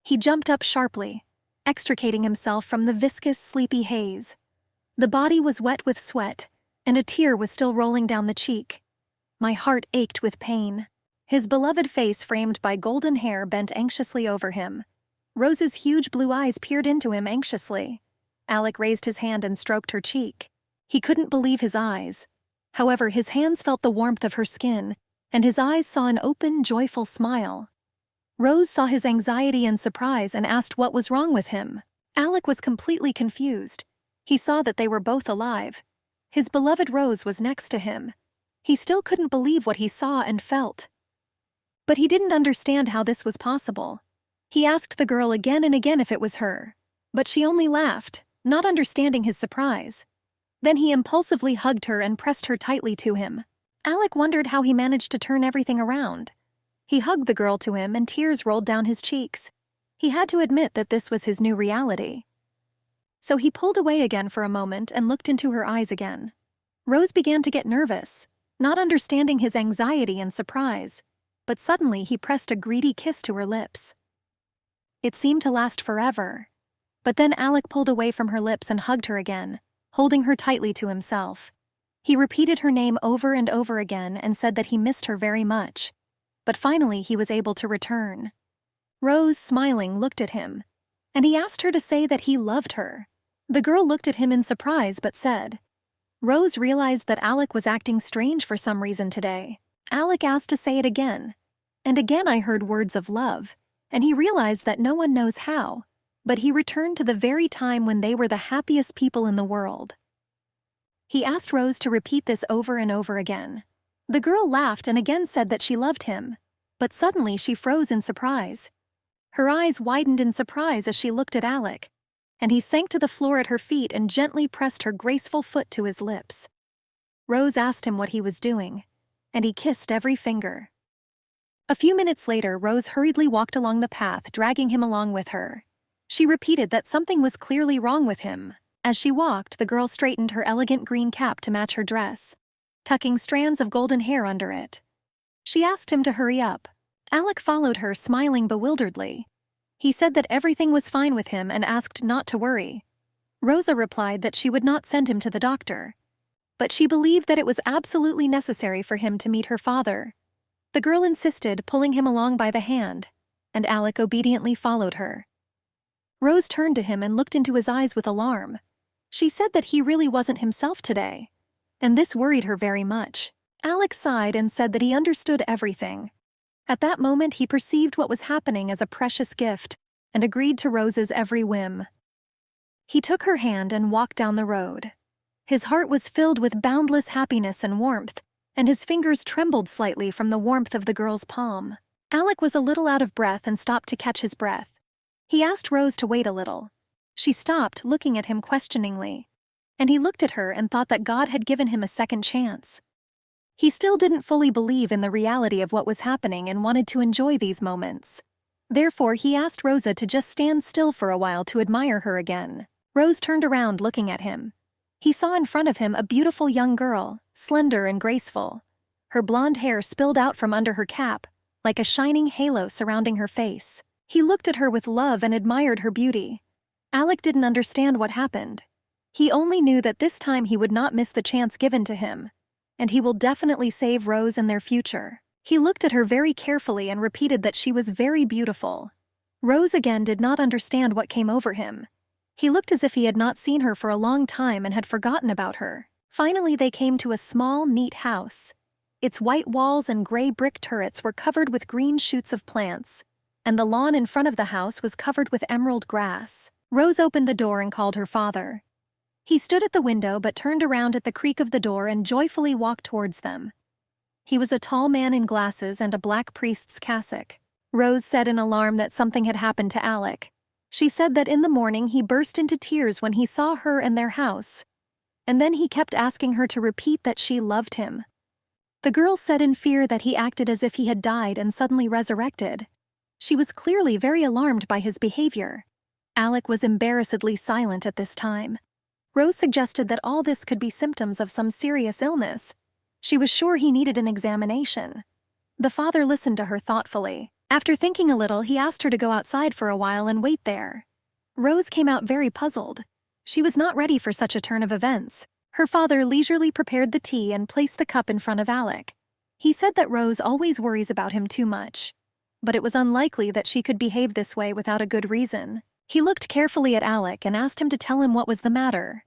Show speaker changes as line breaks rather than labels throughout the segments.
He jumped up sharply, extricating himself from the viscous, sleepy haze. The body was wet with sweat, and a tear was still rolling down the cheek. My heart ached with pain. His beloved face framed by golden hair bent anxiously over him. Rose's huge blue eyes peered into him anxiously. Alec raised his hand and stroked her cheek. He couldn't believe his eyes. However, his hands felt the warmth of her skin, and his eyes saw an open, joyful smile. Rose saw his anxiety and surprise and asked what was wrong with him. Alec was completely confused. He saw that they were both alive. His beloved Rose was next to him. He still couldn't believe what he saw and felt. But he didn't understand how this was possible. He asked the girl again and again if it was her, but she only laughed, not understanding his surprise. Then he impulsively hugged her and pressed her tightly to him. Alec wondered how he managed to turn everything around. He hugged the girl to him and tears rolled down his cheeks. He had to admit that this was his new reality. So he pulled away again for a moment and looked into her eyes again. Rose began to get nervous, not understanding his anxiety and surprise, but suddenly he pressed a greedy kiss to her lips. It seemed to last forever, but then Alec pulled away from her lips and hugged her again, holding her tightly to himself. He repeated her name over and over again and said that he missed her very much, but finally he was able to return. Rose, smiling, looked at him, and he asked her to say that he loved her. The girl looked at him in surprise but said. Rose realized that Alec was acting strange for some reason today. Alec asked to say it again, and again I heard words of love, and he realized that no one knows how, but he returned to the very time when they were the happiest people in the world. He asked Rose to repeat this over and over again. The girl laughed and again said that she loved him, but suddenly she froze in surprise. Her eyes widened in surprise as she looked at Alec, and he sank to the floor at her feet and gently pressed her graceful foot to his lips. Rose asked him what he was doing, and he kissed every finger. A few minutes later, Rose hurriedly walked along the path, dragging him along with her. She repeated that something was clearly wrong with him. As she walked, the girl straightened her elegant green cap to match her dress, tucking strands of golden hair under it. She asked him to hurry up. Alec followed her, smiling bewilderedly. He said that everything was fine with him and asked not to worry. Rosa replied that she would not send him to the doctor, but she believed that it was absolutely necessary for him to meet her father. The girl insisted, pulling him along by the hand, and Alec obediently followed her. Rose turned to him and looked into his eyes with alarm. She said that he really wasn't himself today, and this worried her very much. Alec sighed and said that he understood everything. At that moment, he perceived what was happening as a precious gift and agreed to Rose's every whim. He took her hand and walked down the road. His heart was filled with boundless happiness and warmth, and his fingers trembled slightly from the warmth of the girl's palm. Alec was a little out of breath and stopped to catch his breath. He asked Rose to wait a little. She stopped, looking at him questioningly, and he looked at her and thought that God had given him a second chance. He still didn't fully believe in the reality of what was happening and wanted to enjoy these moments. Therefore, he asked Rosa to just stand still for a while to admire her again. Rose turned around, looking at him. He saw in front of him a beautiful young girl, slender and graceful. Her blonde hair spilled out from under her cap, like a shining halo surrounding her face. He looked at her with love and admired her beauty. Alec didn't understand what happened. He only knew that this time he would not miss the chance given to him, and he will definitely save Rose and their future. He looked at her very carefully and repeated that she was very beautiful. Rose again did not understand what came over him. He looked as if he had not seen her for a long time and had forgotten about her. Finally, they came to a small, neat house. Its white walls and gray brick turrets were covered with green shoots of plants, and the lawn in front of the house was covered with emerald grass. Rose opened the door and called her father. He stood at the window but turned around at the creak of the door and joyfully walked towards them. He was a tall man in glasses and a black priest's cassock. Rose said in alarm that something had happened to Alec. She said that in the morning he burst into tears when he saw her and their house, and then he kept asking her to repeat that she loved him. The girl said in fear that he acted as if he had died and suddenly resurrected. She was clearly very alarmed by his behavior. Alec was embarrassedly silent at this time. Rose suggested that all this could be symptoms of some serious illness. She was sure he needed an examination. The father listened to her thoughtfully. After thinking a little, he asked her to go outside for a while and wait there. Rose came out very puzzled. She was not ready for such a turn of events. Her father leisurely prepared the tea and placed the cup in front of Alec. He said that Rose always worries about him too much, but it was unlikely that she could behave this way without a good reason. He looked carefully at Alec and asked him to tell him what was the matter.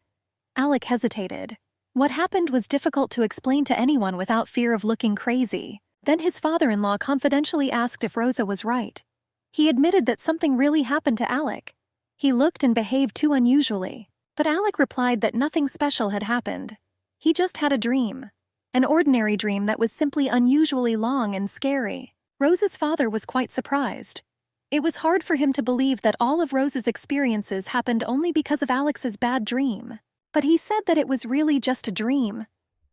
Alec hesitated. What happened was difficult to explain to anyone without fear of looking crazy. Then his father-in-law confidentially asked if Rosa was right. He admitted that something really happened to Alec. He looked and behaved too unusually, but Alec replied that nothing special had happened. He just had a dream. An ordinary dream that was simply unusually long and scary. Rose's father was quite surprised. It was hard for him to believe that all of Rose's experiences happened only because of Alex's bad dream. But he said that it was really just a dream.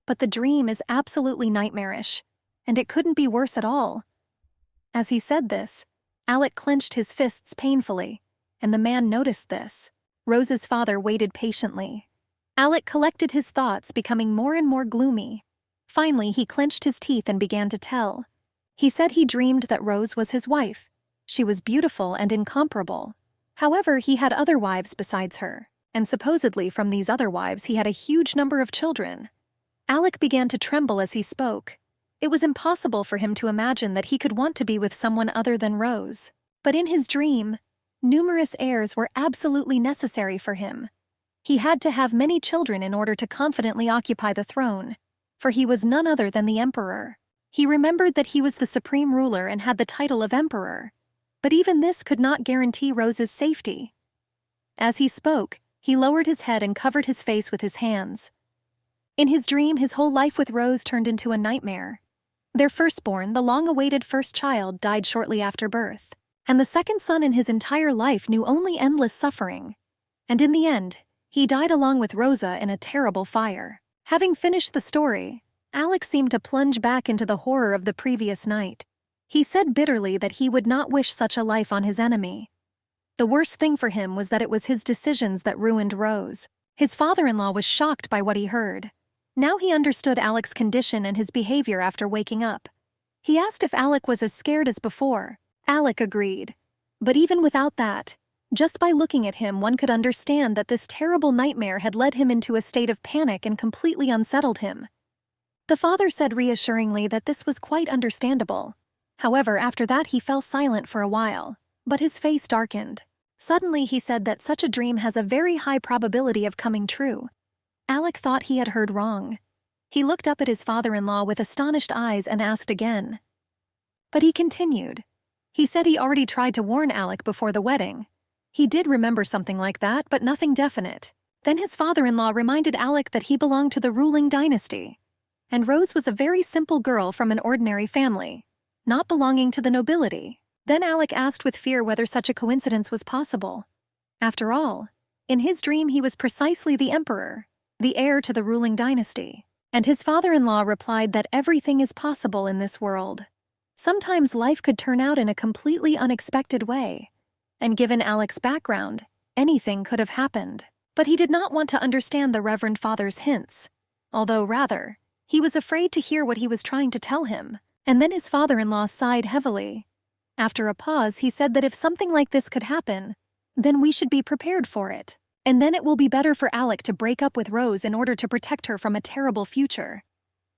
But the dream is absolutely nightmarish, and it couldn't be worse at all. As he said this, Alec clenched his fists painfully, and the man noticed this. Rose's father waited patiently. Alec collected his thoughts, becoming more and more gloomy. Finally, he clenched his teeth and began to tell. He said he dreamed that Rose was his wife. She was beautiful and incomparable. However, he had other wives besides her, and supposedly from these other wives he had a huge number of children. Alec began to tremble as he spoke. It was impossible for him to imagine that he could want to be with someone other than Rose. But in his dream, numerous heirs were absolutely necessary for him. He had to have many children in order to confidently occupy the throne, for he was none other than the emperor. He remembered that he was the supreme ruler and had the title of emperor. But even this could not guarantee Rose's safety. As he spoke, he lowered his head and covered his face with his hands. In his dream, his whole life with Rose turned into a nightmare. Their firstborn, the long-awaited first child, died shortly after birth, and the second son in his entire life knew only endless suffering. And in the end, he died along with Rosa in a terrible fire. Having finished the story, Alex seemed to plunge back into the horror of the previous night. He said bitterly that he would not wish such a life on his enemy. The worst thing for him was that it was his decisions that ruined Rose. His father-in-law was shocked by what he heard. Now he understood Alec's condition and his behavior after waking up. He asked if Alec was as scared as before. Alec agreed. But even without that, just by looking at him, one could understand that this terrible nightmare had led him into a state of panic and completely unsettled him. The father said reassuringly that this was quite understandable. However, after that he fell silent for a while, but his face darkened. Suddenly he said that such a dream has a very high probability of coming true. Alec thought he had heard wrong. He looked up at his father-in-law with astonished eyes and asked again. But he continued. He said he already tried to warn Alec before the wedding. He did remember something like that, but nothing definite. Then his father-in-law reminded Alec that he belonged to the ruling dynasty, and Rose was a very simple girl from an ordinary family, not belonging to the nobility. Then Alec asked with fear whether such a coincidence was possible. After all, in his dream he was precisely the emperor, the heir to the ruling dynasty, and his father-in-law replied that everything is possible in this world. Sometimes life could turn out in a completely unexpected way, and given Alec's background, anything could have happened. But he did not want to understand the Reverend Father's hints, although rather, he was afraid to hear what he was trying to tell him. And then his father-in-law sighed heavily. After a pause, he said that if something like this could happen, then we should be prepared for it. And then it will be better for Alec to break up with Rose in order to protect her from a terrible future.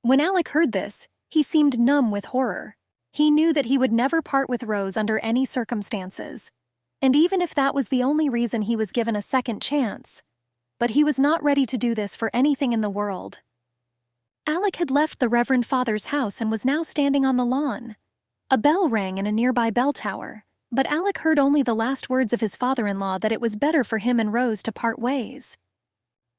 When Alec heard this, he seemed numb with horror. He knew that he would never part with Rose under any circumstances. And even if that was the only reason he was given a second chance. But he was not ready to do this for anything in the world. Alec had left the Reverend Father's house and was now standing on the lawn. A bell rang in a nearby bell tower, but Alec heard only the last words of his father-in-law that it was better for him and Rose to part ways.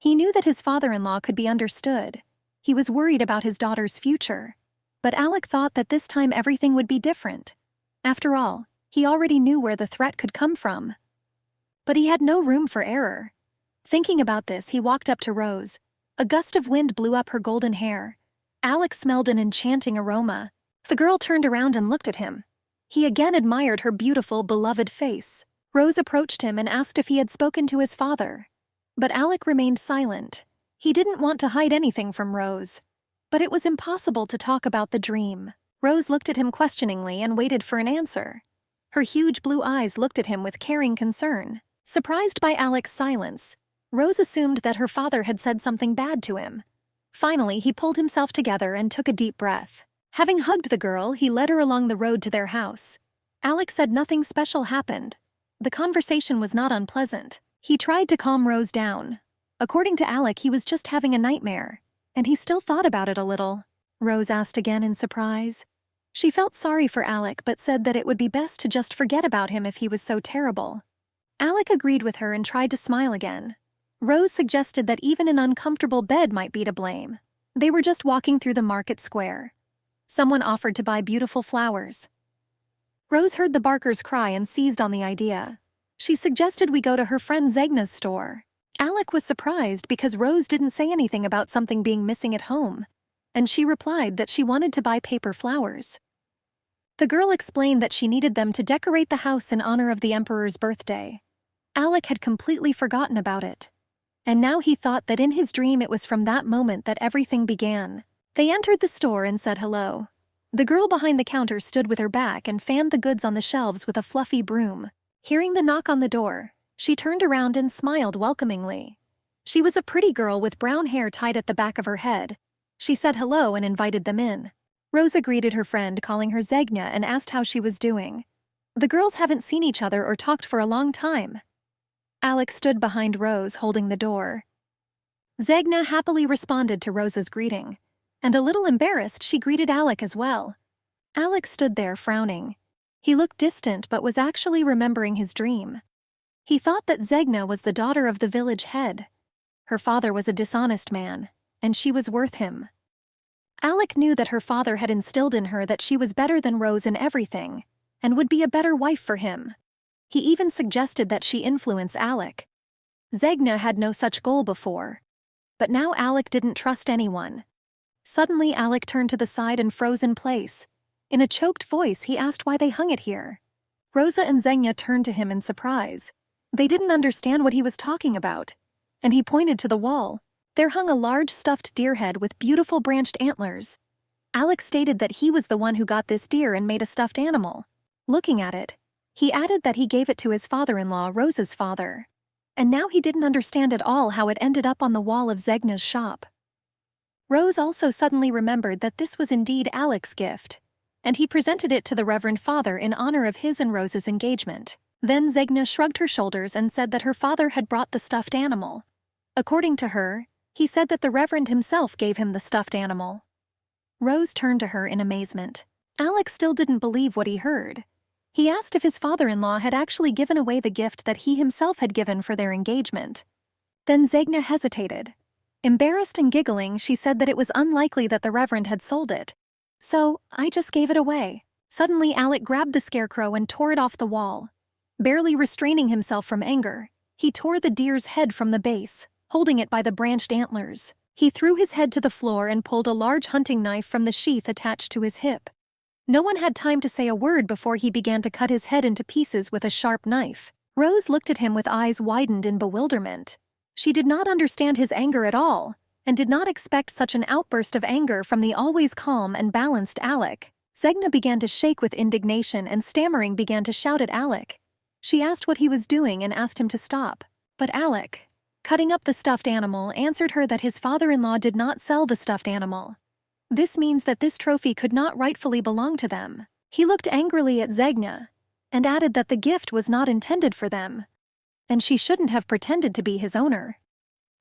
He knew that his father-in-law could be understood. He was worried about his daughter's future. But Alec thought that this time everything would be different. After all, he already knew where the threat could come from. But he had no room for error. Thinking about this, he walked up to Rose. A gust of wind blew up her golden hair. Alec smelled an enchanting aroma. The girl turned around and looked at him. He again admired her beautiful, beloved face. Rose approached him and asked if he had spoken to his father. But Alec remained silent. He didn't want to hide anything from Rose. But it was impossible to talk about the dream. Rose looked at him questioningly and waited for an answer. Her huge blue eyes looked at him with caring concern. Surprised by Alec's silence, Rose assumed that her father had said something bad to him. Finally, he pulled himself together and took a deep breath. Having hugged the girl, he led her along the road to their house. Alec said nothing special happened. The conversation was not unpleasant. He tried to calm Rose down. According to Alec, he was just having a nightmare, and he still thought about it a little. Rose asked again in surprise. She felt sorry for Alec but said that it would be best to just forget about him if he was so terrible. Alec agreed with her and tried to smile again. Rose suggested that even an uncomfortable bed might be to blame. They were just walking through the market square. Someone offered to buy beautiful flowers. Rose heard the barkers cry and seized on the idea. She suggested we go to her friend Zegna's store. Alec was surprised because Rose didn't say anything about something being missing at home, and she replied that she wanted to buy paper flowers. The girl explained that she needed them to decorate the house in honor of the emperor's birthday. Alec had completely forgotten about it, and now he thought that in his dream it was from that moment that everything began. They entered the store and said hello. The girl behind the counter stood with her back and fanned the goods on the shelves with a fluffy broom. Hearing the knock on the door, she turned around and smiled welcomingly. She was a pretty girl with brown hair tied at the back of her head. She said hello and invited them in. Rosa greeted her friend, calling her Zegna, and asked how she was doing. The girls haven't seen each other or talked for a long time. Alex stood behind Rose, holding the door. Zegna happily responded to Rosa's greeting, and a little embarrassed, she greeted Alec as well. Alex stood there frowning. He looked distant but was actually remembering his dream. He thought that Zegna was the daughter of the village head. Her father was a dishonest man, and she was worth him. Alec knew that her father had instilled in her that she was better than Rose in everything, and would be a better wife for him. He even suggested that she influence Alec. Zegna had no such goal before, but now Alec didn't trust anyone. Suddenly Alec turned to the side and froze in place. In a choked voice, he asked why they hung it here. Rosa and Zegna turned to him in surprise. They didn't understand what he was talking about, and he pointed to the wall. There hung a large stuffed deer head with beautiful branched antlers. Alec stated that he was the one who got this deer and made a stuffed animal. Looking at it, he added that he gave it to his father-in-law, Rosa's father. And now he didn't understand at all how it ended up on the wall of Zegna's shop. Rose also suddenly remembered that this was indeed Alec's gift, and he presented it to the Reverend Father in honor of his and Rose's engagement. Then Zegna shrugged her shoulders and said that her father had brought the stuffed animal. According to her, he said that the Reverend himself gave him the stuffed animal. Rose turned to her in amazement. Alec still didn't believe what he heard. He asked if his father-in-law had actually given away the gift that he himself had given for their engagement. Then Zegna hesitated. Embarrassed and giggling, she said that it was unlikely that the Reverend had sold it. So, I just gave it away. Suddenly Alec grabbed the scarecrow and tore it off the wall. Barely restraining himself from anger, he tore the deer's head from the base, holding it by the branched antlers. He threw his head to the floor and pulled a large hunting knife from the sheath attached to his hip. No one had time to say a word before he began to cut his head into pieces with a sharp knife. Rose looked at him with eyes widened in bewilderment. She did not understand his anger at all, and did not expect such an outburst of anger from the always calm and balanced Alec. Zegna began to shake with indignation and stammering began to shout at Alec. She asked what he was doing and asked him to stop. But Alec, cutting up the stuffed animal, answered her that his father-in-law did not sell the stuffed animal. This means that this trophy could not rightfully belong to them. He looked angrily at Zegna and added that the gift was not intended for them, and she shouldn't have pretended to be his owner.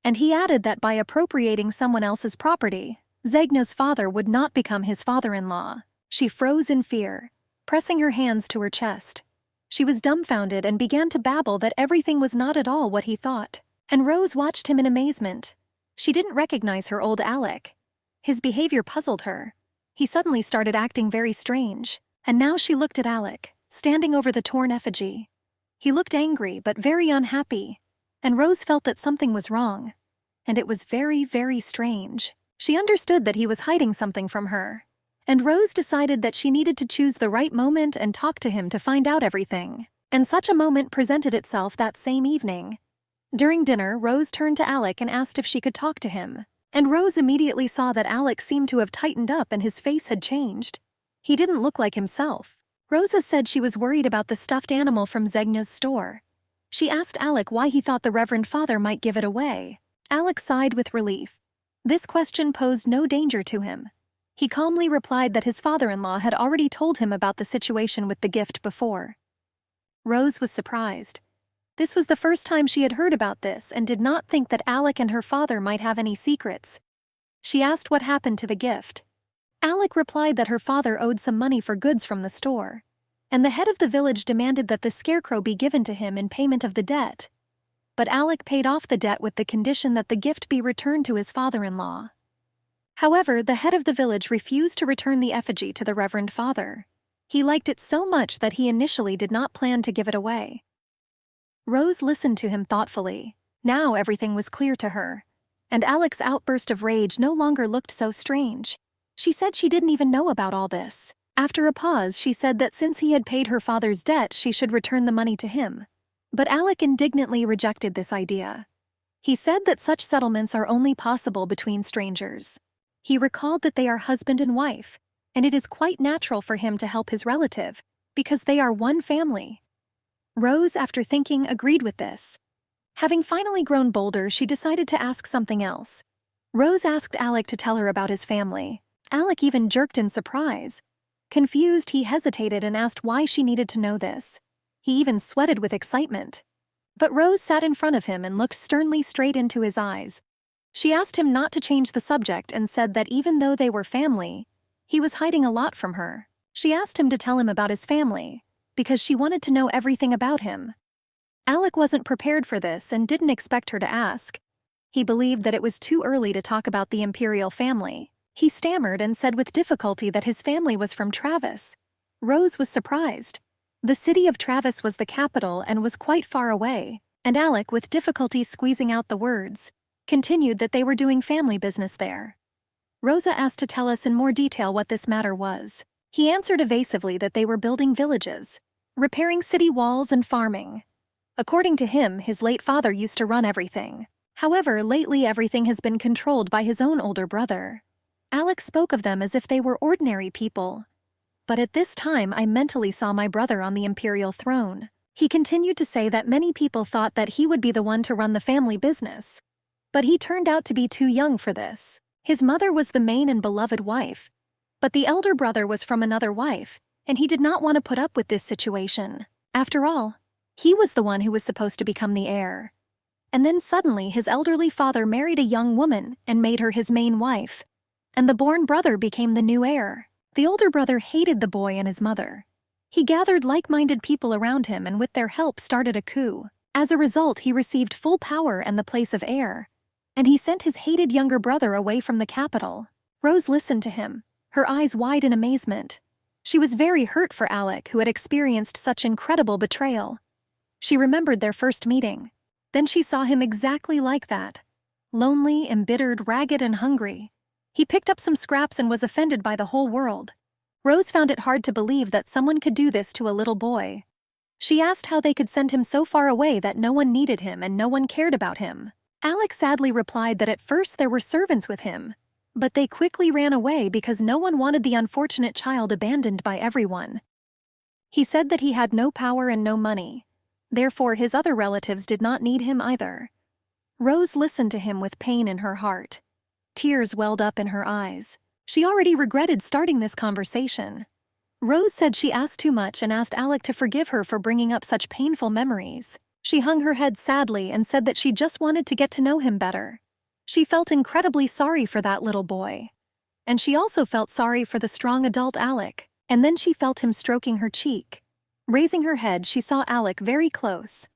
And he added that by appropriating someone else's property, Zegna's father would not become his father-in-law. She froze in fear, pressing her hands to her chest. She was dumbfounded and began to babble that everything was not at all what he thought. And Rose watched him in amazement. She didn't recognize her old Alec. His behavior puzzled her. He suddenly started acting very strange, and now she looked at Alec, standing over the torn effigy. He looked angry but very unhappy, and Rose felt that something was wrong, and it was very, very strange. She understood that he was hiding something from her, and Rose decided that she needed to choose the right moment and talk to him to find out everything. And such a moment presented itself that same evening. During dinner, Rose turned to Alec and asked if she could talk to him. And Rose immediately saw that Alec seemed to have tightened up and his face had changed. He didn't look like himself. Rosa said she was worried about the stuffed animal from Zegna's store. She asked Alec why he thought the Reverend Father might give it away. Alec sighed with relief. This question posed no danger to him. He calmly replied that his father-in-law had already told him about the situation with the gift before. Rose was surprised. This was the first time she had heard about this and did not think that Alec and her father might have any secrets. She asked what happened to the gift. Alec replied that her father owed some money for goods from the store, and the head of the village demanded that the scarecrow be given to him in payment of the debt. But Alec paid off the debt with the condition that the gift be returned to his father-in-law. However, the head of the village refused to return the effigy to the Reverend Father. He liked it so much that he initially did not plan to give it away. Rose listened to him thoughtfully. Now everything was clear to her, and Alec's outburst of rage no longer looked so strange. She said she didn't even know about all this. After a pause, she said that since he had paid her father's debt, she should return the money to him. But Alec indignantly rejected this idea. He said that such settlements are only possible between strangers. He recalled that they are husband and wife, and it is quite natural for him to help his relative, because they are one family. Rose, after thinking, agreed with this. Having finally grown bolder, she decided to ask something else. Rose asked Alec to tell her about his family. Alec even jerked in surprise. Confused, he hesitated and asked why she needed to know this. He even sweated with excitement. But Rose sat in front of him and looked sternly straight into his eyes. She asked him not to change the subject and said that even though they were family, he was hiding a lot from her. She asked him to tell him about his family, because she wanted to know everything about him. Alec wasn't prepared for this and didn't expect her to ask. He believed that it was too early to talk about the imperial family. He stammered and said with difficulty that his family was from Travis. Rose was surprised. The city of Travis was the capital and was quite far away, and Alec, with difficulty squeezing out the words, continued that they were doing family business there. Rosa asked to tell us in more detail what this matter was. He answered evasively that they were building villages, repairing city walls and farming. According to him, his late father used to run everything. However, lately everything has been controlled by his own older brother. Alec spoke of them as if they were ordinary people. But at this time I mentally saw my brother on the imperial throne. He continued to say that many people thought that he would be the one to run the family business. But he turned out to be too young for this. His mother was the main and beloved wife. But the elder brother was from another wife, and he did not want to put up with this situation. After all, he was the one who was supposed to become the heir. And then suddenly his elderly father married a young woman and made her his main wife. And the born brother became the new heir. The older brother hated the boy and his mother. He gathered like-minded people around him and with their help started a coup. As a result, he received full power and the place of heir. And he sent his hated younger brother away from the capital. Rose listened to him, her eyes wide in amazement. She was very hurt for Alec, who had experienced such incredible betrayal. She remembered their first meeting. Then she saw him exactly like that. Lonely, embittered, ragged, and hungry. He picked up some scraps and was offended by the whole world. Rose found it hard to believe that someone could do this to a little boy. She asked how they could send him so far away that no one needed him and no one cared about him. Alec sadly replied that at first there were servants with him, but they quickly ran away because no one wanted the unfortunate child abandoned by everyone. He said that he had no power and no money. Therefore, his other relatives did not need him either. Rose listened to him with pain in her heart. Tears welled up in her eyes. She already regretted starting this conversation. Rose said she asked too much and asked Alec to forgive her for bringing up such painful memories. She hung her head sadly and said that she just wanted to get to know him better. She felt incredibly sorry for that little boy. And she also felt sorry for the strong adult Alec. And then she felt him stroking her cheek. Raising her head, she saw Alec very close.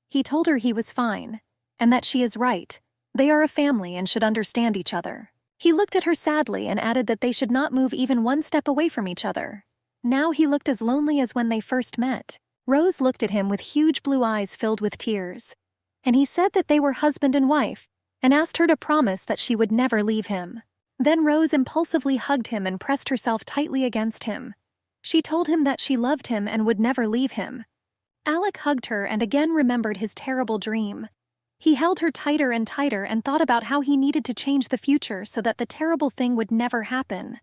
He told her he was fine, and that she is right. They are a family and should understand each other. He looked at her sadly and added that they should not move even one step away from each other. Now he looked as lonely as when they first met. Rose looked at him with huge blue eyes filled with tears. And he said that they were husband and wife, and asked her to promise that she would never leave him. Then Rose impulsively hugged him and pressed herself tightly against him. She told him that she loved him and would never leave him. Alec hugged her and again remembered his terrible dream. He held her tighter and tighter and thought about how he needed to change the future so that the terrible thing would never happen.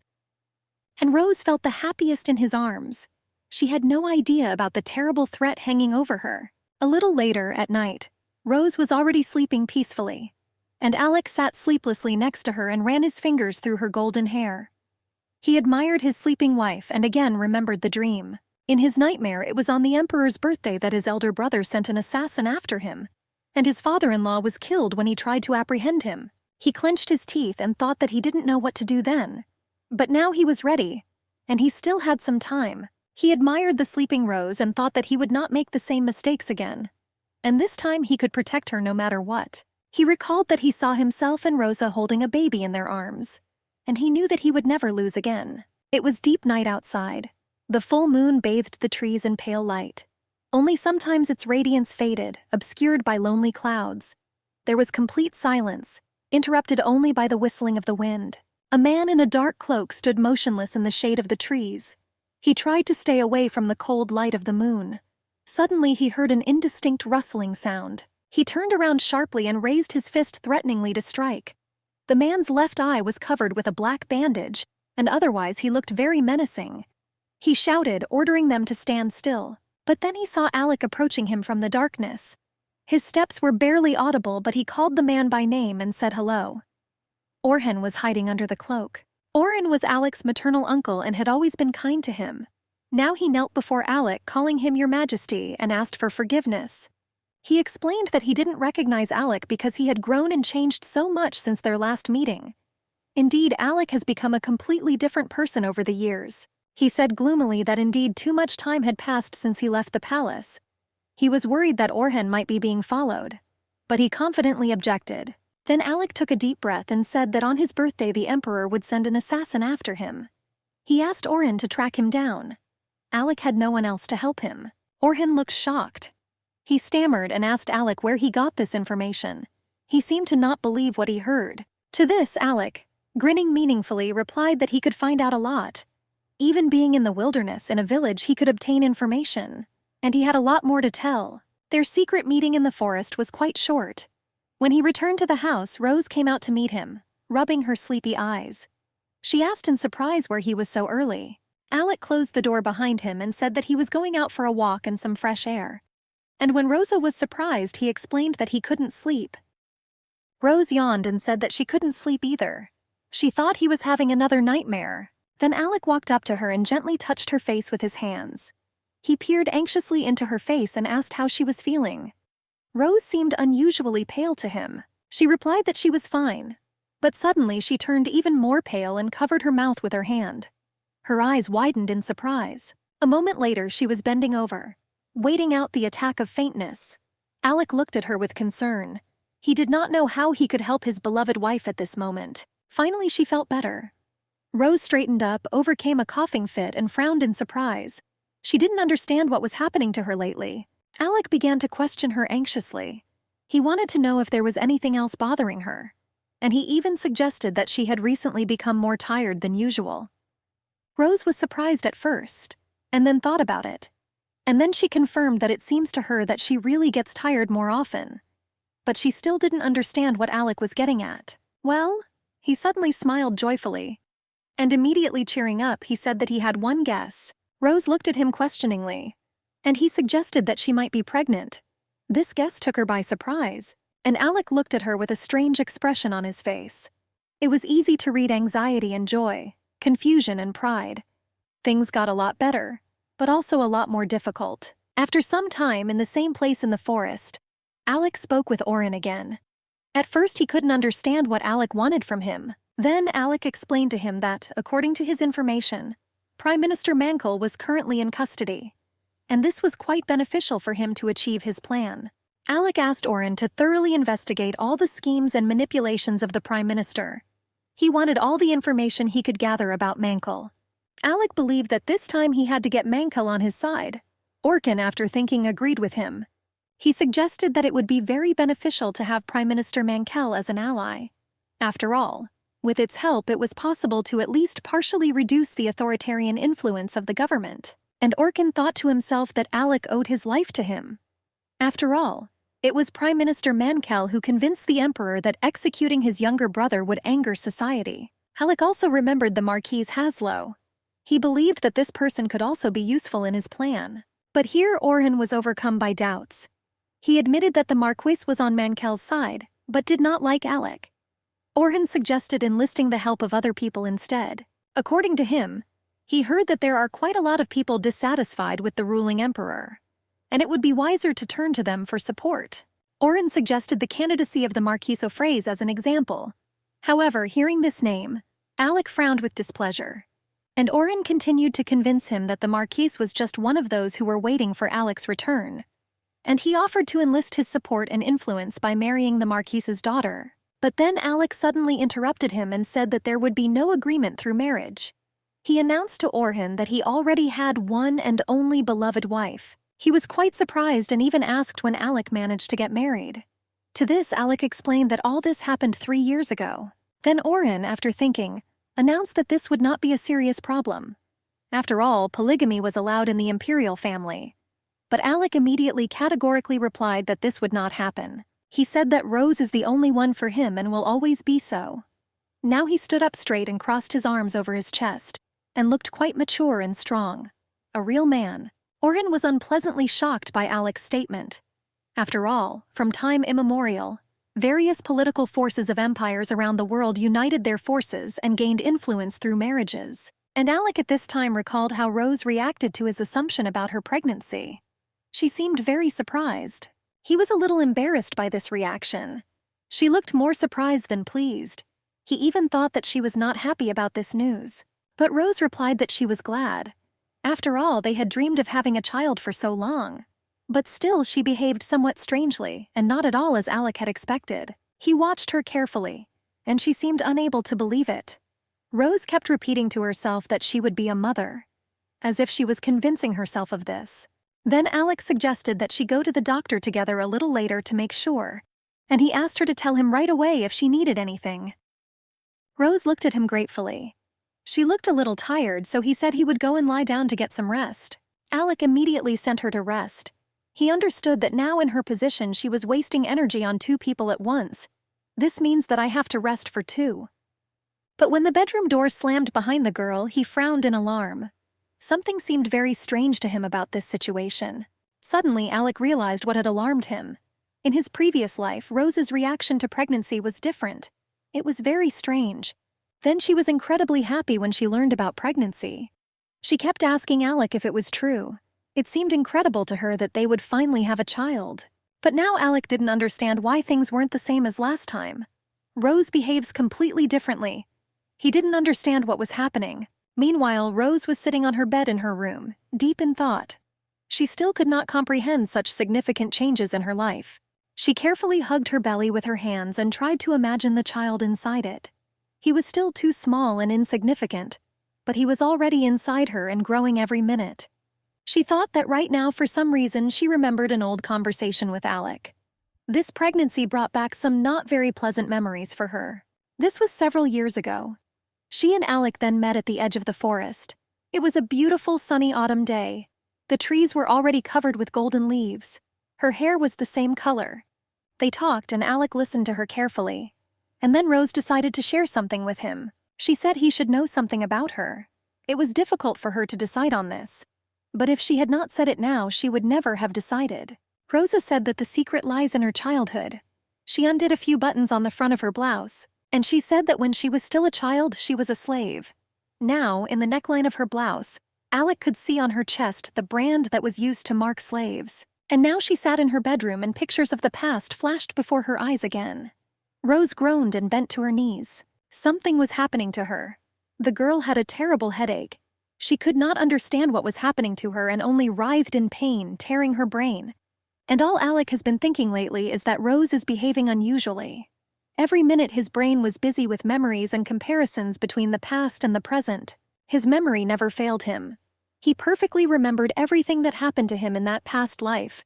and Rose felt the happiest in his arms. She had no idea about the terrible threat hanging over her. A little later, at night, Rose was already sleeping peacefully, and Alec sat sleeplessly next to her and ran his fingers through her golden hair. He admired his sleeping wife and again remembered the dream. In his nightmare, it was on the Emperor's birthday that his elder brother sent an assassin after him, and his father-in-law was killed when he tried to apprehend him. He clenched his teeth and thought that he didn't know what to do then. But now he was ready, and he still had some time. He admired the sleeping Rose and thought that he would not make the same mistakes again. And this time he could protect her no matter what. He recalled that he saw himself and Rosa holding a baby in their arms, and he knew that he would never lose again. It was deep night outside. The full moon bathed the trees in pale light. Only sometimes its radiance faded, obscured by lonely clouds. There was complete silence, interrupted only by the whistling of the wind. A man in a dark cloak stood motionless in the shade of the trees. He tried to stay away from the cold light of the moon. Suddenly he heard an indistinct rustling sound. He turned around sharply and raised his fist threateningly to strike. The man's left eye was covered with a black bandage, and otherwise he looked very menacing. He shouted, ordering them to stand still. But then he saw Alec approaching him from the darkness. His steps were barely audible, but he called the man by name and said hello. Orhan was hiding under the cloak. Orhan was Alec's maternal uncle and had always been kind to him. Now he knelt before Alec, calling him Your Majesty, and asked for forgiveness. He explained that he didn't recognize Alec because he had grown and changed so much since their last meeting. Indeed, Alec has become a completely different person over the years. He said gloomily that indeed too much time had passed since he left the palace. He was worried that Orhan might be being followed, but he confidently objected. Then Alec took a deep breath and said that on his birthday the Emperor would send an assassin after him. He asked Orhan to track him down. Alec had no one else to help him. Orhan looked shocked. He stammered and asked Alec where he got this information. He seemed to not believe what he heard. To this, Alec, grinning meaningfully, replied that he could find out a lot. Even being in the wilderness in a village, he could obtain information. And he had a lot more to tell. Their secret meeting in the forest was quite short. When he returned to the house, Rose came out to meet him, rubbing her sleepy eyes. She asked in surprise where he was so early. Alec closed the door behind him and said that he was going out for a walk and some fresh air. And when Rosa was surprised, he explained that he couldn't sleep. Rose yawned and said that she couldn't sleep either. She thought he was having another nightmare. Then Alec walked up to her and gently touched her face with his hands. He peered anxiously into her face and asked how she was feeling. Rose seemed unusually pale to him. She replied that she was fine. But suddenly she turned even more pale and covered her mouth with her hand. Her eyes widened in surprise. A moment later she was bending over, waiting out the attack of faintness. Alec looked at her with concern. He did not know how he could help his beloved wife at this moment. Finally she felt better. Rose straightened up, overcame a coughing fit, and frowned in surprise. She didn't understand what was happening to her lately. Alec began to question her anxiously. He wanted to know if there was anything else bothering her, and he even suggested that she had recently become more tired than usual. Rose was surprised at first, and then thought about it. And then she confirmed that it seems to her that she really gets tired more often. But she still didn't understand what Alec was getting at. Well, he suddenly smiled joyfully. And immediately cheering up, he said that he had one guess. Rose looked at him questioningly, and he suggested that she might be pregnant. This guess took her by surprise, and Alec looked at her with a strange expression on his face. It was easy to read anxiety and joy, confusion and pride. Things got a lot better, but also a lot more difficult. After some time in the same place in the forest, Alec spoke with Orhan again. At first he couldn't understand what Alec wanted from him. Then Alec explained to him that, according to his information, Prime Minister Mankel was currently in custody, and this was quite beneficial for him to achieve his plan. Alec asked Orhan to thoroughly investigate all the schemes and manipulations of the Prime Minister. He wanted all the information he could gather about Mankel. Alec believed that this time he had to get Mankel on his side. Orhan, after thinking, agreed with him. He suggested that it would be very beneficial to have Prime Minister Mankel as an ally. After all, with its help, it was possible to at least partially reduce the authoritarian influence of the government. And Orhan thought to himself that Alec owed his life to him. After all, it was Prime Minister Mankel who convinced the Emperor that executing his younger brother would anger society. Alec also remembered the Marquis Haslow. He believed that this person could also be useful in his plan. But here Orhan was overcome by doubts. He admitted that the Marquis was on Mankel's side, but did not like Alec. Orhan suggested enlisting the help of other people instead. According to him, he heard that there are quite a lot of people dissatisfied with the ruling emperor, and it would be wiser to turn to them for support. Orhan suggested the candidacy of the Marquis of Fraise as an example. However, hearing this name, Alec frowned with displeasure, and Orhan continued to convince him that the Marquis was just one of those who were waiting for Alec's return, and he offered to enlist his support and influence by marrying the Marquis's daughter. But then Alec suddenly interrupted him and said that there would be no agreement through marriage. He announced to Orhan that he already had one and only beloved wife. He was quite surprised and even asked when Alec managed to get married. To this, Alec explained that all this happened 3 years ago. Then Orhan, after thinking, announced that this would not be a serious problem. After all, polygamy was allowed in the imperial family. But Alec immediately categorically replied that this would not happen. He said that Rose is the only one for him and will always be so. Now he stood up straight and crossed his arms over his chest, and looked quite mature and strong. A real man. Orhan was unpleasantly shocked by Alec's statement. After all, from time immemorial, various political forces of empires around the world united their forces and gained influence through marriages. And Alec at this time recalled how Rose reacted to his assumption about her pregnancy. She seemed very surprised. He was a little embarrassed by this reaction. She looked more surprised than pleased. He even thought that she was not happy about this news. But Rose replied that she was glad. After all, they had dreamed of having a child for so long. But still she behaved somewhat strangely, and not at all as Alec had expected. He watched her carefully, and she seemed unable to believe it. Rose kept repeating to herself that she would be a mother, as if she was convincing herself of this. Then Alec suggested that she go to the doctor together a little later to make sure, and he asked her to tell him right away if she needed anything. Rose looked at him gratefully. She looked a little tired, so he said he would go and lie down to get some rest. Alec immediately sent her to rest. He understood that now in her position she was wasting energy on 2 people at once. This means that I have to rest for 2. But when the bedroom door slammed behind the girl, he frowned in alarm. Something seemed very strange to him about this situation. Suddenly, Alec realized what had alarmed him. In his previous life, Rose's reaction to pregnancy was different. It was very strange. Then she was incredibly happy when she learned about pregnancy. She kept asking Alec if it was true. It seemed incredible to her that they would finally have a child. But now Alec didn't understand why things weren't the same as last time. Rose behaves completely differently. He didn't understand what was happening. Meanwhile, Rose was sitting on her bed in her room, deep in thought. She still could not comprehend such significant changes in her life. She carefully hugged her belly with her hands and tried to imagine the child inside it. He was still too small and insignificant, but he was already inside her and growing every minute. She thought that right now, for some reason, she remembered an old conversation with Alec. This pregnancy brought back some not very pleasant memories for her. This was several years ago. She and Alec then met at the edge of the forest. It was a beautiful sunny autumn day. The trees were already covered with golden leaves. Her hair was the same color. They talked and Alec listened to her carefully. And then Rose decided to share something with him. She said he should know something about her. It was difficult for her to decide on this. But if she had not said it now, she would never have decided. Rosa said that the secret lies in her childhood. She undid a few buttons on the front of her blouse, and she said that when she was still a child, she was a slave. Now, in the neckline of her blouse, Alec could see on her chest the brand that was used to mark slaves. And now she sat in her bedroom and pictures of the past flashed before her eyes again. Rose groaned and bent to her knees. Something was happening to her. The girl had a terrible headache. She could not understand what was happening to her and only writhed in pain, tearing her brain. And all Alec has been thinking lately is that Rose is behaving unusually. Every minute his brain was busy with memories and comparisons between the past and the present. His memory never failed him. He perfectly remembered everything that happened to him in that past life.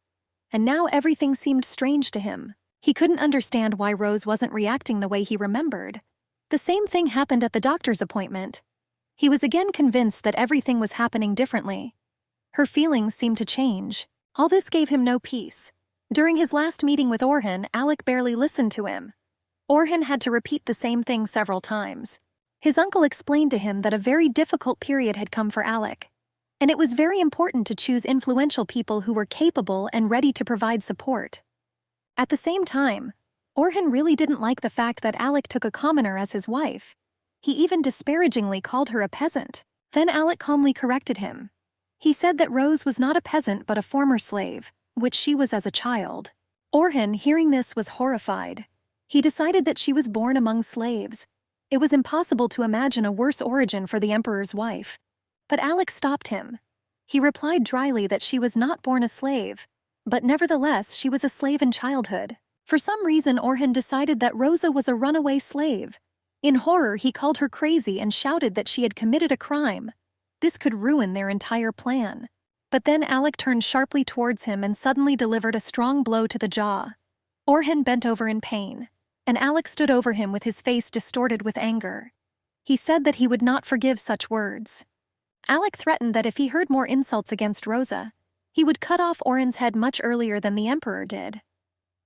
And now everything seemed strange to him. He couldn't understand why Rose wasn't reacting the way he remembered. The same thing happened at the doctor's appointment. He was again convinced that everything was happening differently. Her feelings seemed to change. All this gave him no peace. During his last meeting with Orhan, Alec barely listened to him. Orhan had to repeat the same thing several times. His uncle explained to him that a very difficult period had come for Alec, and it was very important to choose influential people who were capable and ready to provide support. At the same time, Orhan really didn't like the fact that Alec took a commoner as his wife. He even disparagingly called her a peasant. Then Alec calmly corrected him. He said that Rose was not a peasant but a former slave, which she was as a child. Orhan, hearing this, was horrified. He decided that she was born among slaves. It was impossible to imagine a worse origin for the emperor's wife. But Alec stopped him. He replied dryly that she was not born a slave, but nevertheless she was a slave in childhood. For some reason, Orhan decided that Rosa was a runaway slave. In horror, he called her crazy and shouted that she had committed a crime. This could ruin their entire plan. But then Alec turned sharply towards him and suddenly delivered a strong blow to the jaw. Orhan bent over in pain, and Alec stood over him with his face distorted with anger. He said that he would not forgive such words. Alec threatened that if he heard more insults against Rosa, he would cut off Orhan's head much earlier than the emperor did.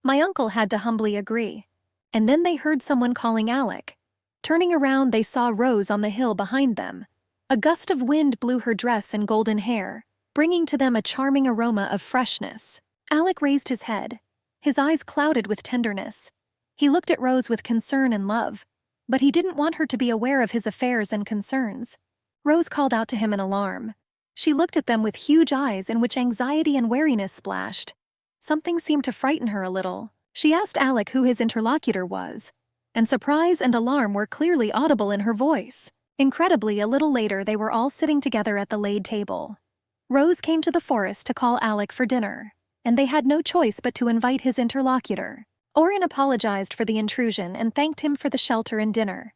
My uncle had to humbly agree. And then they heard someone calling Alec. Turning around, they saw Rose on the hill behind them. A gust of wind blew her dress and golden hair, bringing to them a charming aroma of freshness. Alec raised his head, his eyes clouded with tenderness. He looked at Rose with concern and love, but he didn't want her to be aware of his affairs and concerns. Rose called out to him in alarm. She looked at them with huge eyes in which anxiety and wariness splashed. Something seemed to frighten her a little. She asked Alec who his interlocutor was, and surprise and alarm were clearly audible in her voice. Incredibly, a little later they were all sitting together at the laid table. Rose came to the forest to call Alec for dinner, and they had no choice but to invite his interlocutor. Orhan apologized for the intrusion and thanked him for the shelter and dinner.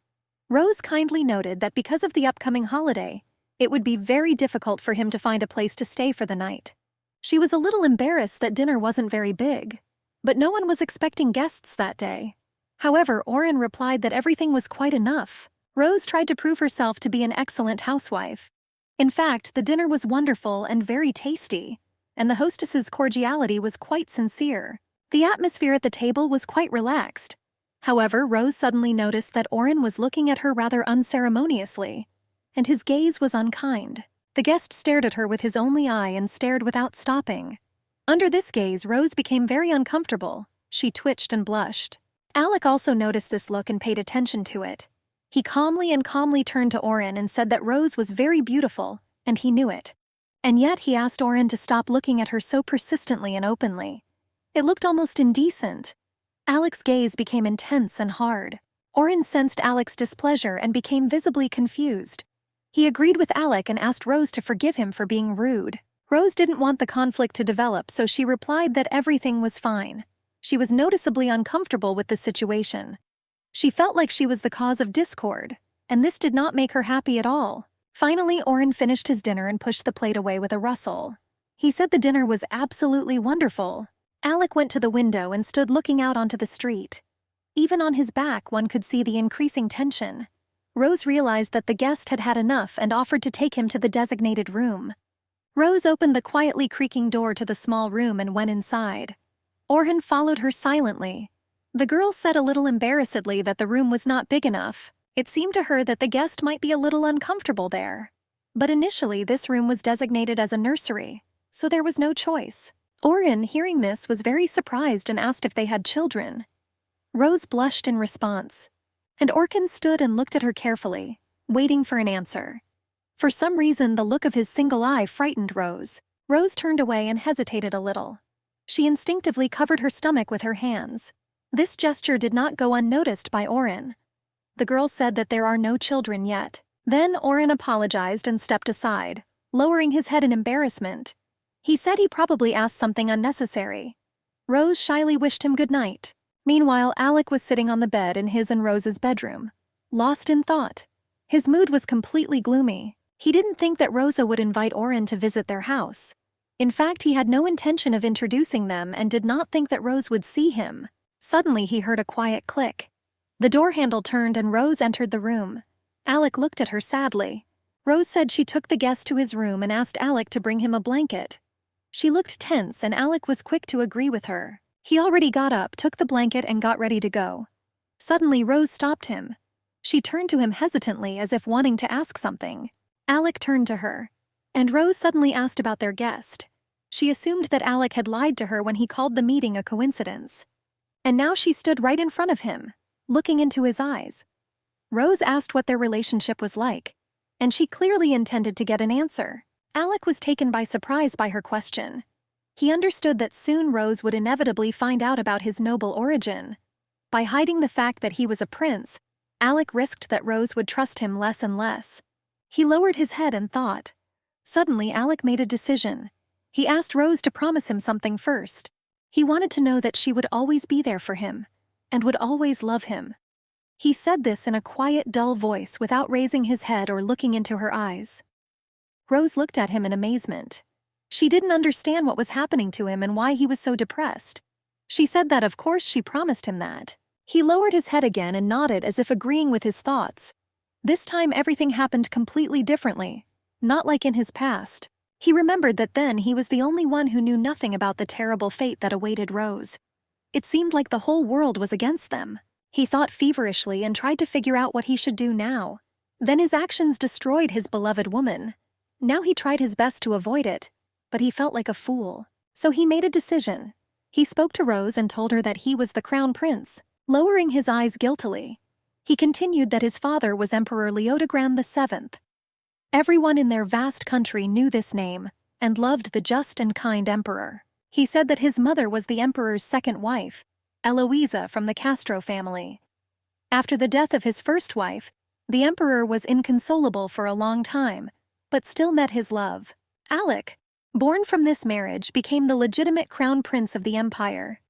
Rose kindly noted that because of the upcoming holiday, it would be very difficult for him to find a place to stay for the night. She was a little embarrassed that dinner wasn't very big, but no one was expecting guests that day. However, Orhan replied that everything was quite enough. Rose tried to prove herself to be an excellent housewife. In fact, the dinner was wonderful and very tasty, and the hostess's cordiality was quite sincere. The atmosphere at the table was quite relaxed. However, Rose suddenly noticed that Orhan was looking at her rather unceremoniously, and his gaze was unkind. The guest stared at her with his only eye and stared without stopping. Under this gaze, Rose became very uncomfortable. She twitched and blushed. Alec also noticed this look and paid attention to it. He calmly turned to Orhan and said that Rose was very beautiful, and he knew it. And yet he asked Orhan to stop looking at her so persistently and openly. It looked almost indecent. Alec's gaze became intense and hard. Orhan sensed Alec's displeasure and became visibly confused. He agreed with Alec and asked Rose to forgive him for being rude. Rose didn't want the conflict to develop, so she replied that everything was fine. She was noticeably uncomfortable with the situation. She felt like she was the cause of discord, and this did not make her happy at all. Finally, Orhan finished his dinner and pushed the plate away with a rustle. He said the dinner was absolutely wonderful. Alec went to the window and stood looking out onto the street. Even on his back, one could see the increasing tension. Rose realized that the guest had had enough and offered to take him to the designated room. Rose opened the quietly creaking door to the small room and went inside. Orhan followed her silently. The girl said a little embarrassedly that the room was not big enough. It seemed to her that the guest might be a little uncomfortable there. But initially, this room was designated as a nursery, so there was no choice. Orhan, hearing this, was very surprised and asked if they had children. Rose blushed in response, and Orhan stood and looked at her carefully, waiting for an answer. For some reason, the look of his single eye frightened Rose. Rose turned away and hesitated a little. She instinctively covered her stomach with her hands. This gesture did not go unnoticed by Orhan. The girl said that there are no children yet. Then Orhan apologized and stepped aside, lowering his head in embarrassment. He said he probably asked something unnecessary. Rose shyly wished him good night. Meanwhile, Alec was sitting on the bed in his and Rose's bedroom, lost in thought. His mood was completely gloomy. He didn't think that Rosa would invite Orhan to visit their house. In fact, he had no intention of introducing them and did not think that Rose would see him. Suddenly, he heard a quiet click. The door handle turned and Rose entered the room. Alec looked at her sadly. Rose said she took the guest to his room and asked Alec to bring him a blanket. She looked tense and Alec was quick to agree with her. He already got up, took the blanket and got ready to go. Suddenly, Rose stopped him. She turned to him hesitantly as if wanting to ask something. Alec turned to her, and Rose suddenly asked about their guest. She assumed that Alec had lied to her when he called the meeting a coincidence. And now she stood right in front of him, looking into his eyes. Rose asked what their relationship was like, and she clearly intended to get an answer. Alec was taken by surprise by her question. He understood that soon Rose would inevitably find out about his noble origin. By hiding the fact that he was a prince, Alec risked that Rose would trust him less and less. He lowered his head and thought. Suddenly, Alec made a decision. He asked Rose to promise him something first. He wanted to know that she would always be there for him, and would always love him. He said this in a quiet, dull voice without raising his head or looking into her eyes. Rose looked at him in amazement. She didn't understand what was happening to him and why he was so depressed. She said that of course she promised him that. He lowered his head again and nodded as if agreeing with his thoughts. This time everything happened completely differently, not like in his past. He remembered that then he was the only one who knew nothing about the terrible fate that awaited Rose. It seemed like the whole world was against them. He thought feverishly and tried to figure out what he should do now. Then his actions destroyed his beloved woman. Now he tried his best to avoid it, but he felt like a fool. So he made a decision. He spoke to Rose and told her that he was the crown prince. Lowering his eyes guiltily, he continued that his father was Emperor Leodegrand VII. Everyone in their vast country knew this name and loved the just and kind emperor. He said that his mother was the emperor's second wife, Eloisa from the Castro family. After the death of his first wife, the emperor was inconsolable for a long time, but still met his love. Alec, born from this marriage, became the legitimate crown prince of the empire.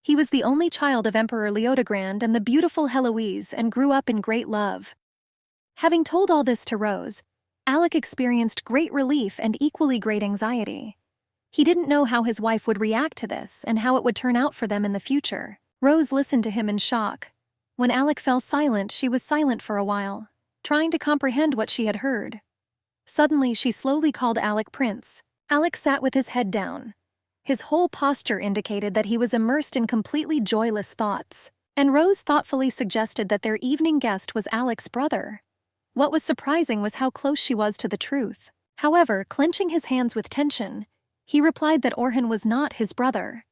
He was the only child of Emperor Leodegrand and the beautiful Heloise and grew up in great love. Having told all this to Rose, Alec experienced great relief and equally great anxiety. He didn't know how his wife would react to this and how it would turn out for them in the future. Rose listened to him in shock. When Alec fell silent, she was silent for a while, trying to comprehend what she had heard. Suddenly, she slowly called Alec Prince. Alec sat with his head down. His whole posture indicated that he was immersed in completely joyless thoughts, and Rose thoughtfully suggested that their evening guest was Alec's brother. What was surprising was how close she was to the truth. However, clenching his hands with tension, he replied that Orhan was not his brother.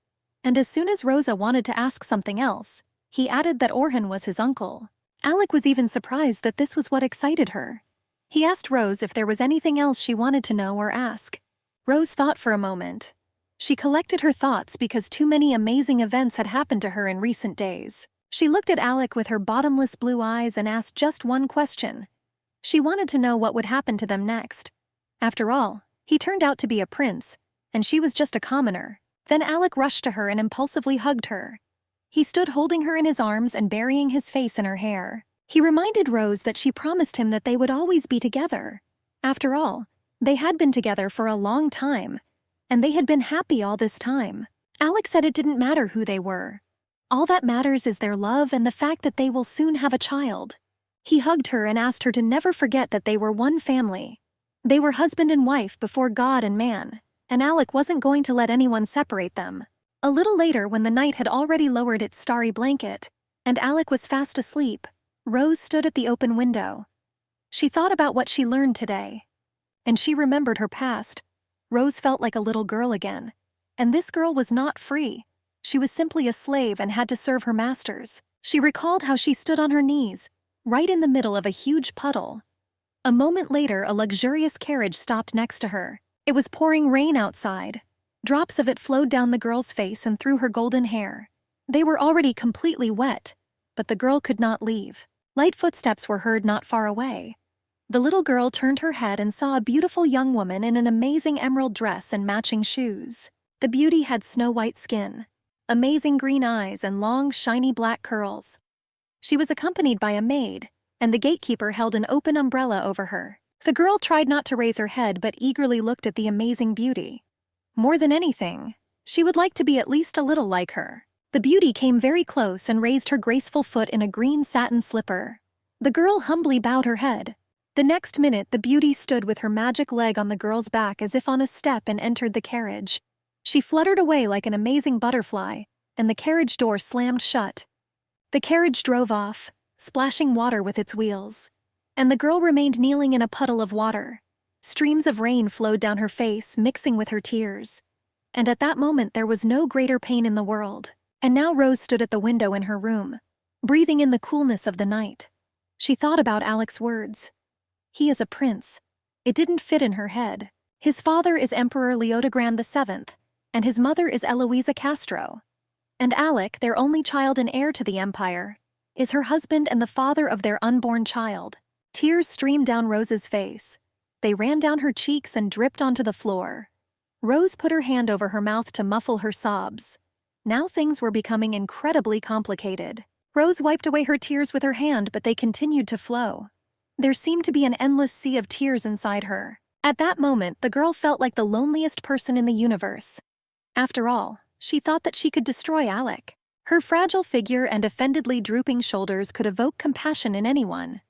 And as soon as Rosa wanted to ask something else, he added that Orhan was his uncle. Alec was even surprised that this was what excited her. He asked Rose if there was anything else she wanted to know or ask. Rose thought for a moment. She collected her thoughts because too many amazing events had happened to her in recent days. She looked at Alec with her bottomless blue eyes and asked just one question. She wanted to know what would happen to them next. After all, he turned out to be a prince, and she was just a commoner. Then Alec rushed to her and impulsively hugged her. He stood holding her in his arms and burying his face in her hair. He reminded Rose that she promised him that they would always be together. After all, they had been together for a long time, and they had been happy all this time. Alec said it didn't matter who they were. All that matters is their love and the fact that they will soon have a child. He hugged her and asked her to never forget that they were one family. They were husband and wife before God and man, and Alec wasn't going to let anyone separate them. A little later, when the night had already lowered its starry blanket, and Alec was fast asleep, Rose stood at the open window. She thought about what she learned today, and she remembered her past. Rose felt like a little girl again, and this girl was not free. She was simply a slave and had to serve her masters. She recalled how she stood on her knees, right in the middle of a huge puddle. A moment later, a luxurious carriage stopped next to her. It was pouring rain outside. Drops of it flowed down the girl's face and through her golden hair. They were already completely wet, but the girl could not leave. Light footsteps were heard not far away. The little girl turned her head and saw a beautiful young woman in an amazing emerald dress and matching shoes. The beauty had snow-white skin, amazing green eyes, and long, shiny black curls. She was accompanied by a maid, and the gatekeeper held an open umbrella over her. The girl tried not to raise her head but eagerly looked at the amazing beauty. More than anything, she would like to be at least a little like her. The beauty came very close and raised her graceful foot in a green satin slipper. The girl humbly bowed her head. The next minute, the beauty stood with her magic leg on the girl's back as if on a step and entered the carriage. She fluttered away like an amazing butterfly, and the carriage door slammed shut. The carriage drove off, splashing water with its wheels. And the girl remained kneeling in a puddle of water. Streams of rain flowed down her face, mixing with her tears. And at that moment there was no greater pain in the world. And now Rose stood at the window in her room, breathing in the coolness of the night. She thought about Alec's words. He is a prince. It didn't fit in her head. His father is Emperor Leodegrand VII, and his mother is Eloisa Castro. And Alec, their only child and heir to the empire, is her husband and the father of their unborn child. Tears streamed down Rose's face. They ran down her cheeks and dripped onto the floor. Rose put her hand over her mouth to muffle her sobs. Now things were becoming incredibly complicated. Rose wiped away her tears with her hand, but they continued to flow. There seemed to be an endless sea of tears inside her. At that moment, the girl felt like the loneliest person in the universe. After all, she thought that she could destroy Alec. Her fragile figure and offendedly drooping shoulders could evoke compassion in anyone.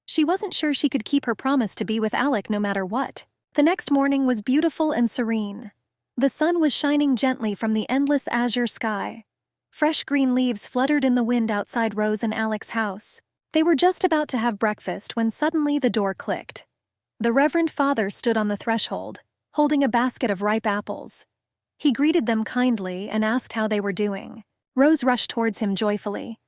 She wasn't sure she could keep her promise to be with Alec no matter what. The next morning was beautiful and serene. The sun was shining gently from the endless azure sky. Fresh green leaves fluttered in the wind outside Rose and Alec's house. They were just about to have breakfast when suddenly the door clicked. The Reverend Father stood on the threshold, holding a basket of ripe apples. He greeted them kindly and asked how they were doing. Rose rushed towards him joyfully.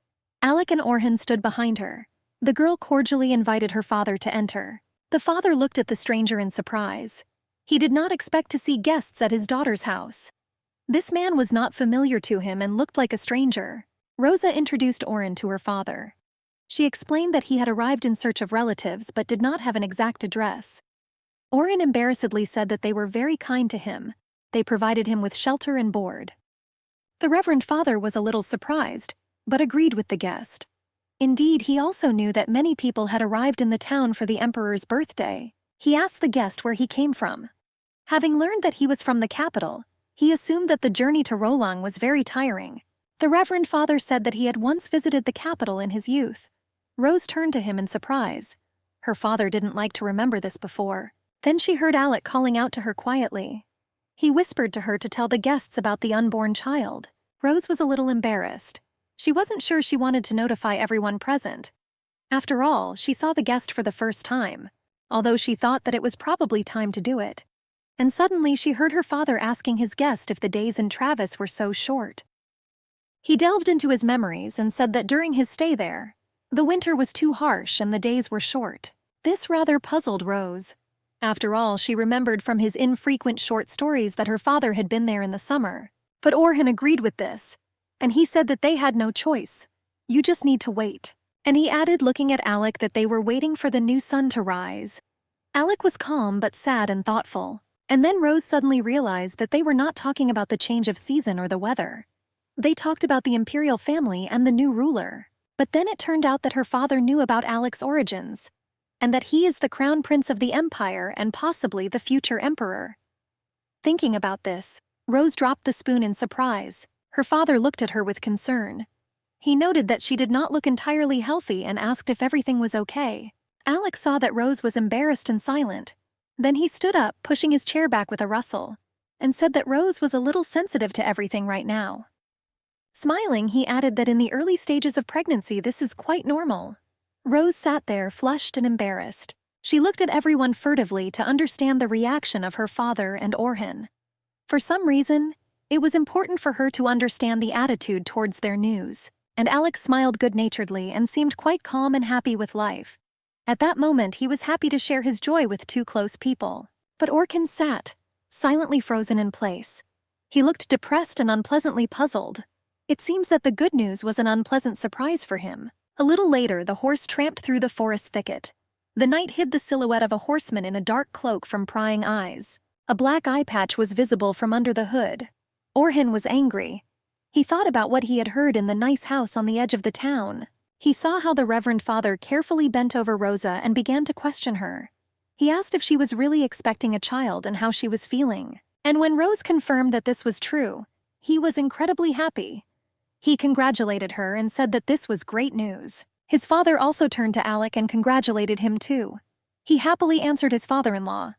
Alec and Orhan stood behind her. The girl cordially invited her father to enter. The father looked at the stranger in surprise. He did not expect to see guests at his daughter's house. This man was not familiar to him and looked like a stranger. Rosa introduced Orhan to her father. She explained that he had arrived in search of relatives but did not have an exact address. Orhan embarrassedly said that they were very kind to him. They provided him with shelter and board. The Reverend Father was a little surprised, but agreed with the guest. Indeed, he also knew that many people had arrived in the town for the emperor's birthday. He asked the guest where he came from. Having learned that he was from the capital, he assumed that the journey to Rolang was very tiring. The Reverend Father said that he had once visited the capital in his youth. Rose turned to him in surprise. Her father didn't like to remember this before. Then she heard Alec calling out to her quietly. He whispered to her to tell the guests about the unborn child. Rose was a little embarrassed. She wasn't sure she wanted to notify everyone present. After all, she saw the guest for the first time, although she thought that it was probably time to do it. And suddenly she heard her father asking his guest if the days in Travis were so short. He delved into his memories and said that during his stay there, the winter was too harsh and the days were short. This rather puzzled Rose. After all, she remembered from his infrequent short stories that her father had been there in the summer. But Orhan agreed with this, and he said that they had no choice. You just need to wait. And he added, looking at Alec, that they were waiting for the new sun to rise. Alec was calm but sad and thoughtful. And then Rose suddenly realized that they were not talking about the change of season or the weather. They talked about the imperial family and the new ruler. But then it turned out that her father knew about Alec's origins, and that he is the crown prince of the empire and possibly the future emperor. Thinking about this, Rose dropped the spoon in surprise. Her father looked at her with concern. He noted that she did not look entirely healthy and asked if everything was okay. Alec saw that Rose was embarrassed and silent. Then he stood up, pushing his chair back with a rustle, and said that Rose was a little sensitive to everything right now. Smiling, he added that in the early stages of pregnancy this is quite normal. Rose sat there, flushed and embarrassed. She looked at everyone furtively to understand the reaction of her father and Orhan. For some reason, it was important for her to understand the attitude towards their news, and Alec smiled good-naturedly and seemed quite calm and happy with life. At that moment, he was happy to share his joy with two close people. But Orhan sat, silently frozen in place. He looked depressed and unpleasantly puzzled. It seems that the good news was an unpleasant surprise for him. A little later, the horse tramped through the forest thicket. The night hid the silhouette of a horseman in a dark cloak from prying eyes. A black eye patch was visible from under the hood. Orhan was angry. He thought about what he had heard in the nice house on the edge of the town. He saw how the Reverend Father carefully bent over Rosa and began to question her. He asked if she was really expecting a child and how she was feeling. And when Rose confirmed that this was true, he was incredibly happy. He congratulated her and said that this was great news. His father also turned to Alec and congratulated him too. He happily answered his father-in-law.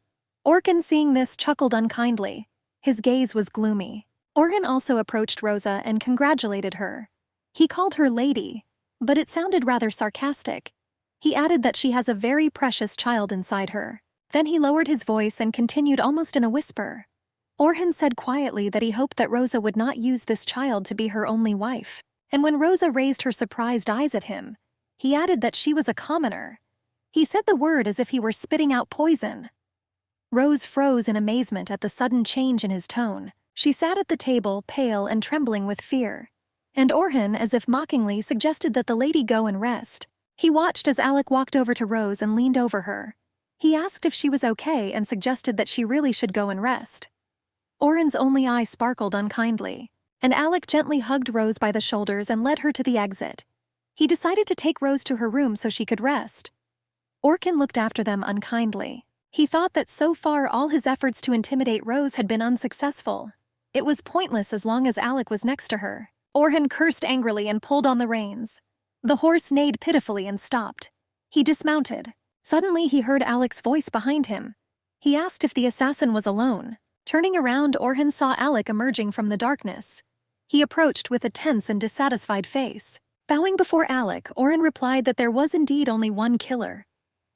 Orhan, seeing this, chuckled unkindly. His gaze was gloomy. Orhan also approached Rosa and congratulated her. He called her Lady. but it sounded rather sarcastic. He added that she has a very precious child inside her. Then he lowered his voice and continued almost in a whisper. Orhan said quietly that he hoped that Rosa would not use this child to be her only wife. And when Rosa raised her surprised eyes at him, he added that she was a commoner. He said the word as if he were spitting out poison. Rose froze in amazement at the sudden change in his tone. She sat at the table, pale and trembling with fear. And Orhan, as if mockingly, suggested that the lady go and rest. He watched as Alec walked over to Rose and leaned over her. He asked if she was okay and suggested that she really should go and rest. Orhan's only eye sparkled unkindly, and Alec gently hugged Rose by the shoulders and led her to the exit. He decided to take Rose to her room so she could rest. Orhan looked after them unkindly. He thought that so far all his efforts to intimidate Rose had been unsuccessful. It was pointless as long as Alec was next to her. Orhan cursed angrily and pulled on the reins. The horse neighed pitifully and stopped. He dismounted. Suddenly he heard Alec's voice behind him. He asked if the assassin was alone. Turning around, Orhan saw Alec emerging from the darkness. He approached with a tense and dissatisfied face. Bowing before Alec, Orhan replied that there was indeed only one killer,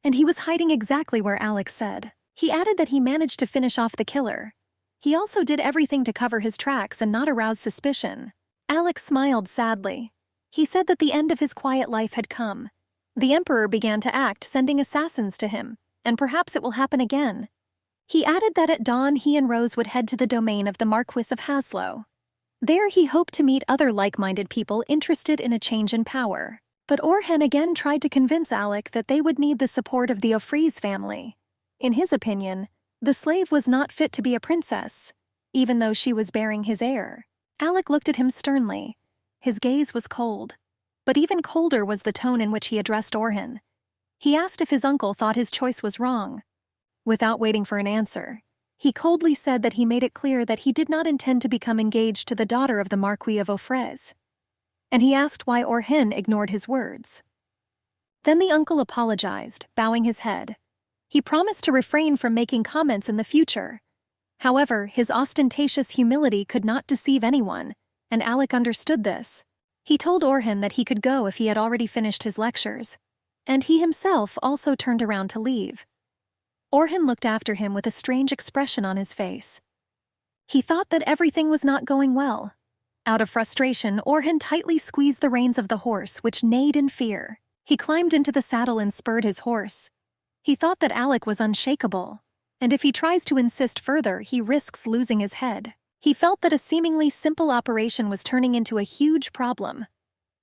and he was hiding exactly where Alec said. He added that he managed to finish off the killer. He also did everything to cover his tracks and not arouse suspicion. Alec smiled sadly. He said that the end of his quiet life had come. The Emperor began to act, sending assassins to him, and perhaps it will happen again. He added that at dawn he and Rose would head to the domain of the Marquis of Haslow. There he hoped to meet other like-minded people interested in a change in power. But Orhan again tried to convince Alec that they would need the support of the Ofrees family. In his opinion, the slave was not fit to be a princess, even though she was bearing his heir. Alec looked at him sternly. His gaze was cold. But even colder was the tone in which he addressed Orhan. He asked if his uncle thought his choice was wrong. Without waiting for an answer, he coldly said that he made it clear that he did not intend to become engaged to the daughter of the Marquis of Ofrees. And he asked why Orhan ignored his words. Then the uncle apologized, bowing his head. He promised to refrain from making comments in the future. However, his ostentatious humility could not deceive anyone, and Alec understood this. He told Orhan that he could go if he had already finished his lectures, and he himself also turned around to leave. Orhan looked after him with a strange expression on his face. He thought that everything was not going well. Out of frustration, Orhan tightly squeezed the reins of the horse, which neighed in fear. He climbed into the saddle and spurred his horse. He thought that Alec was unshakable, and if he tries to insist further, he risks losing his head. He felt that a seemingly simple operation was turning into a huge problem.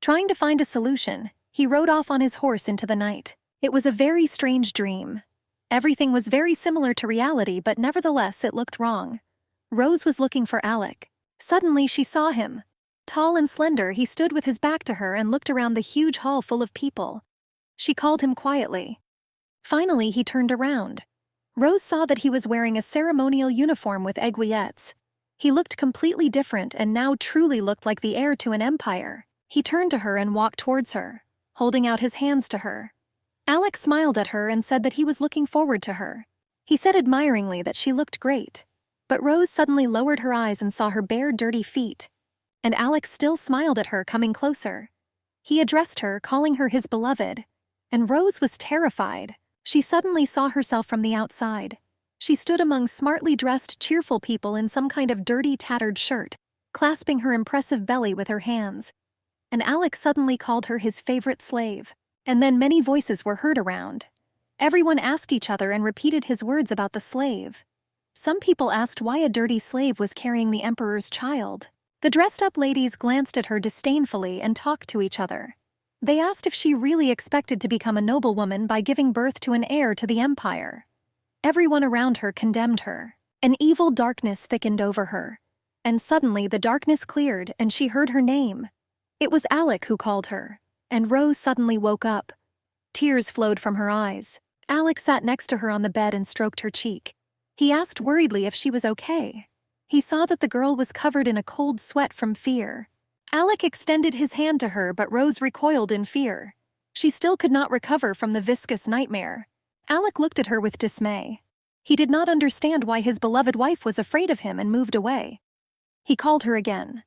Trying to find a solution, he rode off on his horse into the night. It was a very strange dream. Everything was very similar to reality, but nevertheless it looked wrong. Rose was looking for Alec. Suddenly she saw him. Tall and slender, he stood with his back to her and looked around the huge hall full of people. She called him quietly. Finally he turned around. Rose saw that he was wearing a ceremonial uniform with aiguillettes. He looked completely different and now truly looked like the heir to an empire. He turned to her and walked towards her, holding out his hands to her. Alec smiled at her and said that he was looking forward to her. He said admiringly that she looked great. But Rose suddenly lowered her eyes and saw her bare, dirty feet. And Alec still smiled at her, coming closer. He addressed her, calling her his beloved. And Rose was terrified. She suddenly saw herself from the outside. She stood among smartly dressed, cheerful people in some kind of dirty, tattered shirt, clasping her impressive belly with her hands. And Alec suddenly called her his favorite slave. And then many voices were heard around. Everyone asked each other and repeated his words about the slave. Some people asked why a dirty slave was carrying the emperor's child. The dressed-up ladies glanced at her disdainfully and talked to each other. They asked if she really expected to become a noblewoman by giving birth to an heir to the empire. Everyone around her condemned her. An evil darkness thickened over her. And suddenly the darkness cleared and she heard her name. It was Alec who called her. And Rose suddenly woke up. Tears flowed from her eyes. Alec sat next to her on the bed and stroked her cheek. He asked worriedly if she was okay. He saw that the girl was covered in a cold sweat from fear. Alec extended his hand to her, but Rose recoiled in fear. She still could not recover from the viscous nightmare. Alec looked at her with dismay. He did not understand why his beloved wife was afraid of him and moved away. He called her again.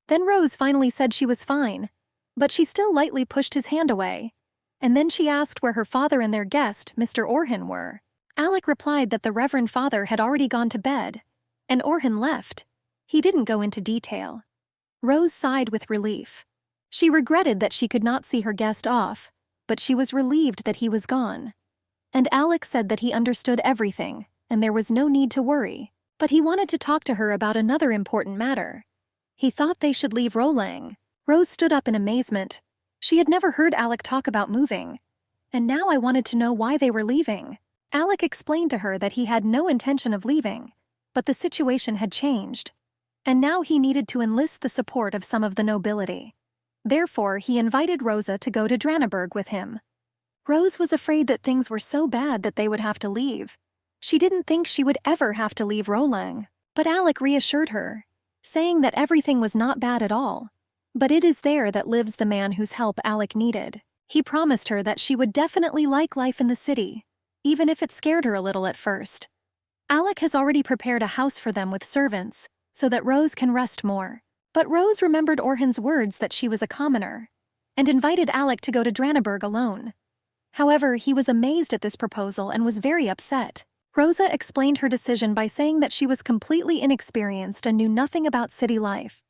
Then Rose finally said she was fine. but she still lightly pushed his hand away. And then she asked where her father and their guest, Mr. Orhan, were. Alec replied that the Reverend Father had already gone to bed, and Orhan left. He didn't go into detail. Rose sighed with relief. She regretted that she could not see her guest off, but she was relieved that he was gone. And Alec said that he understood everything, and there was no need to worry, but he wanted to talk to her about another important matter. He thought they should leave Rolang. Rose stood up in amazement. She had never heard Alec talk about moving, and now I wanted to know why they were leaving. Alec explained to her that he had no intention of leaving, but the situation had changed, and now he needed to enlist the support of some of the nobility. Therefore, he invited Rosa to go to Dranaberg with him. Rose was afraid that things were so bad that they would have to leave. She didn't think she would ever have to leave Rolang, but Alec reassured her, saying that everything was not bad at all. But it is there that lives the man whose help Alec needed. He promised her that she would definitely like life in the city, even if it scared her a little at first. Alec has already prepared a house for them with servants, so that Rose can rest more. But Rose remembered Orhan's words that she was a commoner, and invited Alec to go to Dranaberg alone. However, he was amazed at this proposal and was very upset. Rosa explained her decision by saying that she was completely inexperienced and knew nothing about city life.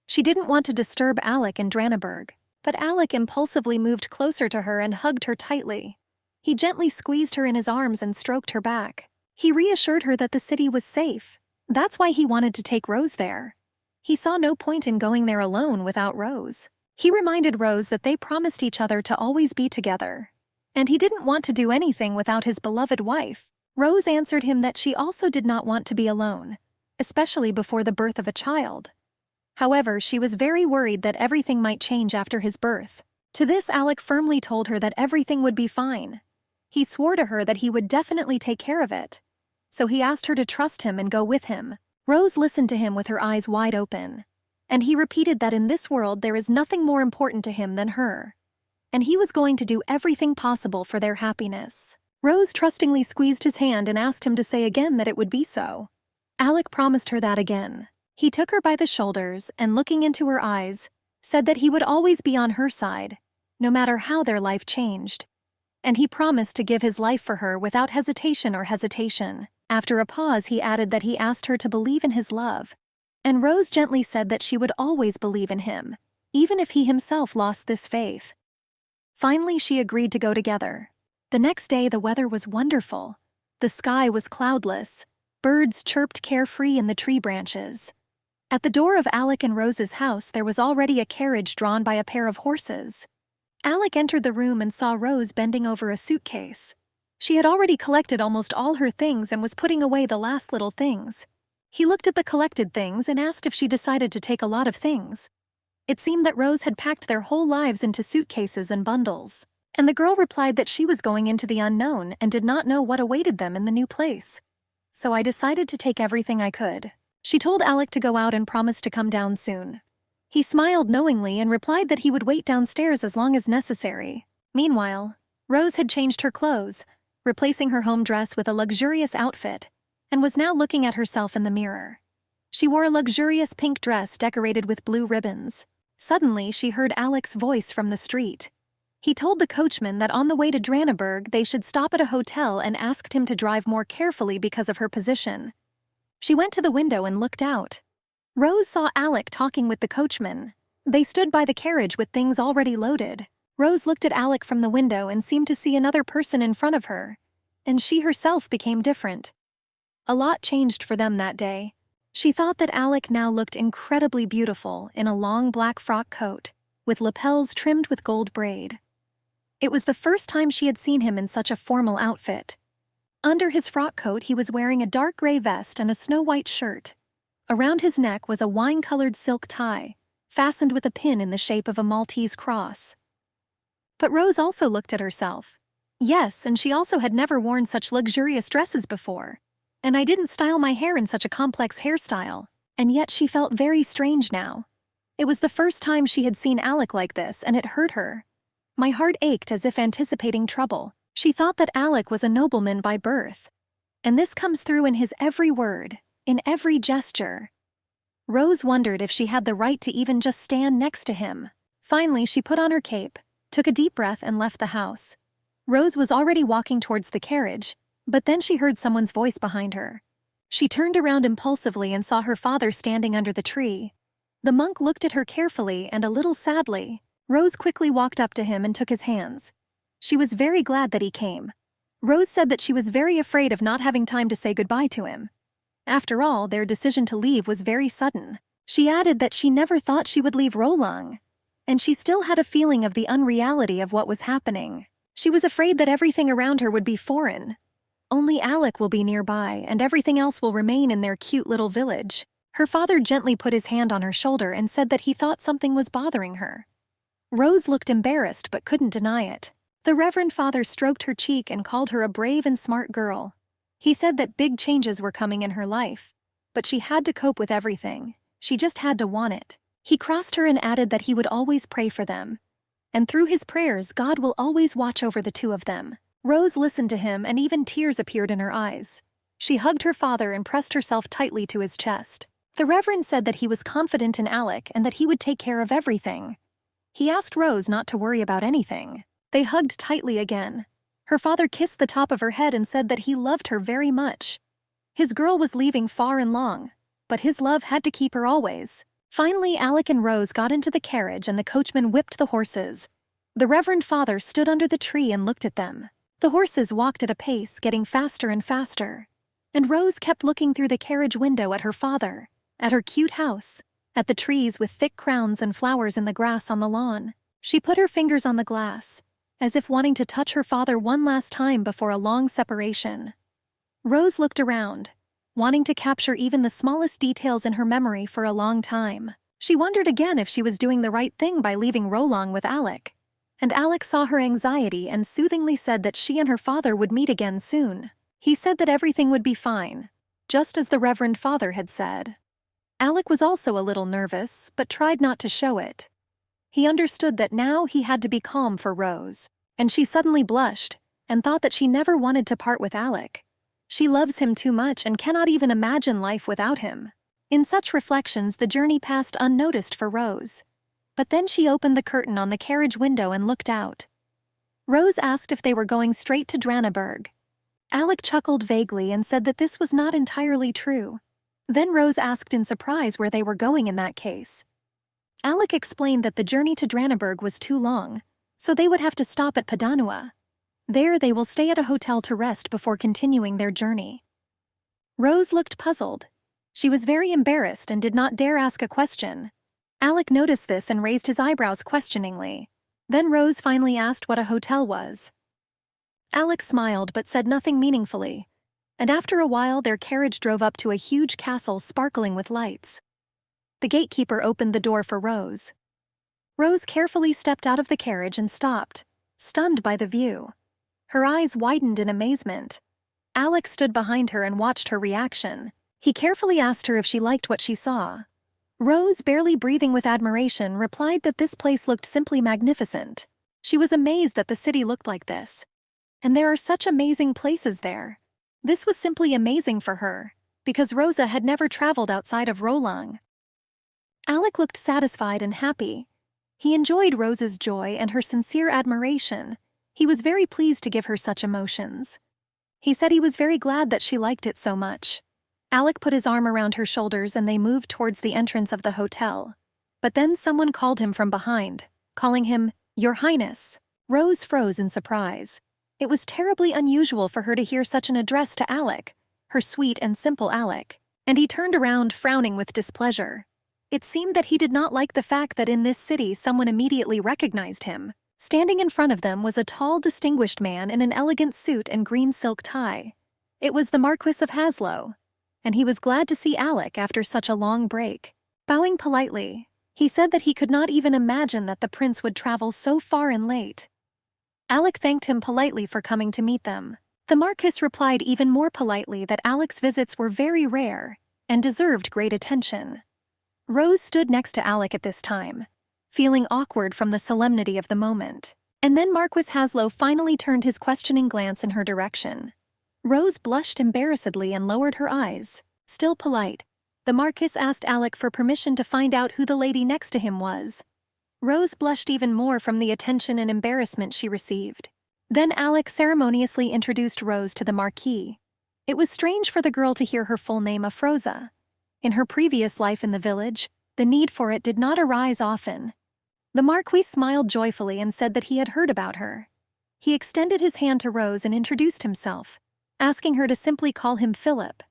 She didn't want to disturb Alec in Dranaberg, but Alec impulsively moved closer to her and hugged her tightly. He gently squeezed her in his arms and stroked her back. He reassured her that the city was safe. That's why he wanted to take Rose there. He saw no point in going there alone without Rose. He reminded Rose that they promised each other to always be together, and he didn't want to do anything without his beloved wife. Rose answered him that she also did not want to be alone, especially before the birth of a child. However, she was very worried that everything might change after his birth. To this, Alec firmly told her that everything would be fine. He swore to her that he would definitely take care of it. So he asked her to trust him and go with him. Rose listened to him with her eyes wide open, and he repeated that in this world there is nothing more important to him than her, and he was going to do everything possible for their happiness. Rose trustingly squeezed his hand and asked him to say again that it would be so. Alec promised her that again. He took her by the shoulders and, looking into her eyes, said that he would always be on her side, no matter how their life changed. And he promised to give his life for her without hesitation or hesitation. After a pause, he added that he asked her to believe in his love, and Rose gently said that she would always believe in him, even if he himself lost this faith. Finally, she agreed to go together. The next day, the weather was wonderful. The sky was cloudless. Birds chirped carefree in the tree branches. At the door of Alec and Rose's house, there was already a carriage drawn by a pair of horses. Alec entered the room and saw Rose bending over a suitcase. She had already collected almost all her things and was putting away the last little things. He looked at the collected things and asked if she decided to take a lot of things. It seemed that Rose had packed their whole lives into suitcases and bundles, and the girl replied that she was going into the unknown and did not know what awaited them in the new place. So I decided to take everything I could. She told Alec to go out and promised to come down soon. He smiled knowingly and replied that he would wait downstairs as long as necessary. Meanwhile, Rose had changed her clothes, replacing her home dress with a luxurious outfit, and was now looking at herself in the mirror. She wore a luxurious pink dress decorated with blue ribbons. Suddenly, she heard Alec's voice from the street. He told the coachman that on the way to Dranaberg they should stop at a hotel and asked him to drive more carefully because of her position. She went to the window and looked out. Rose saw Alec talking with the coachman. They stood by the carriage with things already loaded. Rose looked at Alec from the window and seemed to see another person in front of her, and she herself became different. A lot changed for them that day. She thought that Alec now looked incredibly beautiful in a long black frock coat, with lapels trimmed with gold braid. It was the first time she had seen him in such a formal outfit. Under his frock coat, he was wearing a dark gray vest and a snow-white shirt. Around his neck was a wine-colored silk tie, fastened with a pin in the shape of a Maltese cross. But Rose also looked at herself. Yes, and she also had never worn such luxurious dresses before. And I didn't style my hair in such a complex hairstyle, and yet she felt very strange now. It was the first time she had seen Alec like this, and it hurt her. My heart ached as if anticipating trouble. She thought that Alec was a nobleman by birth, and this comes through in his every word, in every gesture. Rose wondered if she had the right to even just stand next to him. Finally, she put on her cape, took a deep breath and left the house. Rose was already walking towards the carriage, but then she heard someone's voice behind her. She turned around impulsively and saw her father standing under the tree. The monk looked at her carefully and a little sadly. Rose quickly walked up to him and took his hands. She was very glad that he came. Rose said that she was very afraid of not having time to say goodbye to him. After all, their decision to leave was very sudden. She added that she never thought she would leave Rolang, and she still had a feeling of the unreality of what was happening. She was afraid that everything around her would be foreign. Only Alec will be nearby, and everything else will remain in their cute little village. Her father gently put his hand on her shoulder and said that he thought something was bothering her. Rose looked embarrassed but couldn't deny it. The Reverend Father stroked her cheek and called her a brave and smart girl. He said that big changes were coming in her life, but she had to cope with everything. She just had to want it. He crossed her and added that he would always pray for them. And through his prayers, God will always watch over the two of them. Rose listened to him and even tears appeared in her eyes. She hugged her father and pressed herself tightly to his chest. The Reverend said that he was confident in Alec and that he would take care of everything. He asked Rose not to worry about anything. They hugged tightly again. Her father kissed the top of her head and said that he loved her very much. His girl was leaving far and long, but his love had to keep her always. Finally, Alec and Rose got into the carriage and the coachman whipped the horses. The Reverend Father stood under the tree and looked at them. The horses walked at a pace, getting faster and faster. And Rose kept looking through the carriage window at her father, at her cute house, at the trees with thick crowns and flowers in the grass on the lawn. She put her fingers on the glass, as if wanting to touch her father one last time before a long separation. Rose looked around, wanting to capture even the smallest details in her memory for a long time. She wondered again if she was doing the right thing by leaving Rolang with Alec. And Alec saw her anxiety and soothingly said that she and her father would meet again soon. He said that everything would be fine, just as the Reverend Father had said. Alec was also a little nervous, but tried not to show it. He understood that now he had to be calm for Rose, and she suddenly blushed and thought that she never wanted to part with Alec. She loves him too much and cannot even imagine life without him. In such reflections, the journey passed unnoticed for Rose. But then she opened the curtain on the carriage window and looked out. Rose asked if they were going straight to Dranaberg. Alec chuckled vaguely and said that this was not entirely true. Then Rose asked in surprise where they were going in that case. Alec explained that the journey to Dranaberg was too long, so they would have to stop at Padanua. There they will stay at a hotel to rest before continuing their journey. Rose looked puzzled. She was very embarrassed and did not dare ask a question. Alec noticed this and raised his eyebrows questioningly. Then Rose finally asked what a hotel was. Alec smiled but said nothing meaningfully, and after a while their carriage drove up to a huge castle sparkling with lights. The gatekeeper opened the door for Rose. Rose carefully stepped out of the carriage and stopped, stunned by the view. Her eyes widened in amazement. Alec stood behind her and watched her reaction. He carefully asked her if she liked what she saw. Rose, barely breathing with admiration, replied that this place looked simply magnificent. She was amazed that the city looked like this. And there are such amazing places there. This was simply amazing for her, because Rosa had never traveled outside of Rolang. Alec looked satisfied and happy. He enjoyed Rose's joy and her sincere admiration. He was very pleased to give her such emotions. He said he was very glad that she liked it so much. Alec put his arm around her shoulders and they moved towards the entrance of the hotel. But then someone called him from behind, calling him, "Your Highness." Rose froze in surprise. It was terribly unusual for her to hear such an address to Alec, her sweet and simple Alec, and he turned around frowning with displeasure. It seemed that he did not like the fact that in this city someone immediately recognized him. Standing in front of them was a tall, distinguished man in an elegant suit and green silk tie. It was the Marquis of Haslow, and he was glad to see Alec after such a long break. Bowing politely, he said that he could not even imagine that the prince would travel so far and late. Alec thanked him politely for coming to meet them. The Marquis replied even more politely that Alec's visits were very rare and deserved great attention. Rose stood next to Alec at this time, feeling awkward from the solemnity of the moment. And then Marquis Haslow finally turned his questioning glance in her direction. Rose blushed embarrassedly and lowered her eyes. Still polite, the Marquis asked Alec for permission to find out who the lady next to him was. Rose blushed even more from the attention and embarrassment she received. Then Alec ceremoniously introduced Rose to the Marquis. It was strange for the girl to hear her full name Afroza. In her previous life in the village, the need for it did not arise often. The Marquis smiled joyfully and said that he had heard about her. He extended his hand to Rose and introduced himself, asking her to simply call him Philip.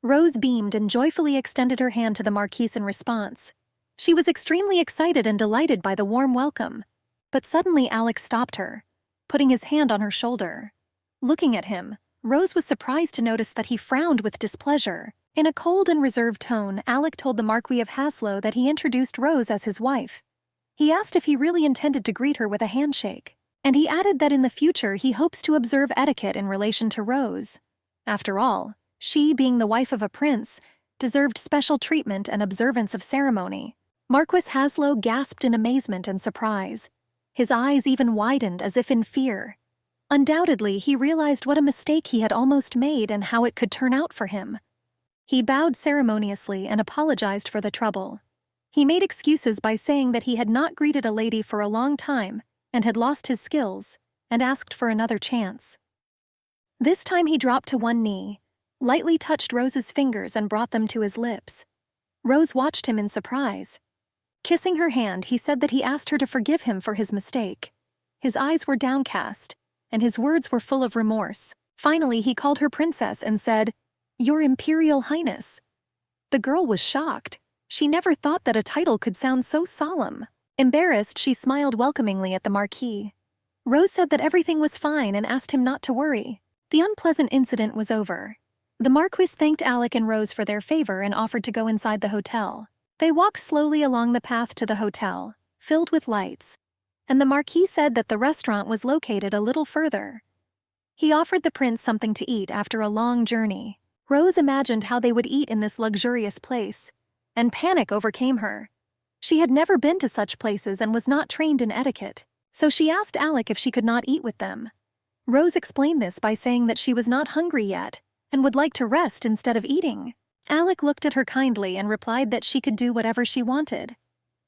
Rose beamed and joyfully extended her hand to the Marquis in response. She was extremely excited and delighted by the warm welcome. But suddenly Alec stopped her, putting his hand on her shoulder. Looking at him, Rose was surprised to notice that he frowned with displeasure. In a cold and reserved tone, Alec told the Marquis of Haslow that he introduced Rose as his wife. He asked if he really intended to greet her with a handshake, and he added that in the future he hopes to observe etiquette in relation to Rose. After all, she, being the wife of a prince, deserved special treatment and observance of ceremony. Marquis Haslow gasped in amazement and surprise. His eyes even widened as if in fear. Undoubtedly, he realized what a mistake he had almost made and how it could turn out for him. He bowed ceremoniously and apologized for the trouble. He made excuses by saying that he had not greeted a lady for a long time and had lost his skills, and asked for another chance. This time he dropped to one knee, lightly touched Rose's fingers and brought them to his lips. Rose watched him in surprise. Kissing her hand, he said that he asked her to forgive him for his mistake. His eyes were downcast, and his words were full of remorse. Finally, he called her princess and said, "Your Imperial Highness." The girl was shocked. She never thought that a title could sound so solemn. Embarrassed, she smiled welcomingly at the Marquis. Rose said that everything was fine and asked him not to worry. The unpleasant incident was over. The Marquis thanked Alec and Rose for their favor and offered to go inside the hotel. They walked slowly along the path to the hotel, filled with lights, and the Marquis said that the restaurant was located a little further. He offered the prince something to eat after a long journey. Rose imagined how they would eat in this luxurious place, and panic overcame her. She had never been to such places and was not trained in etiquette, so she asked Alec if she could not eat with them. Rose explained this by saying that she was not hungry yet and would like to rest instead of eating. Alec looked at her kindly and replied that she could do whatever she wanted.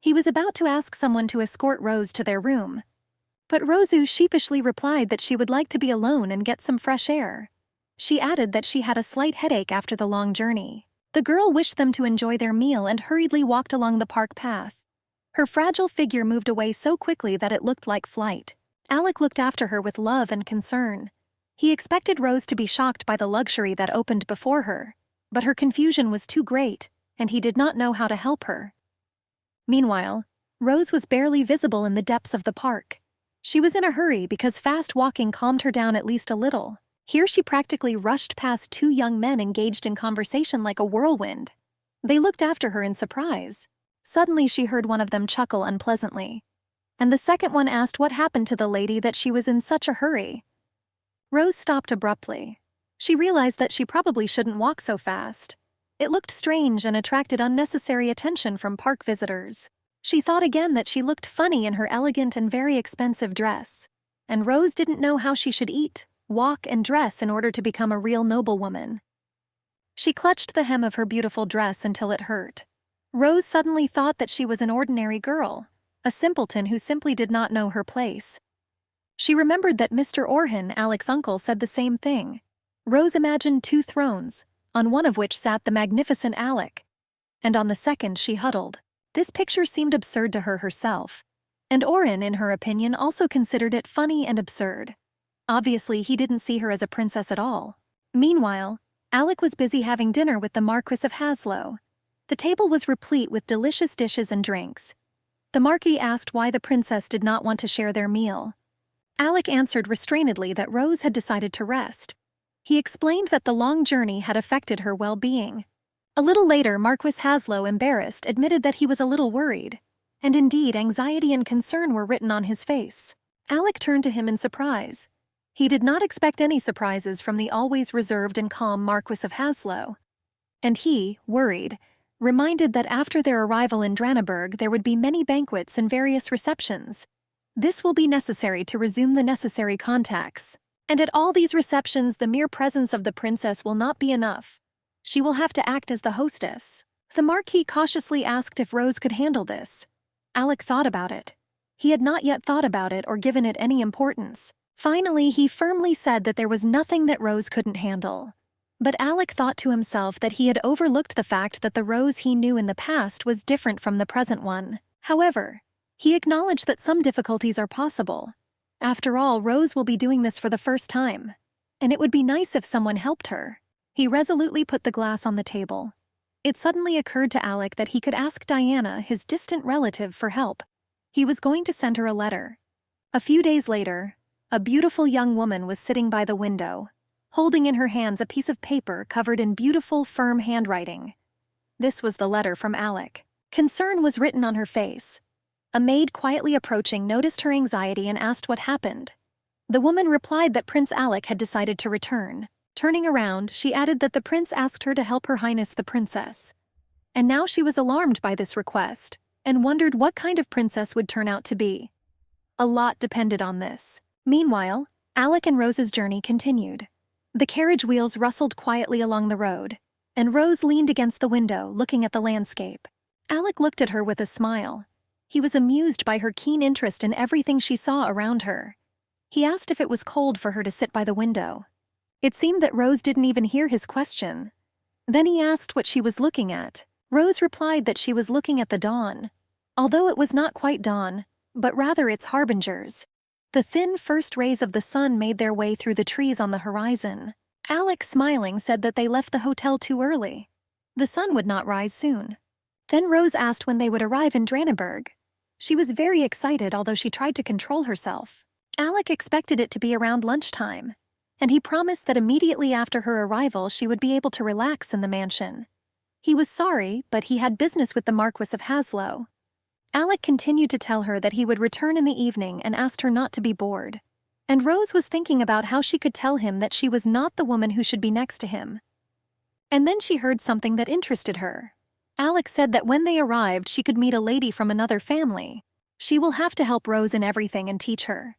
He was about to ask someone to escort Rose to their room, but Rosu sheepishly replied that she would like to be alone and get some fresh air. She added that she had a slight headache after the long journey. The girl wished them to enjoy their meal and hurriedly walked along the park path. Her fragile figure moved away so quickly that it looked like flight. Alec looked after her with love and concern. He expected Rose to be shocked by the luxury that opened before her, but her confusion was too great, and he did not know how to help her. Meanwhile, Rose was barely visible in the depths of the park. She was in a hurry because fast walking calmed her down at least a little. Here she practically rushed past two young men engaged in conversation like a whirlwind. They looked after her in surprise. Suddenly she heard one of them chuckle unpleasantly, and the second one asked what happened to the lady that she was in such a hurry. Rose stopped abruptly. She realized that she probably shouldn't walk so fast. It looked strange and attracted unnecessary attention from park visitors. She thought again that she looked funny in her elegant and very expensive dress, and Rose didn't know how she should eat, walk, and dress in order to become a real noblewoman. She clutched the hem of her beautiful dress until it hurt. Rose suddenly thought that she was an ordinary girl, a simpleton who simply did not know her place. She remembered that Mr. Orhan, Alec's uncle, said the same thing. Rose imagined two thrones, on one of which sat the magnificent Alec, and on the second she huddled. This picture seemed absurd to her herself, and Orhan, in her opinion, also considered it funny and absurd. Obviously, he didn't see her as a princess at all. Meanwhile, Alec was busy having dinner with the Marquis of Haslow. The table was replete with delicious dishes and drinks. The Marquis asked why the princess did not want to share their meal. Alec answered restrainedly that Rose had decided to rest. He explained that the long journey had affected her well-being. A little later, Marquis Haslow, embarrassed, admitted that he was a little worried, and indeed anxiety and concern were written on his face. Alec turned to him in surprise. He did not expect any surprises from the always reserved and calm Marquis of Haslow. And he, worried, reminded that after their arrival in Dranaburg there would be many banquets and various receptions. This will be necessary to resume the necessary contacts. And at all these receptions the mere presence of the princess will not be enough. She will have to act as the hostess. The Marquis cautiously asked if Rose could handle this. Alec thought about it. He had not yet thought about it or given it any importance. Finally, he firmly said that there was nothing that Rose couldn't handle. But Alec thought to himself that he had overlooked the fact that the Rose he knew in the past was different from the present one. However, he acknowledged that some difficulties are possible. After all, Rose will be doing this for the first time, and it would be nice if someone helped her. He resolutely put the glass on the table. It suddenly occurred to Alec that he could ask Diana, his distant relative, for help. He was going to send her a letter. A few days later, a beautiful young woman was sitting by the window, holding in her hands a piece of paper covered in beautiful, firm handwriting. This was the letter from Alec. Concern was written on her face. A maid quietly approaching noticed her anxiety and asked what happened. The woman replied that Prince Alec had decided to return. Turning around, she added that the prince asked her to help Her Highness the Princess. And now she was alarmed by this request, and wondered what kind of princess would turn out to be. A lot depended on this. Meanwhile, Alec and Rose's journey continued. The carriage wheels rustled quietly along the road, and Rose leaned against the window, looking at the landscape. Alec looked at her with a smile. He was amused by her keen interest in everything she saw around her. He asked if it was cold for her to sit by the window. It seemed that Rose didn't even hear his question. Then he asked what she was looking at. Rose replied that she was looking at the dawn, although it was not quite dawn, but rather its harbingers. The thin first rays of the sun made their way through the trees on the horizon. Alec, smiling, said that they left the hotel too early. The sun would not rise soon. Then Rose asked when they would arrive in Draneberg. She was very excited, although she tried to control herself. Alec expected it to be around lunchtime, and he promised that immediately after her arrival she would be able to relax in the mansion. He was sorry, but he had business with the Marquis of Haslow. Alec continued to tell her that he would return in the evening and asked her not to be bored. And Rose was thinking about how she could tell him that she was not the woman who should be next to him. And then she heard something that interested her. Alec said that when they arrived she could meet a lady from another family. She will have to help Rose in everything and teach her.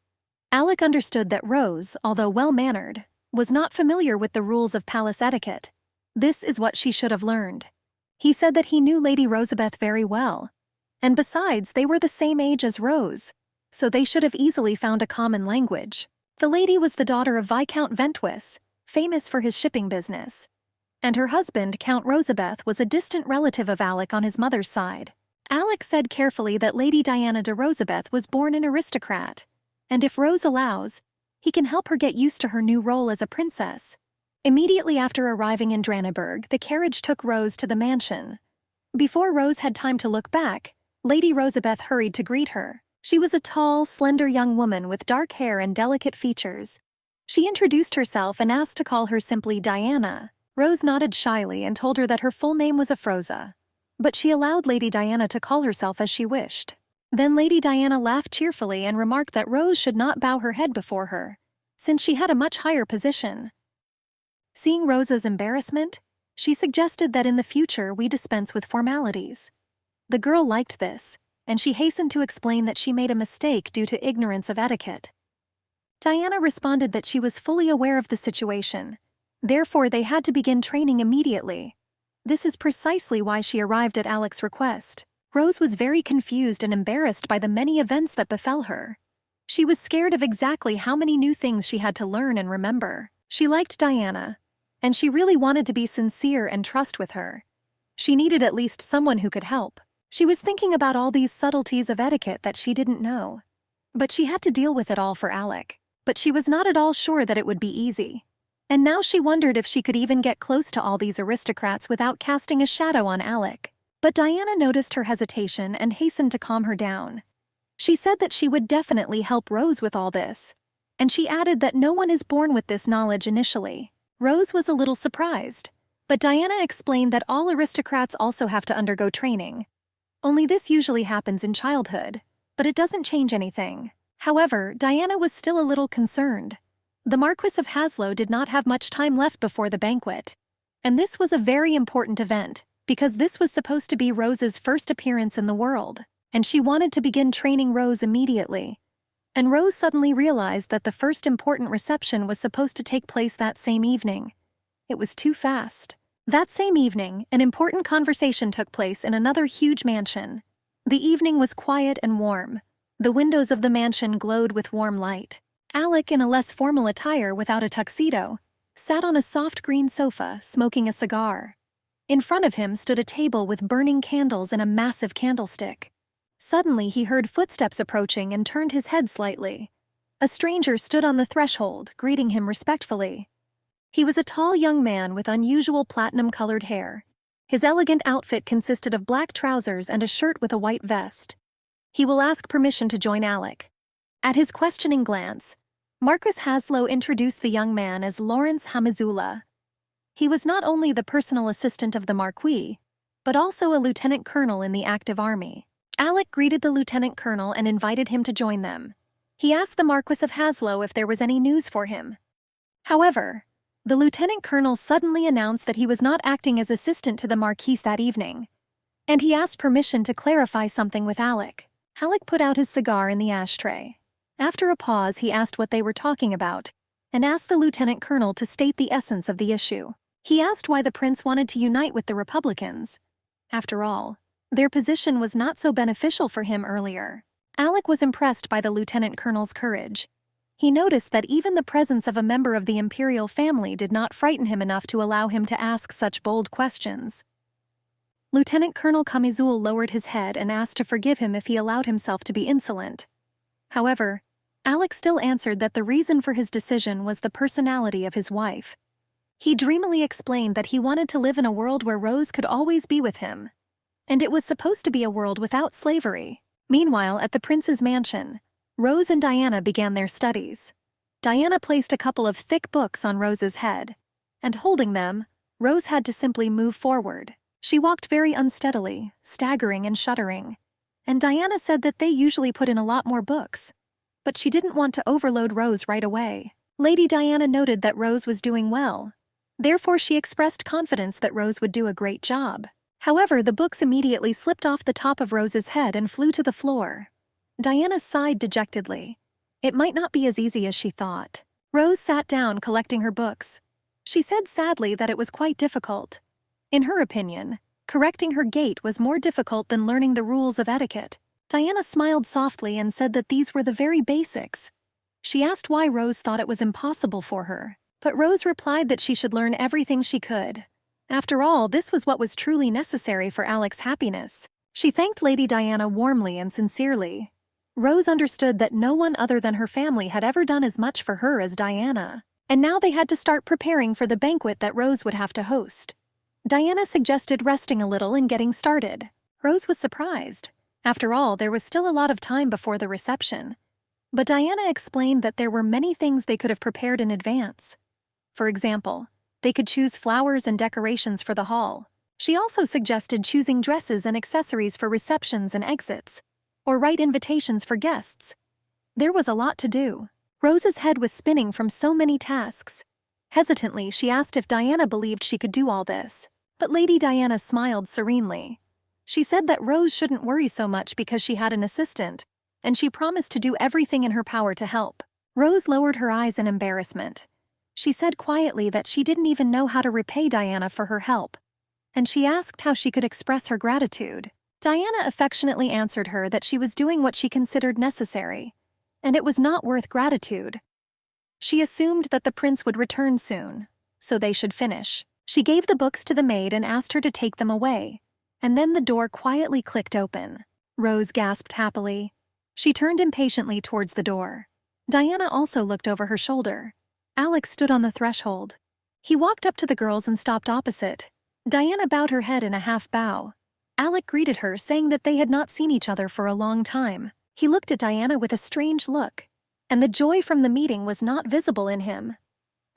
Alec understood that Rose, although well-mannered, was not familiar with the rules of palace etiquette. This is what she should have learned. He said that he knew Lady Rosabeth very well, and besides, they were the same age as Rose, so they should have easily found a common language. The lady was the daughter of Viscount Ventwis, famous for his shipping business, and her husband, Count Rosabeth, was a distant relative of Alec on his mother's side. Alec said carefully that Lady Diana de Rosabeth was born an aristocrat, and if Rose allows, he can help her get used to her new role as a princess. Immediately after arriving in Draneberg, the carriage took Rose to the mansion. Before Rose had time to look back, Lady Rosabeth hurried to greet her. She was a tall, slender young woman with dark hair and delicate features. She introduced herself and asked to call her simply Diana. Rose nodded shyly and told her that her full name was Afroza, but she allowed Lady Diana to call herself as she wished. Then Lady Diana laughed cheerfully and remarked that Rose should not bow her head before her, since she had a much higher position. Seeing Rose's embarrassment, she suggested that in the future we dispense with formalities. The girl liked this, and she hastened to explain that she made a mistake due to ignorance of etiquette. Diana responded that she was fully aware of the situation, therefore they had to begin training immediately. This is precisely why she arrived at Alec's request. Rose was very confused and embarrassed by the many events that befell her. She was scared of exactly how many new things she had to learn and remember. She liked Diana, and she really wanted to be sincere and trust with her. She needed at least someone who could help. She was thinking about all these subtleties of etiquette that she didn't know. But she had to deal with it all for Alec. But she was not at all sure that it would be easy. And now she wondered if she could even get close to all these aristocrats without casting a shadow on Alec. But Diana noticed her hesitation and hastened to calm her down. She said that she would definitely help Rose with all this, and she added that no one is born with this knowledge initially. Rose was a little surprised, but Diana explained that all aristocrats also have to undergo training. Only this usually happens in childhood, but it doesn't change anything. However, Diana was still a little concerned. The Marquis of Haslow did not have much time left before the banquet, and this was a very important event, because this was supposed to be Rose's first appearance in the world, and she wanted to begin training Rose immediately. And Rose suddenly realized that the first important reception was supposed to take place that same evening. It was too fast. That same evening, an important conversation took place in another huge mansion. The evening was quiet and warm. The windows of the mansion glowed with warm light. Alec, in a less formal attire without a tuxedo, sat on a soft green sofa, smoking a cigar. In front of him stood a table with burning candles and a massive candlestick. Suddenly he heard footsteps approaching and turned his head slightly. A stranger stood on the threshold, greeting him respectfully. He was a tall young man with unusual platinum-colored hair. His elegant outfit consisted of black trousers and a shirt with a white vest. He will ask permission to join Alec. At his questioning glance, Marquis Haslow introduced the young man as Lawrence Hamazula. He was not only the personal assistant of the Marquis, but also a lieutenant colonel in the active army. Alec greeted the lieutenant colonel and invited him to join them. He asked the Marquis of Haslow if there was any news for him. However, the lieutenant colonel suddenly announced that he was not acting as assistant to the Marquis that evening, and he asked permission to clarify something with Alec. Alec put out his cigar in the ashtray. After a pause, he asked what they were talking about, and asked the lieutenant colonel to state the essence of the issue. He asked why the prince wanted to unite with the Republicans. After all, their position was not so beneficial for him earlier. Alec was impressed by the lieutenant colonel's courage. He noticed that even the presence of a member of the imperial family did not frighten him enough to allow him to ask such bold questions. Lieutenant Colonel Kamizul lowered his head and asked to forgive him if he allowed himself to be insolent. However, Alec still answered that the reason for his decision was the personality of his wife. He dreamily explained that he wanted to live in a world where Rose could always be with him, and it was supposed to be a world without slavery. Meanwhile, at the prince's mansion, Rose and Diana began their studies. Diana placed a couple of thick books on Rose's head, and holding them, Rose had to simply move forward. She walked very unsteadily, staggering and shuddering, and Diana said that they usually put in a lot more books, but she didn't want to overload Rose right away. Lady Diana noted that Rose was doing well. Therefore, she expressed confidence that Rose would do a great job. However, the books immediately slipped off the top of Rose's head and flew to the floor. Diana sighed dejectedly. It might not be as easy as she thought. Rose sat down collecting her books. She said sadly that it was quite difficult. In her opinion, correcting her gait was more difficult than learning the rules of etiquette. Diana smiled softly and said that these were the very basics. She asked why Rose thought it was impossible for her, but Rose replied that she should learn everything she could. After all, this was what was truly necessary for Alec's happiness. She thanked Lady Diana warmly and sincerely. Rose understood that no one other than her family had ever done as much for her as Diana, and now they had to start preparing for the banquet that Rose would have to host. Diana suggested resting a little and getting started. Rose was surprised. After all, there was still a lot of time before the reception. But Diana explained that there were many things they could have prepared in advance. For example, they could choose flowers and decorations for the hall. She also suggested choosing dresses and accessories for receptions and exits, or write invitations for guests. There was a lot to do. Rose's head was spinning from so many tasks. Hesitantly, she asked if Diana believed she could do all this. But Lady Diana smiled serenely. She said that Rose shouldn't worry so much because she had an assistant, and she promised to do everything in her power to help. Rose lowered her eyes in embarrassment. She said quietly that she didn't even know how to repay Diana for her help, and she asked how she could express her gratitude. Diana affectionately answered her that she was doing what she considered necessary, and it was not worth gratitude. She assumed that the prince would return soon, so they should finish. She gave the books to the maid and asked her to take them away, and then the door quietly clicked open. Rose gasped happily. She turned impatiently towards the door. Diana also looked over her shoulder. Alex stood on the threshold. He walked up to the girls and stopped opposite. Diana bowed her head in a half bow. Alec greeted her, saying that they had not seen each other for a long time. He looked at Diana with a strange look, and the joy from the meeting was not visible in him.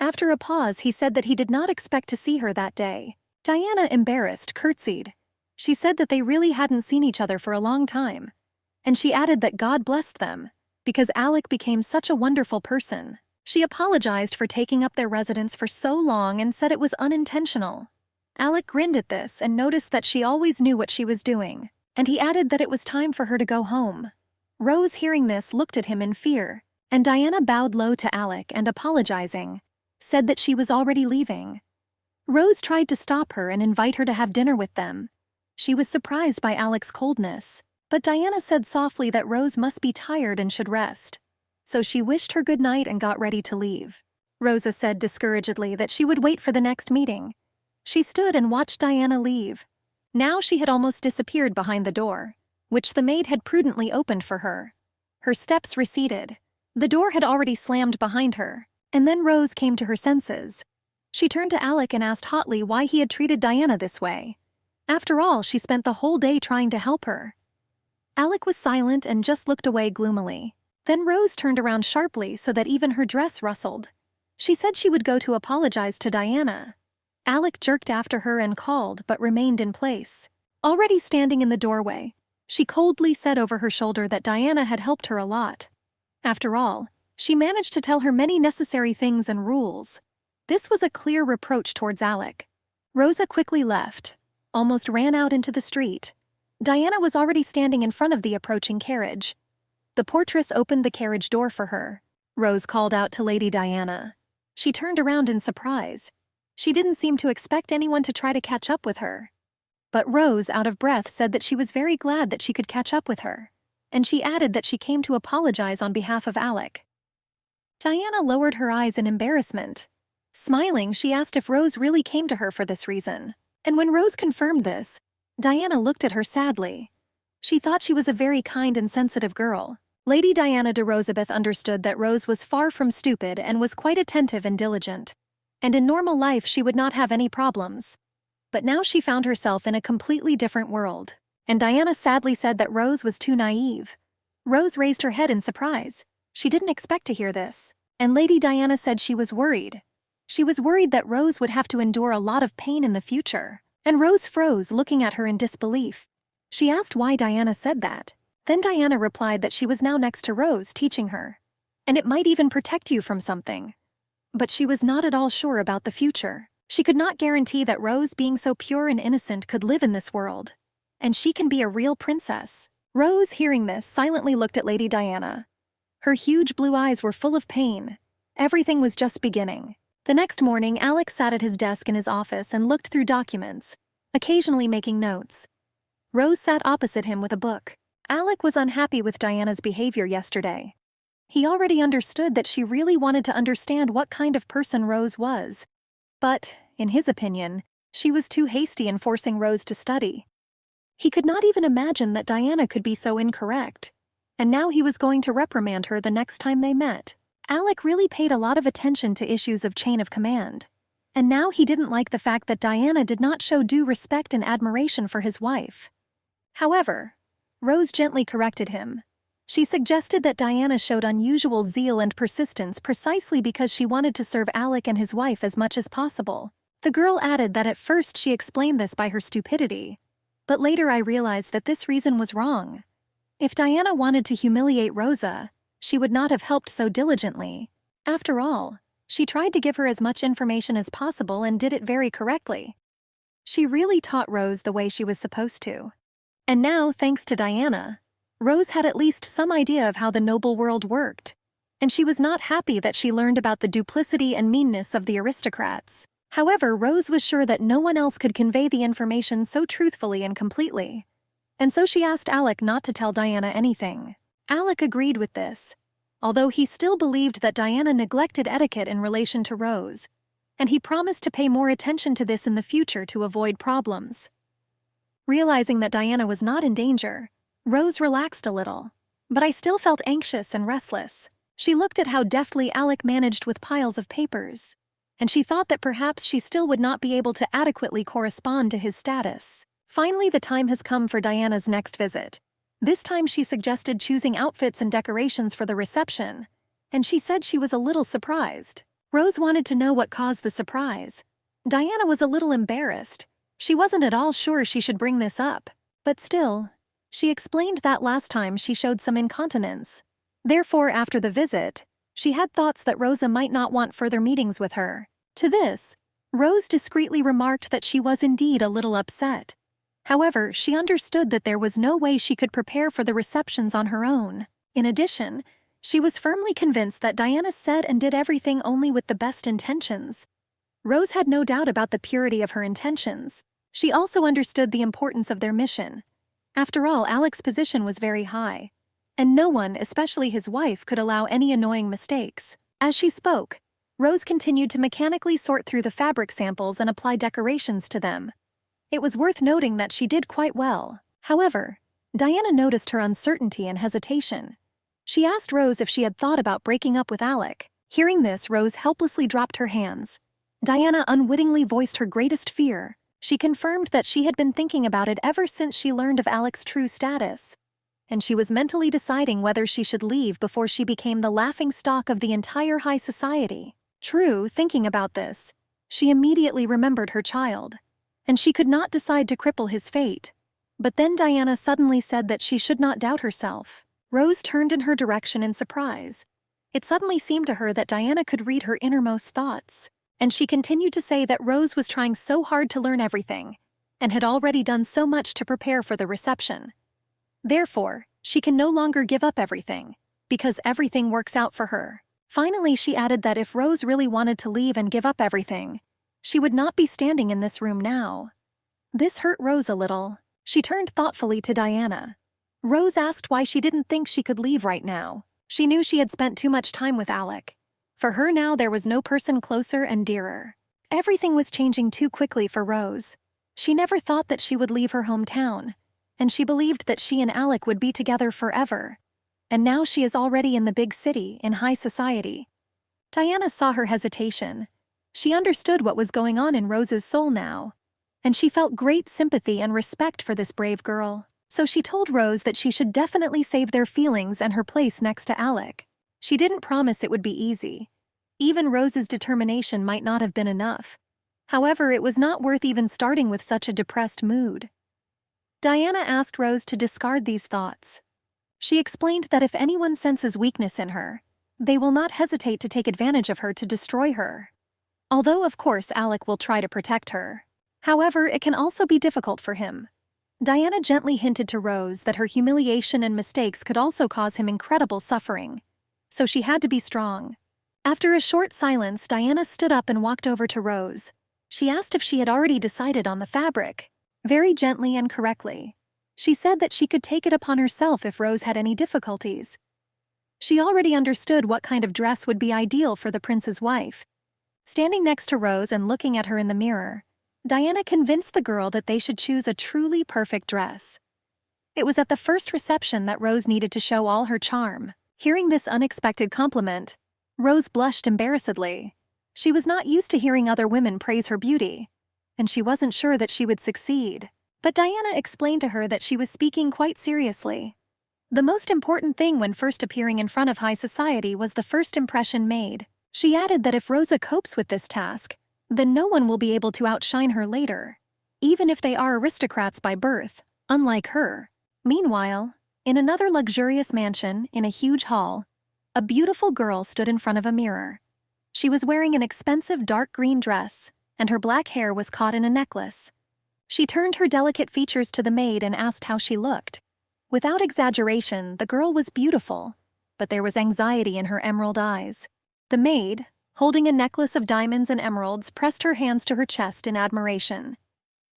After a pause, he said that he did not expect to see her that day. Diana, embarrassed, curtsied. She said that they really hadn't seen each other for a long time, and she added that God blessed them, because Alec became such a wonderful person. She apologized for taking up their residence for so long and said it was unintentional. Alec grinned at this and noticed that she always knew what she was doing, and he added that it was time for her to go home. Rose, hearing this, looked at him in fear, and Diana bowed low to Alec and, apologizing, said that she was already leaving. Rose tried to stop her and invite her to have dinner with them. She was surprised by Alec's coldness. But Diana said softly that Rose must be tired and should rest. So she wished her good night and got ready to leave. Rosa said discouragedly that she would wait for the next meeting. She stood and watched Diana leave. Now she had almost disappeared behind the door, which the maid had prudently opened for her. Her steps receded. The door had already slammed behind her, and then Rose came to her senses. She turned to Alec and asked hotly why he had treated Diana this way. After all, she spent the whole day trying to help her. Alec was silent and just looked away gloomily. Then Rose turned around sharply so that even her dress rustled. She said she would go to apologize to Diana. Alec jerked after her and called, but remained in place. Already standing in the doorway, she coldly said over her shoulder that Diana had helped her a lot. After all, she managed to tell her many necessary things and rules. This was a clear reproach towards Alec. Rosa quickly left, almost ran out into the street. Diana was already standing in front of the approaching carriage. The portress opened the carriage door for her. Rose called out to Lady Diana. She turned around in surprise. She didn't seem to expect anyone to try to catch up with her. But Rose, out of breath, said that she was very glad that she could catch up with her. And she added that she came to apologize on behalf of Alec. Diana lowered her eyes in embarrassment. Smiling, she asked if Rose really came to her for this reason. And when Rose confirmed this, Diana looked at her sadly. She thought she was a very kind and sensitive girl. Lady Diana de Rosabeth understood that Rose was far from stupid and was quite attentive and diligent. And in normal life she would not have any problems. But now she found herself in a completely different world. And Diana sadly said that Rose was too naive. Rose raised her head in surprise. She didn't expect to hear this. And Lady Diana said she was worried. She was worried that Rose would have to endure a lot of pain in the future. And Rose froze, looking at her in disbelief. She asked why Diana said that. Then Diana replied that she was now next to Rose, teaching her. And it might even protect you from something. But she was not at all sure about the future. She could not guarantee that Rose, being so pure and innocent, could live in this world. And she can be a real princess. Rose, hearing this, silently looked at Lady Diana. Her huge blue eyes were full of pain. Everything was just beginning. The next morning, Alec sat at his desk in his office and looked through documents, occasionally making notes. Rose sat opposite him with a book. Alec was unhappy with Diana's behavior yesterday. He already understood that she really wanted to understand what kind of person Rose was. But, in his opinion, she was too hasty in forcing Rose to study. He could not even imagine that Diana could be so incorrect. And now he was going to reprimand her the next time they met. Alec really paid a lot of attention to issues of chain of command. And now he didn't like the fact that Diana did not show due respect and admiration for his wife. However, Rose gently corrected him. She suggested that Diana showed unusual zeal and persistence precisely because she wanted to serve Alec and his wife as much as possible. The girl added that at first she explained this by her stupidity, but later I realized that this reason was wrong. If Diana wanted to humiliate Rosa, she would not have helped so diligently. After all, she tried to give her as much information as possible and did it very correctly. She really taught Rose the way she was supposed to. And now, thanks to Diana, Rose had at least some idea of how the noble world worked, and she was not happy that she learned about the duplicity and meanness of the aristocrats. However, Rose was sure that no one else could convey the information so truthfully and completely, and so she asked Alec not to tell Diana anything. Alec agreed with this, although he still believed that Diana neglected etiquette in relation to Rose, and he promised to pay more attention to this in the future to avoid problems. Realizing that Diana was not in danger, Rose relaxed a little, but I still felt anxious and restless. She looked at how deftly Alec managed with piles of papers, and she thought that perhaps she still would not be able to adequately correspond to his status. Finally, the time has come for Diana's next visit. This time she suggested choosing outfits and decorations for the reception, and she said she was a little surprised. Rose wanted to know what caused the surprise. Diana was a little embarrassed. She wasn't at all sure she should bring this up, but still, she explained that last time she showed some incontinence. Therefore, after the visit, she had thoughts that Rosa might not want further meetings with her. To this, Rose discreetly remarked that she was indeed a little upset. However, she understood that there was no way she could prepare for the receptions on her own. In addition, she was firmly convinced that Diana said and did everything only with the best intentions. Rose had no doubt about the purity of her intentions. She also understood the importance of their mission. After all, Alex's position was very high, and no one, especially his wife, could allow any annoying mistakes. As she spoke, Rose continued to mechanically sort through the fabric samples and apply decorations to them. It was worth noting that she did quite well. However, Diana noticed her uncertainty and hesitation. She asked Rose if she had thought about breaking up with Alec. Hearing this, Rose helplessly dropped her hands. Diana unwittingly voiced her greatest fear. She confirmed that she had been thinking about it ever since she learned of Alec's true status, and she was mentally deciding whether she should leave before she became the laughingstock of the entire high society. True, thinking about this, she immediately remembered her child, and she could not decide to cripple his fate. But then Diana suddenly said that she should not doubt herself. Rose turned in her direction in surprise. It suddenly seemed to her that Diana could read her innermost thoughts, and she continued to say that Rose was trying so hard to learn everything, and had already done so much to prepare for the reception. Therefore, she can no longer give up everything, because everything works out for her. Finally, she added that if Rose really wanted to leave and give up everything, she would not be standing in this room now. This hurt Rose a little. She turned thoughtfully to Diana. Rose asked why she didn't think she could leave right now. She knew she had spent too much time with Alec. For her now, there was no person closer and dearer. Everything was changing too quickly for Rose. She never thought that she would leave her hometown, and she believed that she and Alec would be together forever. And now she is already in the big city, in high society. Diana saw her hesitation. She understood what was going on in Rose's soul now, and she felt great sympathy and respect for this brave girl. So she told Rose that she should definitely save their feelings and her place next to Alec. She didn't promise it would be easy. Even Rose's determination might not have been enough. However, it was not worth even starting with such a depressed mood. Diana asked Rose to discard these thoughts. She explained that if anyone senses weakness in her, they will not hesitate to take advantage of her to destroy her. Although, of course, Alec will try to protect her. However, it can also be difficult for him. Diana gently hinted to Rose that her humiliation and mistakes could also cause him incredible suffering, so she had to be strong. After a short silence, Diana stood up and walked over to Rose. She asked if she had already decided on the fabric, very gently and correctly. She said that she could take it upon herself if Rose had any difficulties. She already understood what kind of dress would be ideal for the prince's wife. Standing next to Rose and looking at her in the mirror, Diana convinced the girl that they should choose a truly perfect dress. It was at the first reception that Rose needed to show all her charm. Hearing this unexpected compliment, Rose blushed embarrassedly. She was not used to hearing other women praise her beauty, and she wasn't sure that she would succeed. But Diana explained to her that she was speaking quite seriously. The most important thing when first appearing in front of high society was the first impression made. She added that if Rosa copes with this task, then no one will be able to outshine her later, even if they are aristocrats by birth, unlike her. Meanwhile, in another luxurious mansion in a huge hall, a beautiful girl stood in front of a mirror. She was wearing an expensive dark green dress, and her black hair was caught in a necklace. She turned her delicate features to the maid and asked how she looked. Without exaggeration, the girl was beautiful, but there was anxiety in her emerald eyes. The maid, holding a necklace of diamonds and emeralds, pressed her hands to her chest in admiration.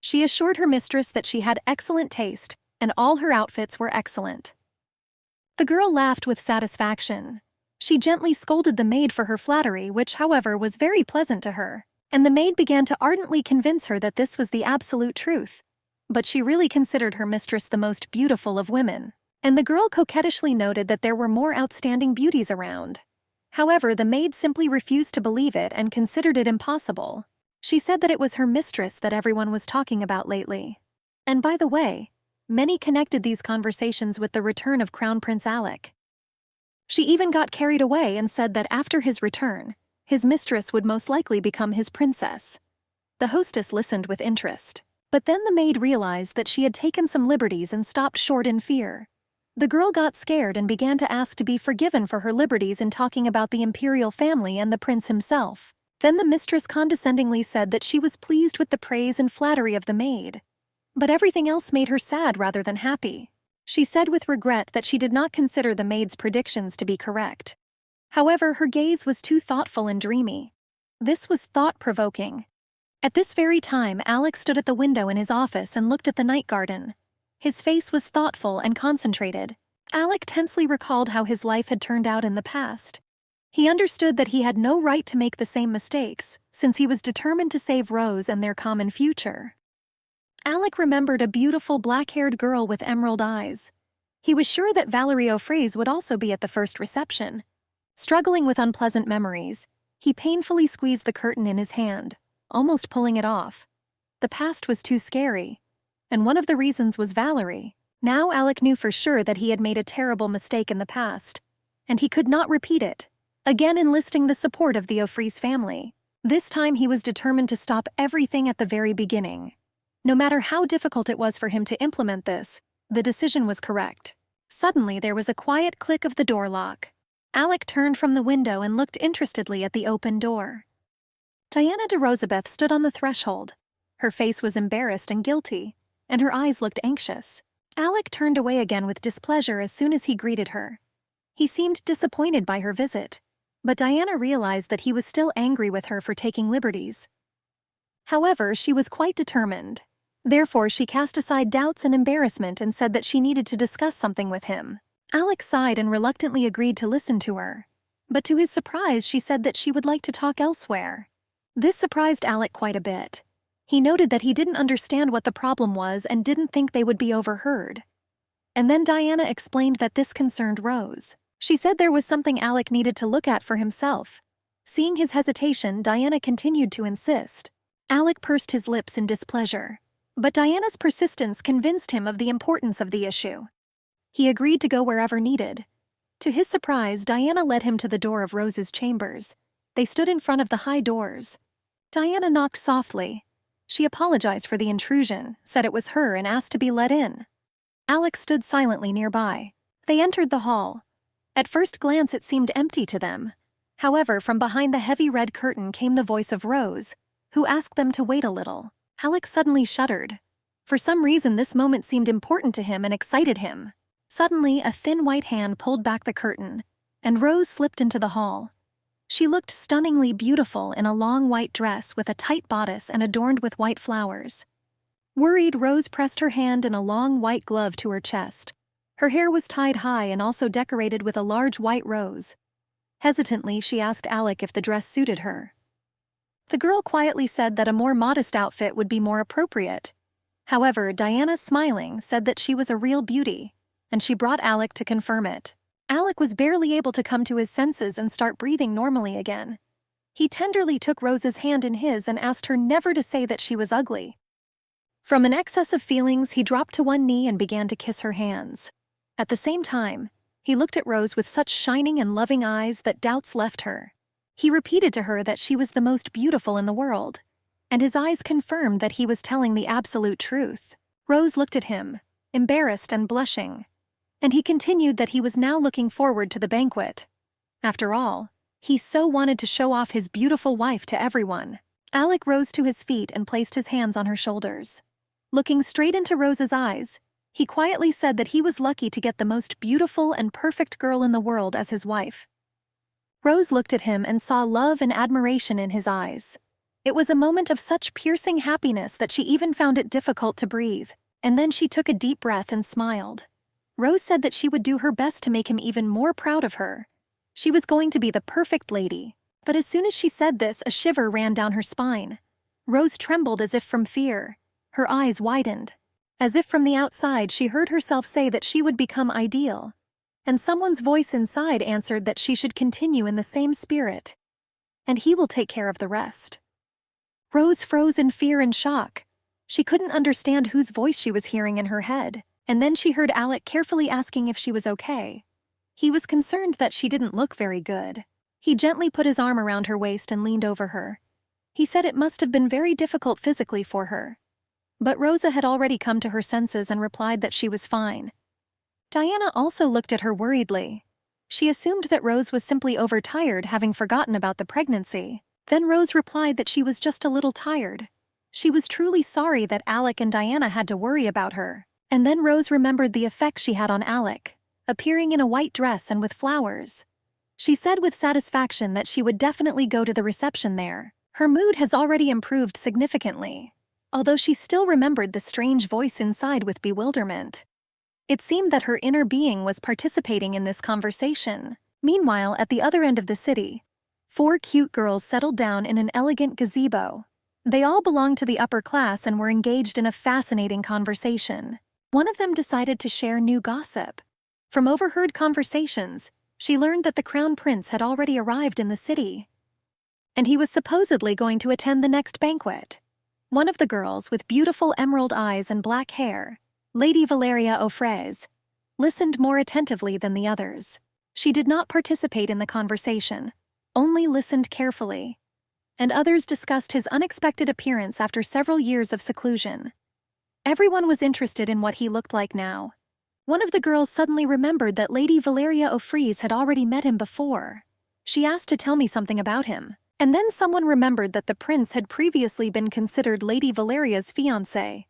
She assured her mistress that she had excellent taste, and all her outfits were excellent. The girl laughed with satisfaction. She gently scolded the maid for her flattery, which, however, was very pleasant to her, and the maid began to ardently convince her that this was the absolute truth. But she really considered her mistress the most beautiful of women, and the girl coquettishly noted that there were more outstanding beauties around. However, the maid simply refused to believe it and considered it impossible. She said that it was her mistress that everyone was talking about lately. And by the way, many connected these conversations with the return of Crown Prince Alec. She even got carried away and said that after his return, his mistress would most likely become his princess. The hostess listened with interest, but then the maid realized that she had taken some liberties and stopped short in fear. The girl got scared and began to ask to be forgiven for her liberties in talking about the imperial family and the prince himself. Then the mistress condescendingly said that she was pleased with the praise and flattery of the maid. But everything else made her sad rather than happy. She said with regret that she did not consider the maid's predictions to be correct. However, her gaze was too thoughtful and dreamy. This was thought-provoking. At this very time, Alex stood at the window in his office and looked at the night garden. His face was thoughtful and concentrated. Alec tensely recalled how his life had turned out in the past. He understood that he had no right to make the same mistakes, since he was determined to save Rose and their common future. Alec remembered a beautiful black-haired girl with emerald eyes. He was sure that Valerie O'Fraise would also be at the first reception. Struggling with unpleasant memories, he painfully squeezed the curtain in his hand, almost pulling it off. The past was too scary, and one of the reasons was Valerie. Now Alec knew for sure that he had made a terrible mistake in the past, and he could not repeat it, again enlisting the support of the O'Fraise family. This time he was determined to stop everything at the very beginning. No matter how difficult it was for him to implement this, the decision was correct. Suddenly there was a quiet click of the door lock. Alec turned from the window and looked interestedly at the open door. Diana de Rosabeth stood on the threshold. Her face was embarrassed and guilty, and her eyes looked anxious. Alec turned away again with displeasure as soon as he greeted her. He seemed disappointed by her visit, but Diana realized that he was still angry with her for taking liberties. However, she was quite determined. Therefore, she cast aside doubts and embarrassment and said that she needed to discuss something with him. Alec sighed and reluctantly agreed to listen to her. But to his surprise, she said that she would like to talk elsewhere. This surprised Alec quite a bit. He noted that he didn't understand what the problem was and didn't think they would be overheard. And then Diana explained that this concerned Rose. She said there was something Alec needed to look at for himself. Seeing his hesitation, Diana continued to insist. Alec pursed his lips in displeasure. But Diana's persistence convinced him of the importance of the issue. He agreed to go wherever needed. To his surprise, Diana led him to the door of Rose's chambers. They stood in front of the high doors. Diana knocked softly. She apologized for the intrusion, said it was her, and asked to be let in. Alec stood silently nearby. They entered the hall. At first glance it seemed empty to them. However, from behind the heavy red curtain came the voice of Rose, who asked them to wait a little. Alec suddenly shuddered. For some reason this moment seemed important to him and excited him. Suddenly, a thin white hand pulled back the curtain, and Rose slipped into the hall. She looked stunningly beautiful in a long white dress with a tight bodice and adorned with white flowers. Worried, Rose pressed her hand in a long white glove to her chest. Her hair was tied high and also decorated with a large white rose. Hesitantly, she asked Alec if the dress suited her. The girl quietly said that a more modest outfit would be more appropriate. However, Diana, smiling, said that she was a real beauty, and she brought Alec to confirm it. Alec was barely able to come to his senses and start breathing normally again. He tenderly took Rose's hand in his and asked her never to say that she was ugly. From an excess of feelings, he dropped to one knee and began to kiss her hands. At the same time, he looked at Rose with such shining and loving eyes that doubts left her. He repeated to her that she was the most beautiful in the world, and his eyes confirmed that he was telling the absolute truth. Rose looked at him, embarrassed and blushing, and he continued that he was now looking forward to the banquet. After all, he so wanted to show off his beautiful wife to everyone. Alec rose to his feet and placed his hands on her shoulders. Looking straight into Rose's eyes, he quietly said that he was lucky to get the most beautiful and perfect girl in the world as his wife. Rose looked at him and saw love and admiration in his eyes. It was a moment of such piercing happiness that she even found it difficult to breathe, and then she took a deep breath and smiled. Rose said that she would do her best to make him even more proud of her. She was going to be the perfect lady, but as soon as she said this, a shiver ran down her spine. Rose trembled as if from fear. Her eyes widened. As if from the outside, she heard herself say that she would become ideal. And someone's voice inside answered that she should continue in the same spirit, and he will take care of the rest. Rose froze in fear and shock. She couldn't understand whose voice she was hearing in her head, and then she heard Alec carefully asking if she was okay. He was concerned that she didn't look very good. He gently put his arm around her waist and leaned over her. He said it must have been very difficult physically for her. But Rosa had already come to her senses and replied that she was fine. Diana also looked at her worriedly. She assumed that Rose was simply overtired, having forgotten about the pregnancy. Then Rose replied that she was just a little tired. She was truly sorry that Alec and Diana had to worry about her. And then Rose remembered the effect she had on Alec, appearing in a white dress and with flowers. She said with satisfaction that she would definitely go to the reception there. Her mood has already improved significantly. although she still remembered the strange voice inside with bewilderment. It seemed that her inner being was participating in this conversation. Meanwhile, at the other end of the city, 4 cute girls settled down in an elegant gazebo. They all belonged to the upper class and were engaged in a fascinating conversation. One of them decided to share new gossip. From overheard conversations, she learned that the crown prince had already arrived in the city, and he was supposedly going to attend the next banquet. One of the girls, with beautiful emerald eyes and black hair, Lady Valeria O'Fraise, listened more attentively than the others. She did not participate in the conversation, only listened carefully. And others discussed his unexpected appearance after several years of seclusion. Everyone was interested in what he looked like now. One of the girls suddenly remembered that Lady Valeria O'Fraise had already met him before. She asked to tell me something about him. And then someone remembered that the prince had previously been considered Lady Valeria's fiancé.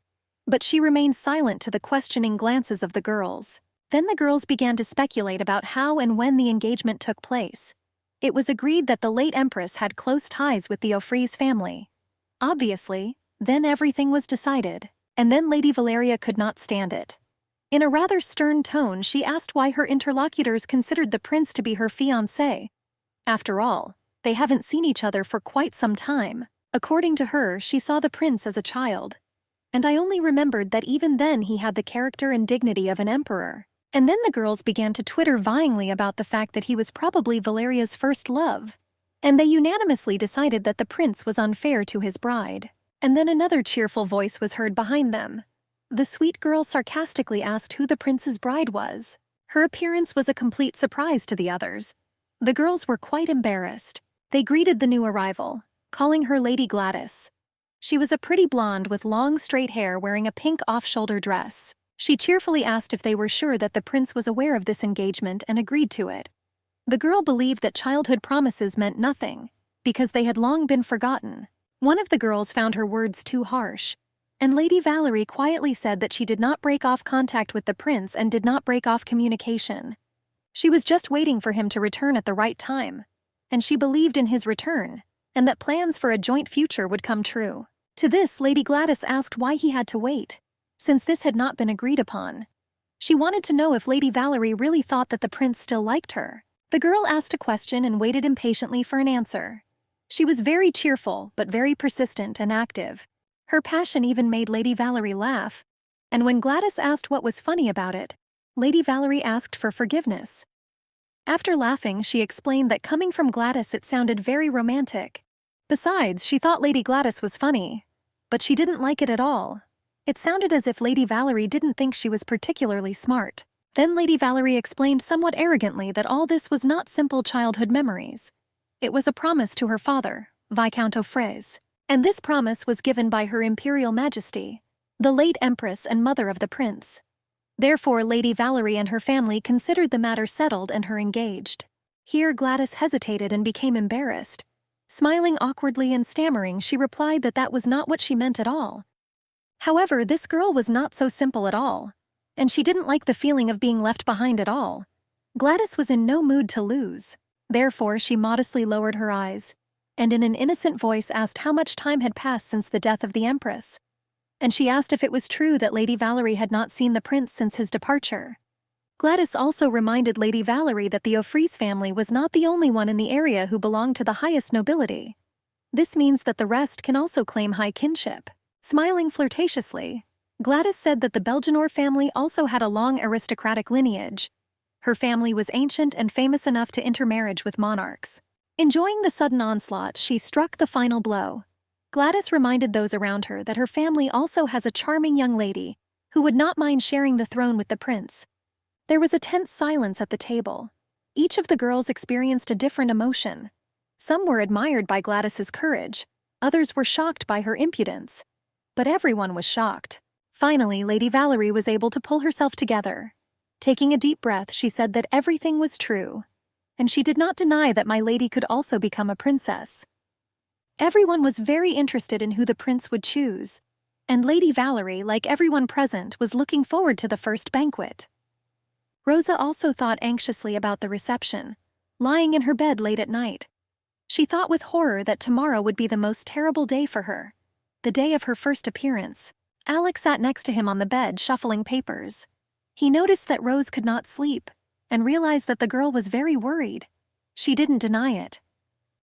But she remained silent to the questioning glances of the girls. Then the girls began to speculate about how and when the engagement took place. It was agreed that the late empress had close ties with the O'Fraise family. Obviously, then everything was decided. And then Lady Valeria could not stand it. In a rather stern tone, she asked why her interlocutors considered the prince to be her fiancé. After all, they haven't seen each other for quite some time. According to her, she saw the prince as a child. And I only remembered that even then he had the character and dignity of an emperor. And then the girls began to twitter vyingly about the fact that he was probably Valeria's first love. And they unanimously decided that the prince was unfair to his bride. And then another cheerful voice was heard behind them. The sweet girl sarcastically asked who the prince's bride was. Her appearance was a complete surprise to the others. The girls were quite embarrassed. They greeted the new arrival, calling her Lady Gladys. She was a pretty blonde with long straight hair wearing a pink off-shoulder dress. She cheerfully asked if they were sure that the prince was aware of this engagement and agreed to it. The girl believed that childhood promises meant nothing, because they had long been forgotten. One of the girls found her words too harsh, and Lady Valerie quietly said that she did not break off contact with the prince and did not break off communication. She was just waiting for him to return at the right time, and she believed in his return, and that plans for a joint future would come true. To this, Lady Gladys asked why he had to wait, since this had not been agreed upon. She wanted to know if Lady Valerie really thought that the prince still liked her. The girl asked a question and waited impatiently for an answer. She was very cheerful, but very persistent and active. Her passion even made Lady Valerie laugh, and when Gladys asked what was funny about it, Lady Valerie asked for forgiveness. After laughing, she explained that coming from Gladys it sounded very romantic. Besides, she thought Lady Gladys was funny, but she didn't like it at all. It sounded as if Lady Valerie didn't think she was particularly smart. Then Lady Valerie explained somewhat arrogantly that all this was not simple childhood memories. It was a promise to her father, Viscount O'Fraise, and this promise was given by Her Imperial Majesty, the late Empress and mother of the prince. Therefore, Lady Valerie and her family considered the matter settled and her engaged. Here Gladys hesitated and became embarrassed. Smiling awkwardly and stammering, she replied that that was not what she meant at all. However, this girl was not so simple at all, and she didn't like the feeling of being left behind at all. Gladys was in no mood to lose. Therefore, she modestly lowered her eyes, and in an innocent voice asked how much time had passed since the death of the Empress. And she asked if it was true that Lady Valerie had not seen the prince since his departure. Gladys also reminded Lady Valerie that the O'Fraise family was not the only one in the area who belonged to the highest nobility. This means that the rest can also claim high kinship. Smiling flirtatiously, Gladys said that the Belgenor family also had a long aristocratic lineage. Her family was ancient and famous enough to intermarriage with monarchs. Enjoying the sudden onslaught, she struck the final blow. Gladys reminded those around her that her family also has a charming young lady who would not mind sharing the throne with the prince. There was a tense silence at the table. Each of the girls experienced a different emotion. Some were admired by Gladys's courage, others were shocked by her impudence. But everyone was shocked. Finally, Lady Valerie was able to pull herself together. Taking a deep breath, she said that everything was true, and she did not deny that my lady could also become a princess. Everyone was very interested in who the prince would choose, and Lady Valerie, like everyone present, was looking forward to the first banquet. Rosa also thought anxiously about the reception, lying in her bed late at night. She thought with horror that tomorrow would be the most terrible day for her. the day of her first appearance, Alec sat next to him on the bed shuffling papers. He noticed that Rose could not sleep and realized that the girl was very worried. She didn't deny it.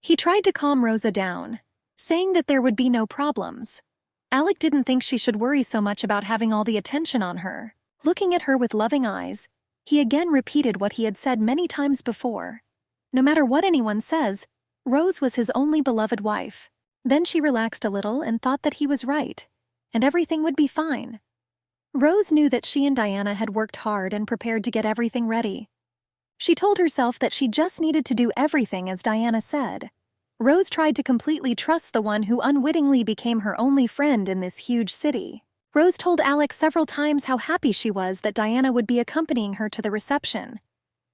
He tried to calm Rosa down, saying that there would be no problems. Alec didn't think she should worry so much about having all the attention on her. Looking at her with loving eyes, he again repeated what he had said many times before. No matter what anyone says, Rose was his only beloved wife. Then she relaxed a little and thought that he was right, and everything would be fine. Rose knew that she and Diana had worked hard and prepared to get everything ready. She told herself that she just needed to do everything as Diana said. Rose tried to completely trust the one who unwittingly became her only friend in this huge city. Rose told Alec several times how happy she was that Diana would be accompanying her to the reception.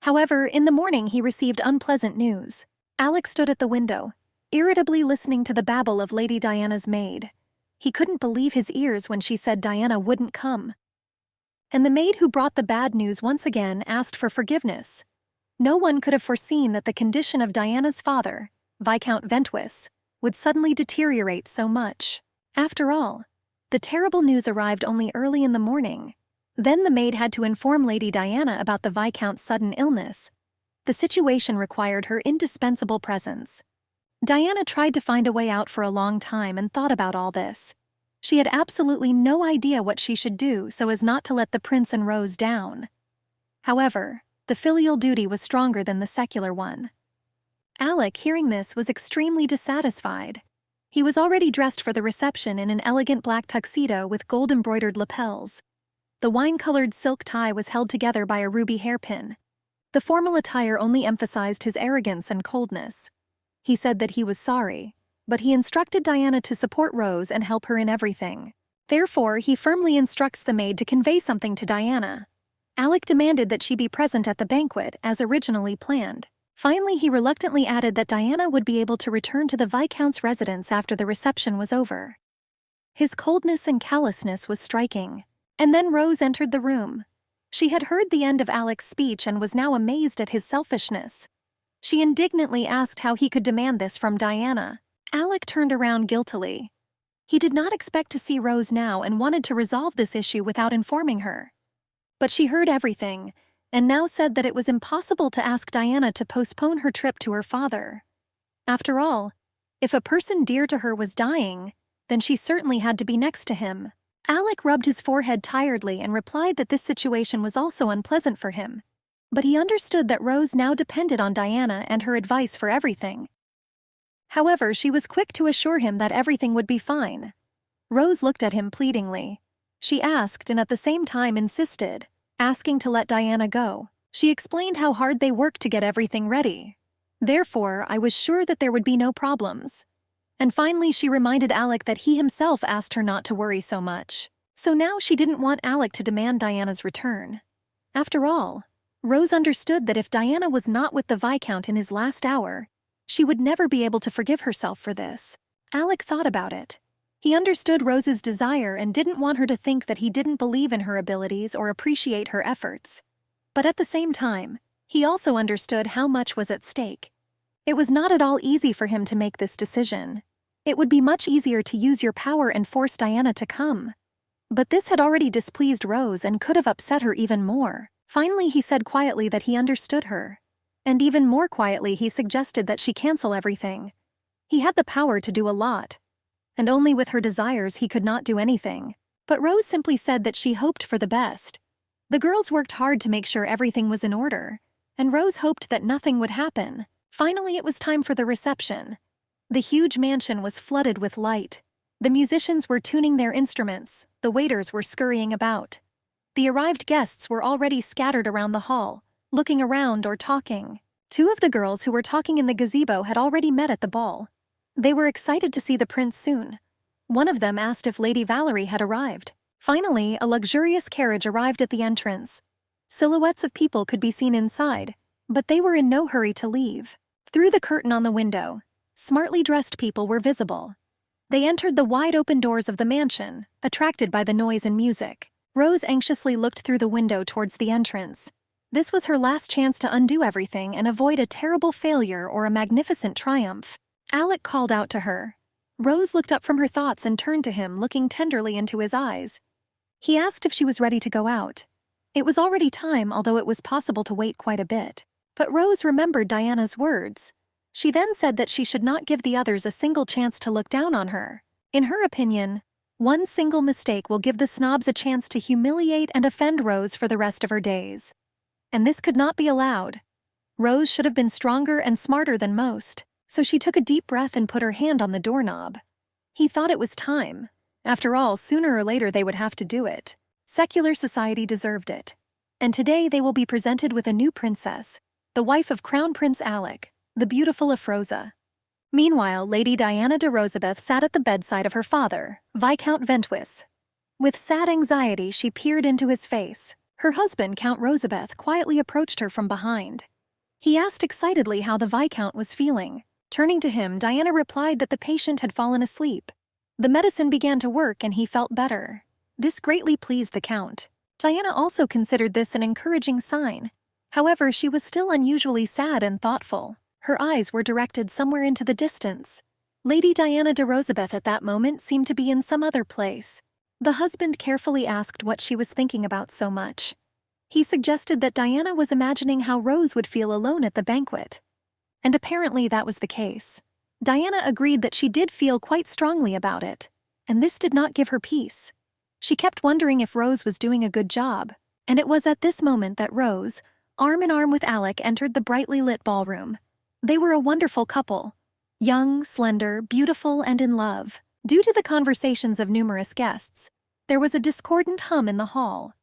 However, in the morning he received unpleasant news. Alec stood at the window, irritably listening to the babble of Lady Diana's maid. He couldn't believe his ears when she said Diana wouldn't come. And the maid who brought the bad news once again asked for forgiveness. No one could have foreseen that the condition of Diana's father, Viscount Ventwis, would suddenly deteriorate so much. After all, the terrible news arrived only early in the morning. Then the maid had to inform Lady Diana about the Viscount's sudden illness. The situation required her indispensable presence. Diana tried to find a way out for a long time and thought about all this. She had absolutely no idea what she should do so as not to let the prince and Rose down. However, the filial duty was stronger than the secular one. Alec, hearing this, was extremely dissatisfied. He was already dressed for the reception in an elegant black tuxedo with gold-embroidered lapels. The wine-colored silk tie was held together by a ruby hairpin. The formal attire only emphasized his arrogance and coldness. He said that he was sorry, but he instructed Diana to support Rose and help her in everything. Therefore, he firmly instructs the maid to convey something to Diana. Alec demanded that she be present at the banquet, as originally planned. Finally, he reluctantly added that Diana would be able to return to the Viscount's residence after the reception was over. His coldness and callousness was striking. And then Rose entered the room. She had heard the end of Alec's speech and was now amazed at his selfishness. She indignantly asked how he could demand this from Diana. Alec turned around guiltily. He did not expect to see Rose now and wanted to resolve this issue without informing her. But she heard everything, and now said that it was impossible to ask Diana to postpone her trip to her father. After all, if a person dear to her was dying, then she certainly had to be next to him. Alec rubbed his forehead tiredly and replied that this situation was also unpleasant for him. But he understood that Rose now depended on Diana and her advice for everything. However, she was quick to assure him that everything would be fine. Rose looked at him pleadingly. She asked and at the same time insisted, asking to let Diana go. She explained how hard they worked to get everything ready. Therefore, I was sure that there would be no problems. And finally, she reminded Alec that he himself asked her not to worry so much. So now she didn't want Alec to demand Diana's return. After all, Rose understood that if Diana was not with the Viscount in his last hour, she would never be able to forgive herself for this. Alec thought about it. He understood Rose's desire and didn't want her to think that he didn't believe in her abilities or appreciate her efforts. But at the same time, he also understood how much was at stake. It was not at all easy for him to make this decision. It would be much easier to use your power and force Diana to come. But this had already displeased Rose and could have upset her even more. Finally, he said quietly that he understood her. And even more quietly, he suggested that she cancel everything. He had the power to do a lot. And only with her desires he could not do anything. But Rose simply said that she hoped for the best. The girls worked hard to make sure everything was in order, and Rose hoped that nothing would happen. Finally, it was time for the reception. The huge mansion was flooded with light. The musicians were tuning their instruments, the waiters were scurrying about. The arrived guests were already scattered around the hall, looking around or talking. Two of the girls who were talking in the gazebo had already met at the ball. They were excited to see the prince soon. One of them asked if Lady Valerie had arrived. Finally, a luxurious carriage arrived at the entrance. Silhouettes of people could be seen inside, but they were in no hurry to leave. Through the curtain on the window, smartly dressed people were visible. They entered the wide-open doors of the mansion, attracted by the noise and music. Rose anxiously looked through the window towards the entrance. This was her last chance to undo everything and avoid a terrible failure or a magnificent triumph. Alec called out to her, Rose looked up from her thoughts and turned to him, looking tenderly into his eyes. He asked if she was ready to go out. It was already time, although it was possible to wait quite a bit. But Rose remembered Diana's words. She then said that she should not give the others a single chance to look down on her. In her opinion, one single mistake will give the snobs a chance to humiliate and offend Rose for the rest of her days. And this could not be allowed. Rose should have been stronger and smarter than most, so she took a deep breath and put her hand on the doorknob. He thought it was time. After all, sooner or later they would have to do it. Secular society deserved it. And today they will be presented with a new princess, the wife of Crown Prince Alec, the beautiful Afrosa. Meanwhile, Lady Diana de Rosabeth sat at the bedside of her father, Viscount Ventwis. With sad anxiety, she peered into his face. Her husband, Count Rosabeth, quietly approached her from behind. He asked excitedly how the Viscount was feeling. Turning to him, Diana replied that the patient had fallen asleep. The medicine began to work and he felt better. This greatly pleased the Count. Diana also considered this an encouraging sign. However, she was still unusually sad and thoughtful. Her eyes were directed somewhere into the distance. Lady Diana de Rosabeth at that moment seemed to be in some other place. The husband carefully asked what she was thinking about so much. He suggested that Diana was imagining how Rose would feel alone at the banquet. And apparently that was the case. Diana agreed that she did feel quite strongly about it, and this did not give her peace. She kept wondering if Rose was doing a good job, and it was at this moment that Rose, arm in arm with Alec, entered the brightly lit ballroom. They were a wonderful couple. Young, slender, beautiful, and in love. Due to the conversations of numerous guests, there was a discordant hum in the hall.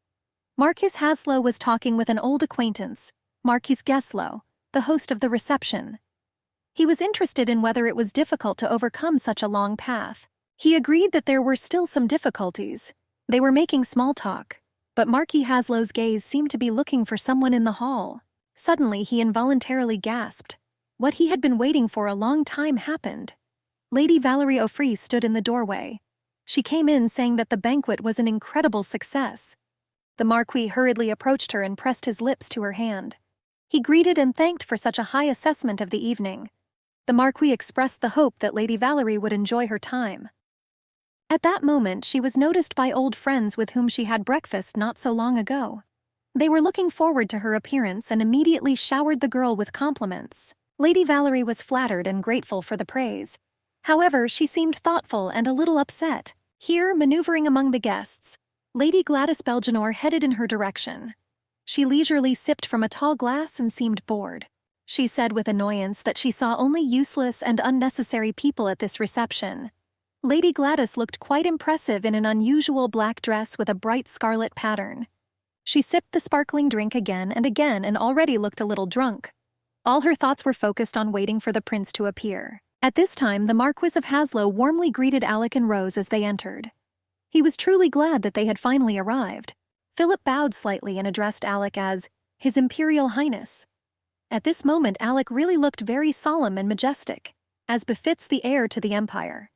Marquis Haslow was talking with an old acquaintance, Marquis Geslow, the host of the reception. He was interested in whether it was difficult to overcome such a long path. He agreed that there were still some difficulties. They were making small talk, but Marquis Haslow's gaze seemed to be looking for someone in the hall. Suddenly, he involuntarily gasped. What he had been waiting for a long time happened. Lady Valerie O'Free stood in the doorway. She came in saying that the banquet was an incredible success. The Marquis hurriedly approached her and pressed his lips to her hand. He greeted and thanked for such a high assessment of the evening. The Marquis expressed the hope that Lady Valerie would enjoy her time. At that moment, she was noticed by old friends with whom she had breakfast not so long ago. They were looking forward to her appearance and immediately showered the girl with compliments. Lady Valerie was flattered and grateful for the praise. However, she seemed thoughtful and a little upset. Here, maneuvering among the guests, Lady Gladys Belgenore headed in her direction. She leisurely sipped from a tall glass and seemed bored. She said with annoyance that she saw only useless and unnecessary people at this reception. Lady Gladys looked quite impressive in an unusual black dress with a bright scarlet pattern. She sipped the sparkling drink again and already looked a little drunk. All her thoughts were focused on waiting for the prince to appear. At this time, the Marquis of Haslow warmly greeted Alec and Rose as they entered. He was truly glad that they had finally arrived. Philip bowed slightly and addressed Alec as His Imperial Highness. At this moment, Alec really looked very solemn and majestic, as befits the heir to the empire.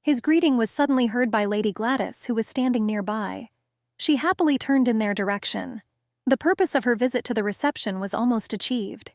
His greeting was suddenly heard by Lady Gladys, who was standing nearby. She happily turned in their direction. The purpose of her visit to the reception was almost achieved.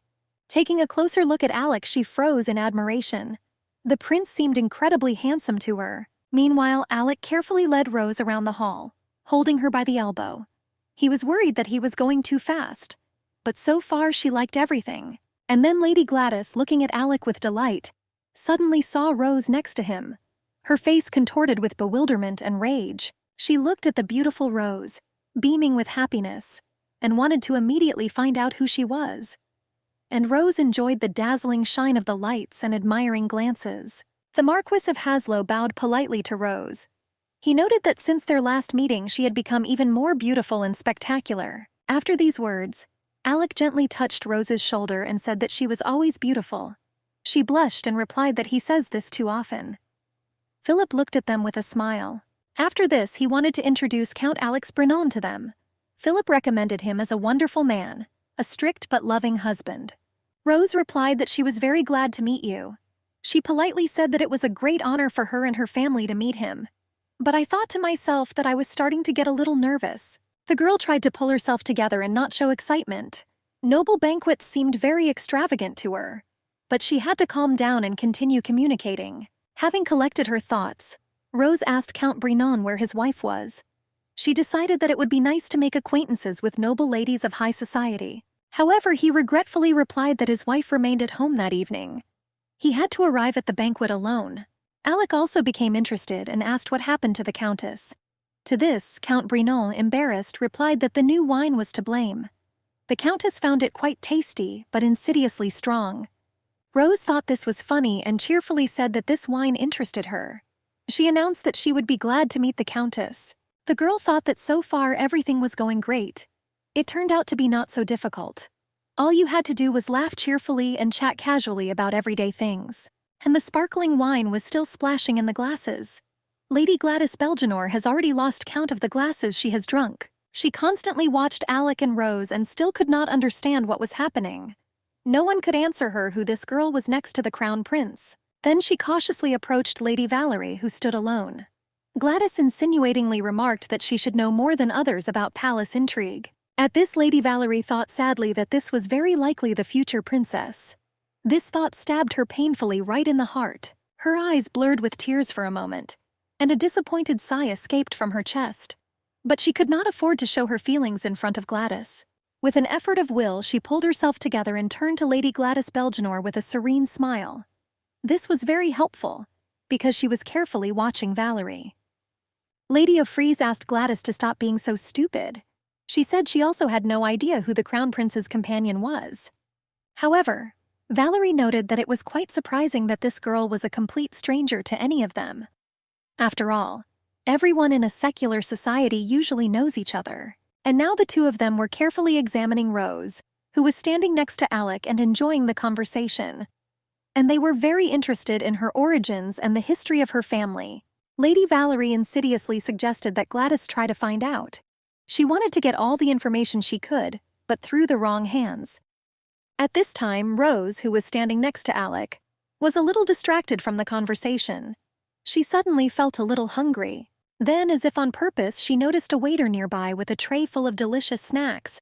Taking a closer look at Alec, she froze in admiration. The prince seemed incredibly handsome to her. Meanwhile, Alec carefully led Rose around the hall, holding her by the elbow. He was worried that he was going too fast, but so far she liked everything. And then Lady Gladys, looking at Alec with delight, suddenly saw Rose next to him. Her face contorted with bewilderment and rage. She looked at the beautiful Rose, beaming with happiness, and wanted to immediately find out who she was. And Rose enjoyed the dazzling shine of the lights and admiring glances. The Marquis of Haslow bowed politely to Rose. He noted that since their last meeting she had become even more beautiful and spectacular. After these words, Alec gently touched Rose's shoulder and said that she was always beautiful. She blushed and replied that he says this too often. Philip looked at them with a smile. After this, he wanted to introduce Count Alex Brinon to them. Philip recommended him as a wonderful man, a strict but loving husband. Rose replied that she was very glad to meet you. She politely said that it was a great honor for her and her family to meet him. But I thought to myself that I was starting to get a little nervous. The girl tried to pull herself together and not show excitement. Noble banquets seemed very extravagant to her. But she had to calm down and continue communicating. Having collected her thoughts, Rose asked Count Brinon where his wife was. She decided that it would be nice to make acquaintances with noble ladies of high society. However, he regretfully replied that his wife remained at home that evening. He had to arrive at the banquet alone. Alec also became interested and asked what happened to the Countess. To this, Count Brinon, embarrassed, replied that the new wine was to blame. The Countess found it quite tasty, but insidiously strong. Rose thought this was funny and cheerfully said that this wine interested her. She announced that she would be glad to meet the Countess. The girl thought that so far everything was going great. It turned out to be not so difficult. All you had to do was laugh cheerfully and chat casually about everyday things. And the sparkling wine was still splashing in the glasses. Lady Gladys Belgenore has already lost count of the glasses she has drunk. She constantly watched Alec and Rose and still could not understand what was happening. No one could answer her who this girl was next to the Crown Prince. Then she cautiously approached Lady Valerie, who stood alone. Gladys insinuatingly remarked that she should know more than others about palace intrigue. At this, Lady Valerie thought sadly that this was very likely the future princess. This thought stabbed her painfully right in the heart. Her eyes blurred with tears for a moment, and a disappointed sigh escaped from her chest. But she could not afford to show her feelings in front of Gladys. With an effort of will, she pulled herself together and turned to Lady Gladys Belgenore with a serene smile. This was very helpful, because she was carefully watching Valerie. Lady of Frise asked Gladys to stop being so stupid. She said she also had no idea who the Crown Prince's companion was. However, Valerie noted that it was quite surprising that this girl was a complete stranger to any of them. After all, everyone in a secular society usually knows each other. And now the two of them were carefully examining Rose, who was standing next to Alec and enjoying the conversation. And they were very interested in her origins and the history of her family. Lady Valerie insidiously suggested that Gladys try to find out. She wanted to get all the information she could, but through the wrong hands. At this time, Rose, who was standing next to Alec, was a little distracted from the conversation. She suddenly felt a little hungry. Then, as if on purpose, she noticed a waiter nearby with a tray full of delicious snacks.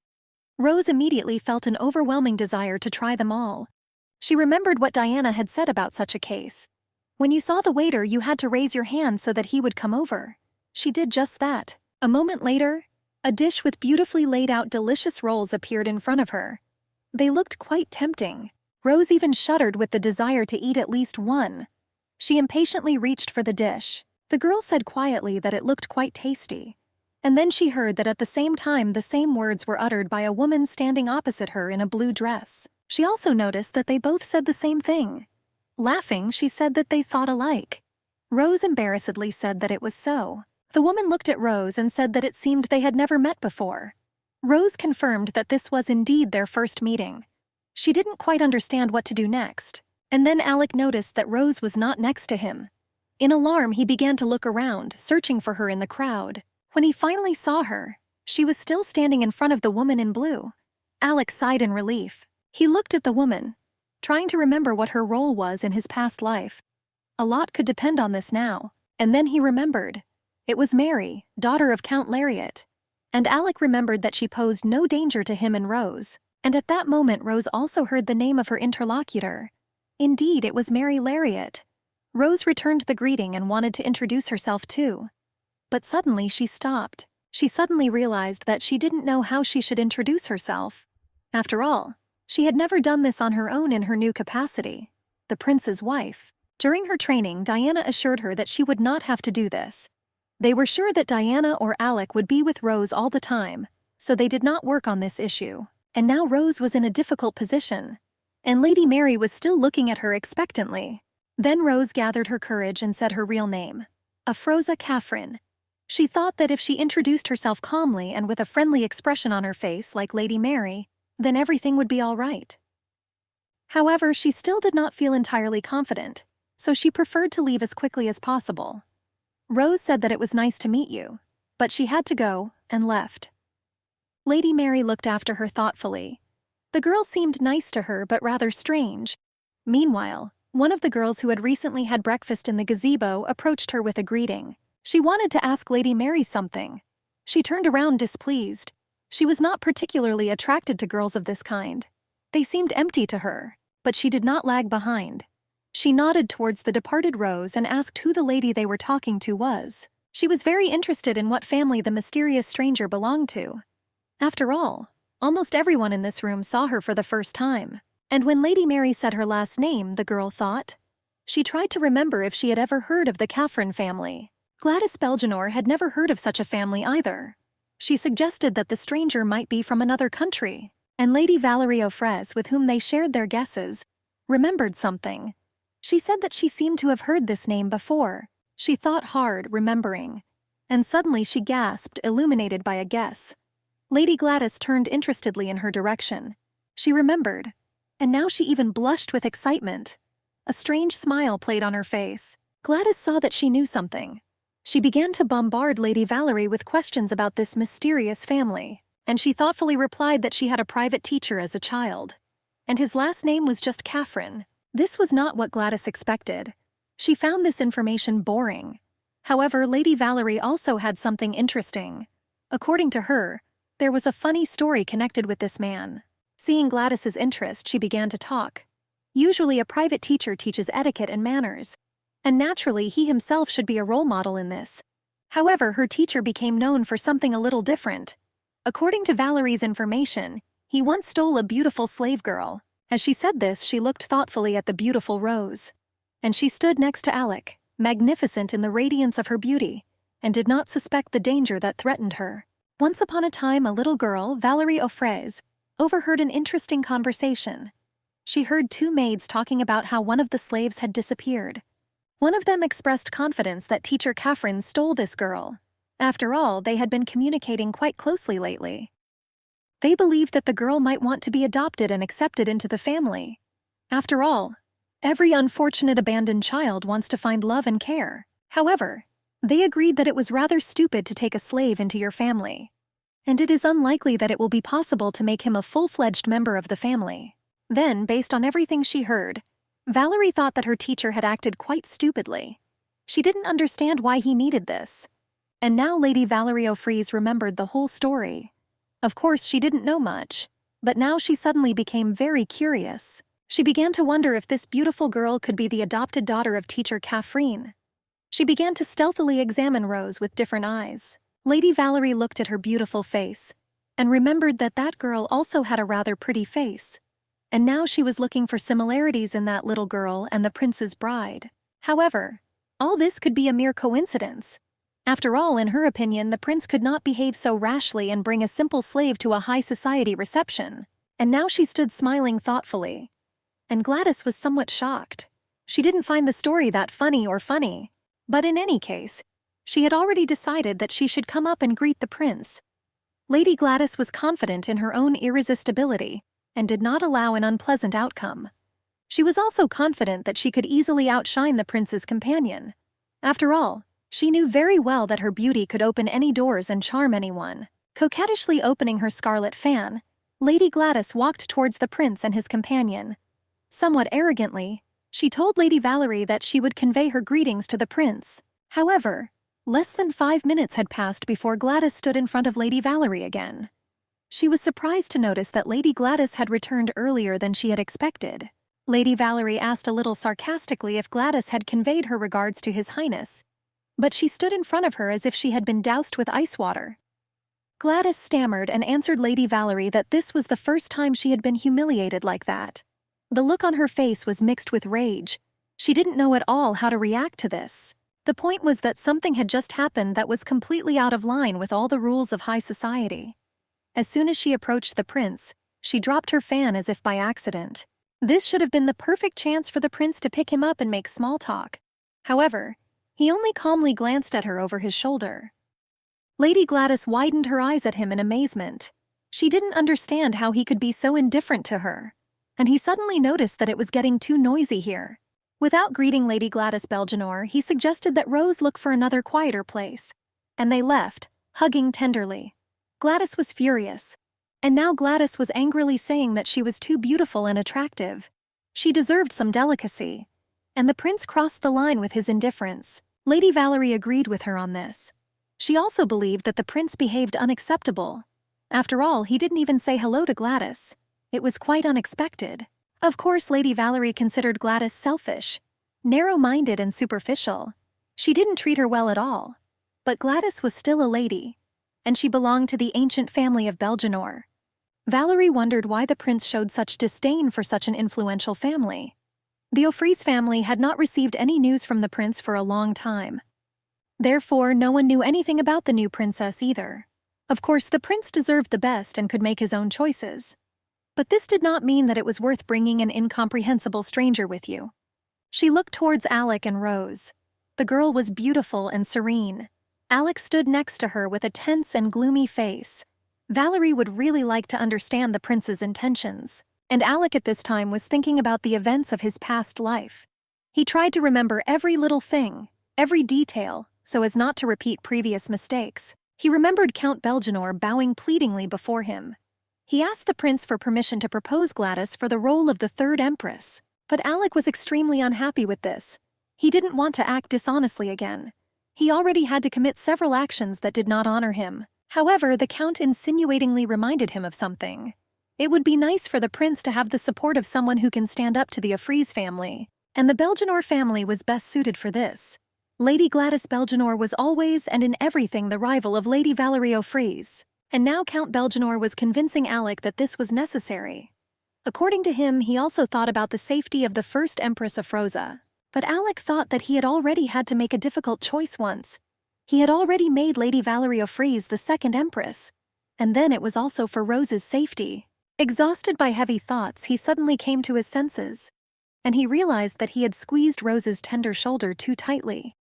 Rose immediately felt an overwhelming desire to try them all. She remembered what Diana had said about such a case. When you saw the waiter, you had to raise your hand so that he would come over. She did just that. A moment later, a dish with beautifully laid out delicious rolls appeared in front of her. They looked quite tempting. Rose even shuddered with the desire to eat at least one. She impatiently reached for the dish. The girl said quietly that it looked quite tasty. And then she heard that at the same time the same words were uttered by a woman standing opposite her in a blue dress. She also noticed that they both said the same thing. Laughing, she said that they thought alike. Rose embarrassedly said that it was so. The woman looked at Rose and said that it seemed they had never met before. Rose confirmed that this was indeed their first meeting. She didn't quite understand what to do next. And then Alec noticed that Rose was not next to him. In alarm, he began to look around, searching for her in the crowd. When he finally saw her, she was still standing in front of the woman in blue. Alec sighed in relief. He looked at the woman, trying to remember what her role was in his past life. A lot could depend on this now. And then he remembered. It was Mary, daughter of Count Lariat. And Alec remembered that she posed no danger to him and Rose. And at that moment, Rose also heard the name of her interlocutor. Indeed, it was Mary Lariat. Rose returned the greeting and wanted to introduce herself too. But suddenly she stopped. She suddenly realized that she didn't know how she should introduce herself. After all, she had never done this on her own in her new capacity, the prince's wife. During her training, Diana assured her that she would not have to do this. They were sure that Diana or Alec would be with Rose all the time, so they did not work on this issue. And now Rose was in a difficult position, and Lady Mary was still looking at her expectantly. Then Rose gathered her courage and said her real name, Afroza Catherine. She thought that if she introduced herself calmly and with a friendly expression on her face like Lady Mary, then everything would be all right. However, she still did not feel entirely confident, so she preferred to leave as quickly as possible. Rose said that it was nice to meet you, but she had to go, and left. Lady Mary looked after her thoughtfully. The girl seemed nice to her but rather strange. Meanwhile, one of the girls who had recently had breakfast in the gazebo approached her with a greeting. She wanted to ask Lady Mary something. She turned around displeased. She was not particularly attracted to girls of this kind. They seemed empty to her, but she did not lag behind. She nodded towards the departed Rose and asked who the lady they were talking to was. She was very interested in what family the mysterious stranger belonged to. After all, almost everyone in this room saw her for the first time. And when Lady Mary said her last name, the girl thought. She tried to remember if she had ever heard of the Catherine family. Gladys Belgenore had never heard of such a family either. She suggested that the stranger might be from another country, and Lady Valerie O'Fres, with whom they shared their guesses, remembered something. She said that she seemed to have heard this name before. She thought hard, remembering, and suddenly she gasped, illuminated by a guess. Lady Gladys turned interestedly in her direction. She remembered, and now she even blushed with excitement. A strange smile played on her face. Gladys saw that she knew something. She began to bombard Lady Valerie with questions about this mysterious family, and she thoughtfully replied that she had a private teacher as a child, and his last name was just Catherine. This was not what Gladys expected. She found this information boring. However, Lady Valerie also had something interesting. According to her, there was a funny story connected with this man. Seeing Gladys's interest, she began to talk. Usually a private teacher teaches etiquette and manners, and naturally he himself should be a role model in this. However, her teacher became known for something a little different. According to Valerie's information, he once stole a beautiful slave girl. As she said this, she looked thoughtfully at the beautiful Rose. And she stood next to Alec, magnificent in the radiance of her beauty, and did not suspect the danger that threatened her. Once upon a time, a little girl, Valerie O'Fres, overheard an interesting conversation. She heard two maids talking about how one of the slaves had disappeared. One of them expressed confidence that teacher Catherine stole this girl. After all, they had been communicating quite closely lately. They believed that the girl might want to be adopted and accepted into the family. After all, every unfortunate abandoned child wants to find love and care. However, they agreed that it was rather stupid to take a slave into your family, and it is unlikely that it will be possible to make him a full-fledged member of the family. Then, based on everything she heard, Valerie thought that her teacher had acted quite stupidly. She didn't understand why he needed this. And now Lady Valerie O'Fres remembered the whole story. Of course, she didn't know much, but now she suddenly became very curious. She began to wonder if this beautiful girl could be the adopted daughter of teacher Catherine. She began to stealthily examine Rose with different eyes. Lady Valerie looked at her beautiful face, and remembered that that girl also had a rather pretty face. And now she was looking for similarities in that little girl and the prince's bride. However, all this could be a mere coincidence. After all, in her opinion, the prince could not behave so rashly and bring a simple slave to a high society reception. And now she stood smiling thoughtfully. And Gladys was somewhat shocked. She didn't find the story that funny. But in any case, she had already decided that she should come up and greet the prince. Lady Gladys was confident in her own irresistibility, and did not allow an unpleasant outcome. She was also confident that she could easily outshine the prince's companion. After all, she knew very well that her beauty could open any doors and charm anyone. Coquettishly opening her scarlet fan, Lady Gladys walked towards the prince and his companion. Somewhat arrogantly, she told Lady Valerie that she would convey her greetings to the prince. However, less than 5 minutes had passed before Gladys stood in front of Lady Valerie again. She was surprised to notice that Lady Gladys had returned earlier than she had expected. Lady Valerie asked a little sarcastically if Gladys had conveyed her regards to His Highness, but she stood in front of her as if she had been doused with ice water. Gladys stammered and answered Lady Valerie that this was the first time she had been humiliated like that. The look on her face was mixed with rage. She didn't know at all how to react to this. The point was that something had just happened that was completely out of line with all the rules of high society. As soon as she approached the prince, she dropped her fan as if by accident. This should have been the perfect chance for the prince to pick him up and make small talk. However, he only calmly glanced at her over his shoulder. Lady Gladys widened her eyes at him in amazement. She didn't understand how he could be so indifferent to her, and he suddenly noticed that it was getting too noisy here. Without greeting Lady Gladys Belgenore, he suggested that Rose look for another quieter place, and they left, hugging tenderly. Gladys was furious, and now Gladys was angrily saying that she was too beautiful and attractive. She deserved some delicacy, and the prince crossed the line with his indifference. Lady Valerie agreed with her on this. She also believed that the prince behaved unacceptable. After all, he didn't even say hello to Gladys. It was quite unexpected. Of course, Lady Valerie considered Gladys selfish, narrow-minded and superficial. She didn't treat her well at all. But Gladys was still a lady, and she belonged to the ancient family of Belgenor. Valerie wondered why the prince showed such disdain for such an influential family. The O'Freeze family had not received any news from the prince for a long time. Therefore, no one knew anything about the new princess either. Of course, the prince deserved the best and could make his own choices. But this did not mean that it was worth bringing an incomprehensible stranger with you. She looked towards Alec and Rose. The girl was beautiful and serene. Alec stood next to her with a tense and gloomy face. Valerie would really like to understand the prince's intentions, and Alec at this time was thinking about the events of his past life. He tried to remember every little thing, every detail, so as not to repeat previous mistakes. He remembered Count Belgenor bowing pleadingly before him. He asked the prince for permission to propose Gladys for the role of the third empress, but Alec was extremely unhappy with this. He didn't want to act dishonestly again. He already had to commit several actions that did not honor him. However, the count insinuatingly reminded him of something. It would be nice for the prince to have the support of someone who can stand up to the O'Freeze family, and the Belgenor family was best suited for this. Lady Gladys Belgenor was always and in everything the rival of Lady Valerie O'Freeze, and now Count Belgenor was convincing Alec that this was necessary. According to him, he also thought about the safety of the first Empress Afrosa, but Alec thought that he had already had to make a difficult choice once. He had already made Lady Valerie O'Freeze the second Empress, and then it was also for Rose's safety. Exhausted by heavy thoughts, he suddenly came to his senses, and he realized that he had squeezed Rose's tender shoulder too tightly.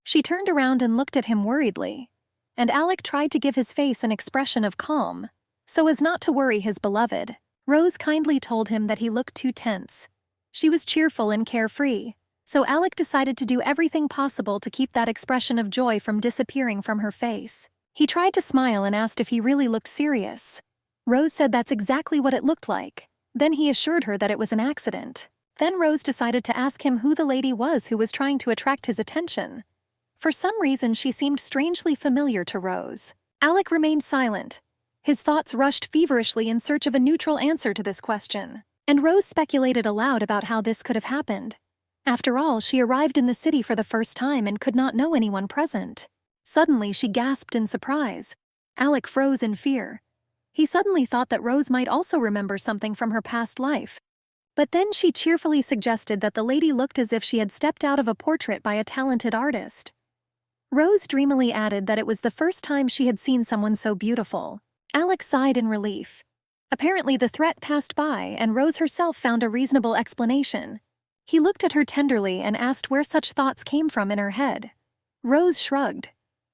She turned around and looked at him worriedly, and Alec tried to give his face an expression of calm, so as not to worry his beloved. Rose kindly told him that he looked too tense. She was cheerful and carefree, so Alec decided to do everything possible to keep that expression of joy from disappearing from her face. He tried to smile and asked if he really looked serious. Rose said that's exactly what it looked like. Then he assured her that it was an accident. Then Rose decided to ask him who the lady was who was trying to attract his attention. For some reason, she seemed strangely familiar to Rose. Alec remained silent. His thoughts rushed feverishly in search of a neutral answer to this question, and Rose speculated aloud about how this could have happened. After all, she arrived in the city for the first time and could not know anyone present. Suddenly, she gasped in surprise. Alec froze in fear. He suddenly thought that Rose might also remember something from her past life. But then she cheerfully suggested that the lady looked as if she had stepped out of a portrait by a talented artist. Rose dreamily added that it was the first time she had seen someone so beautiful. Alec sighed in relief. Apparently the threat passed by, and Rose herself found a reasonable explanation. He looked at her tenderly and asked where such thoughts came from in her head. Rose shrugged.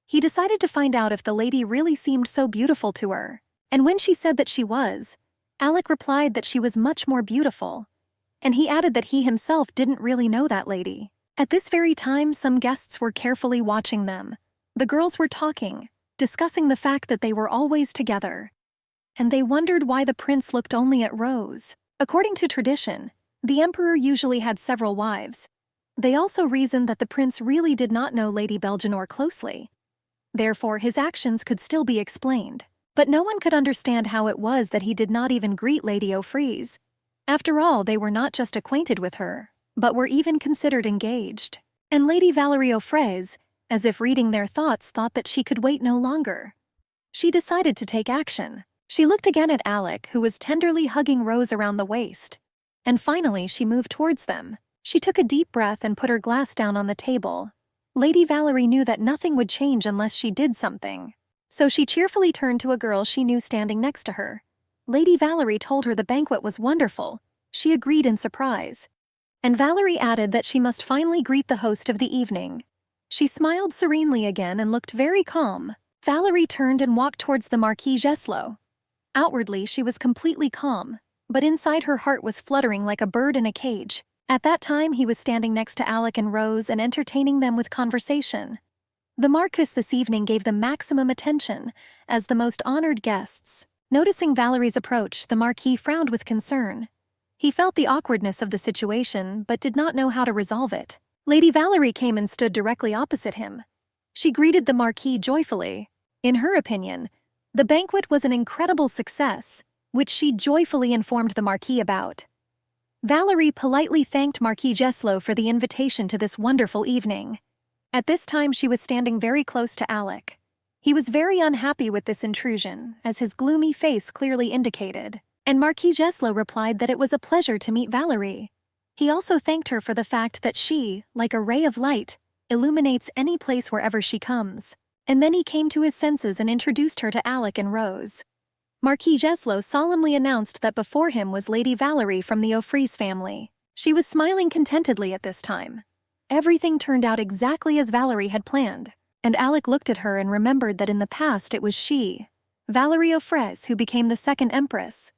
He decided to find out if the lady really seemed so beautiful to her. And when she said that she was, Alec replied that she was much more beautiful. And he added that he himself didn't really know that lady. At this very time, some guests were carefully watching them. The girls were talking, discussing the fact that they were always together. And they wondered why the prince looked only at Rose. According to tradition, the emperor usually had several wives. They also reasoned that the prince really did not know Lady Belgenor closely. Therefore, his actions could still be explained. But no one could understand how it was that he did not even greet Lady O'Freeze. After all, they were not just acquainted with her, but were even considered engaged. And Lady Valerie O'Freeze, as if reading their thoughts, thought that she could wait no longer. She decided to take action. She looked again at Alec, who was tenderly hugging Rose around the waist. And finally, she moved towards them. She took a deep breath and put her glass down on the table. Lady Valerie knew that nothing would change unless she did something. So she cheerfully turned to a girl she knew standing next to her. Lady Valerie told her the banquet was wonderful. She agreed in surprise. And Valerie added that she must finally greet the host of the evening. She smiled serenely again and looked very calm. Valerie turned and walked towards the Marquis Geslow. Outwardly, she was completely calm, but inside her heart was fluttering like a bird in a cage. At that time, he was standing next to Alec and Rose and entertaining them with conversation. The Marquis this evening gave them maximum attention, as the most honored guests. Noticing Valerie's approach, the Marquis frowned with concern. He felt the awkwardness of the situation, but did not know how to resolve it. Lady Valerie came and stood directly opposite him. She greeted the Marquis joyfully. In her opinion, the banquet was an incredible success, which she joyfully informed the Marquis about. Valerie politely thanked Marquis Jeslo for the invitation to this wonderful evening. At this time she was standing very close to Alec. He was very unhappy with this intrusion, as his gloomy face clearly indicated, and Marquis Jeslo replied that it was a pleasure to meet Valerie. He also thanked her for the fact that she, like a ray of light, illuminates any place wherever she comes. And then he came to his senses and introduced her to Alec and Rose. Marquis Jeslo solemnly announced that before him was Lady Valerie from the O'Freeze family. She was smiling contentedly at this time. Everything turned out exactly as Valerie had planned, and Alec looked at her and remembered that in the past it was she, Valerie O'Freeze, who became the second empress.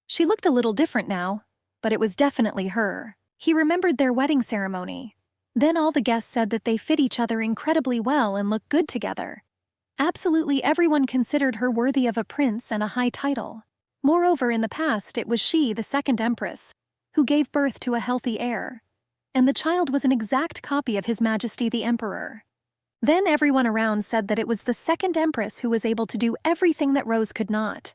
She looked a little different now, but it was definitely her. He remembered their wedding ceremony. Then all the guests said that they fit each other incredibly well and looked good together. Absolutely everyone considered her worthy of a prince and a high title. Moreover, in the past it was she, the second empress, who gave birth to a healthy heir. And the child was an exact copy of His Majesty the Emperor. Then everyone around said that it was the second empress who was able to do everything that Rose could not.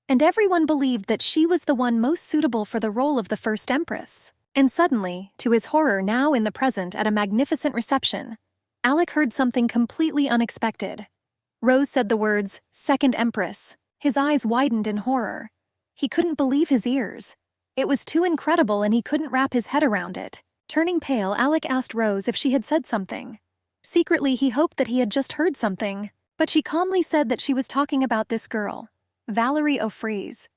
And everyone believed that she was the one most suitable for the role of the first empress. And suddenly, to his horror now in the present at a magnificent reception, Alec heard something completely unexpected. Rose said the words, "Second Empress." His eyes widened in horror. He couldn't believe his ears. It was too incredible and he couldn't wrap his head around it. Turning pale, Alec asked Rose if she had said something. Secretly, he hoped that he had just heard something, but she calmly said that she was talking about this girl, Valerie O'Freeze.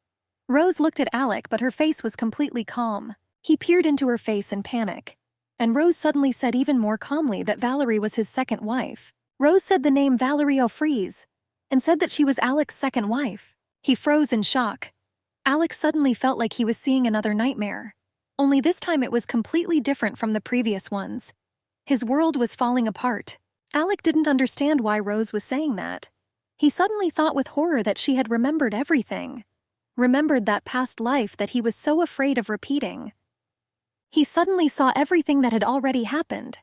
Rose looked at Alec, but her face was completely calm. He peered into her face in panic. And Rose suddenly said even more calmly that Valerie was his second wife. Rose said the name Valerie O'Freeze, and said that she was Alec's second wife. He froze in shock. Alec suddenly felt like he was seeing another nightmare. Only this time it was completely different from the previous ones. His world was falling apart. Alec didn't understand why Rose was saying that. He suddenly thought with horror that she had remembered everything. Remembered that past life that he was so afraid of repeating. He suddenly saw everything that had already happened.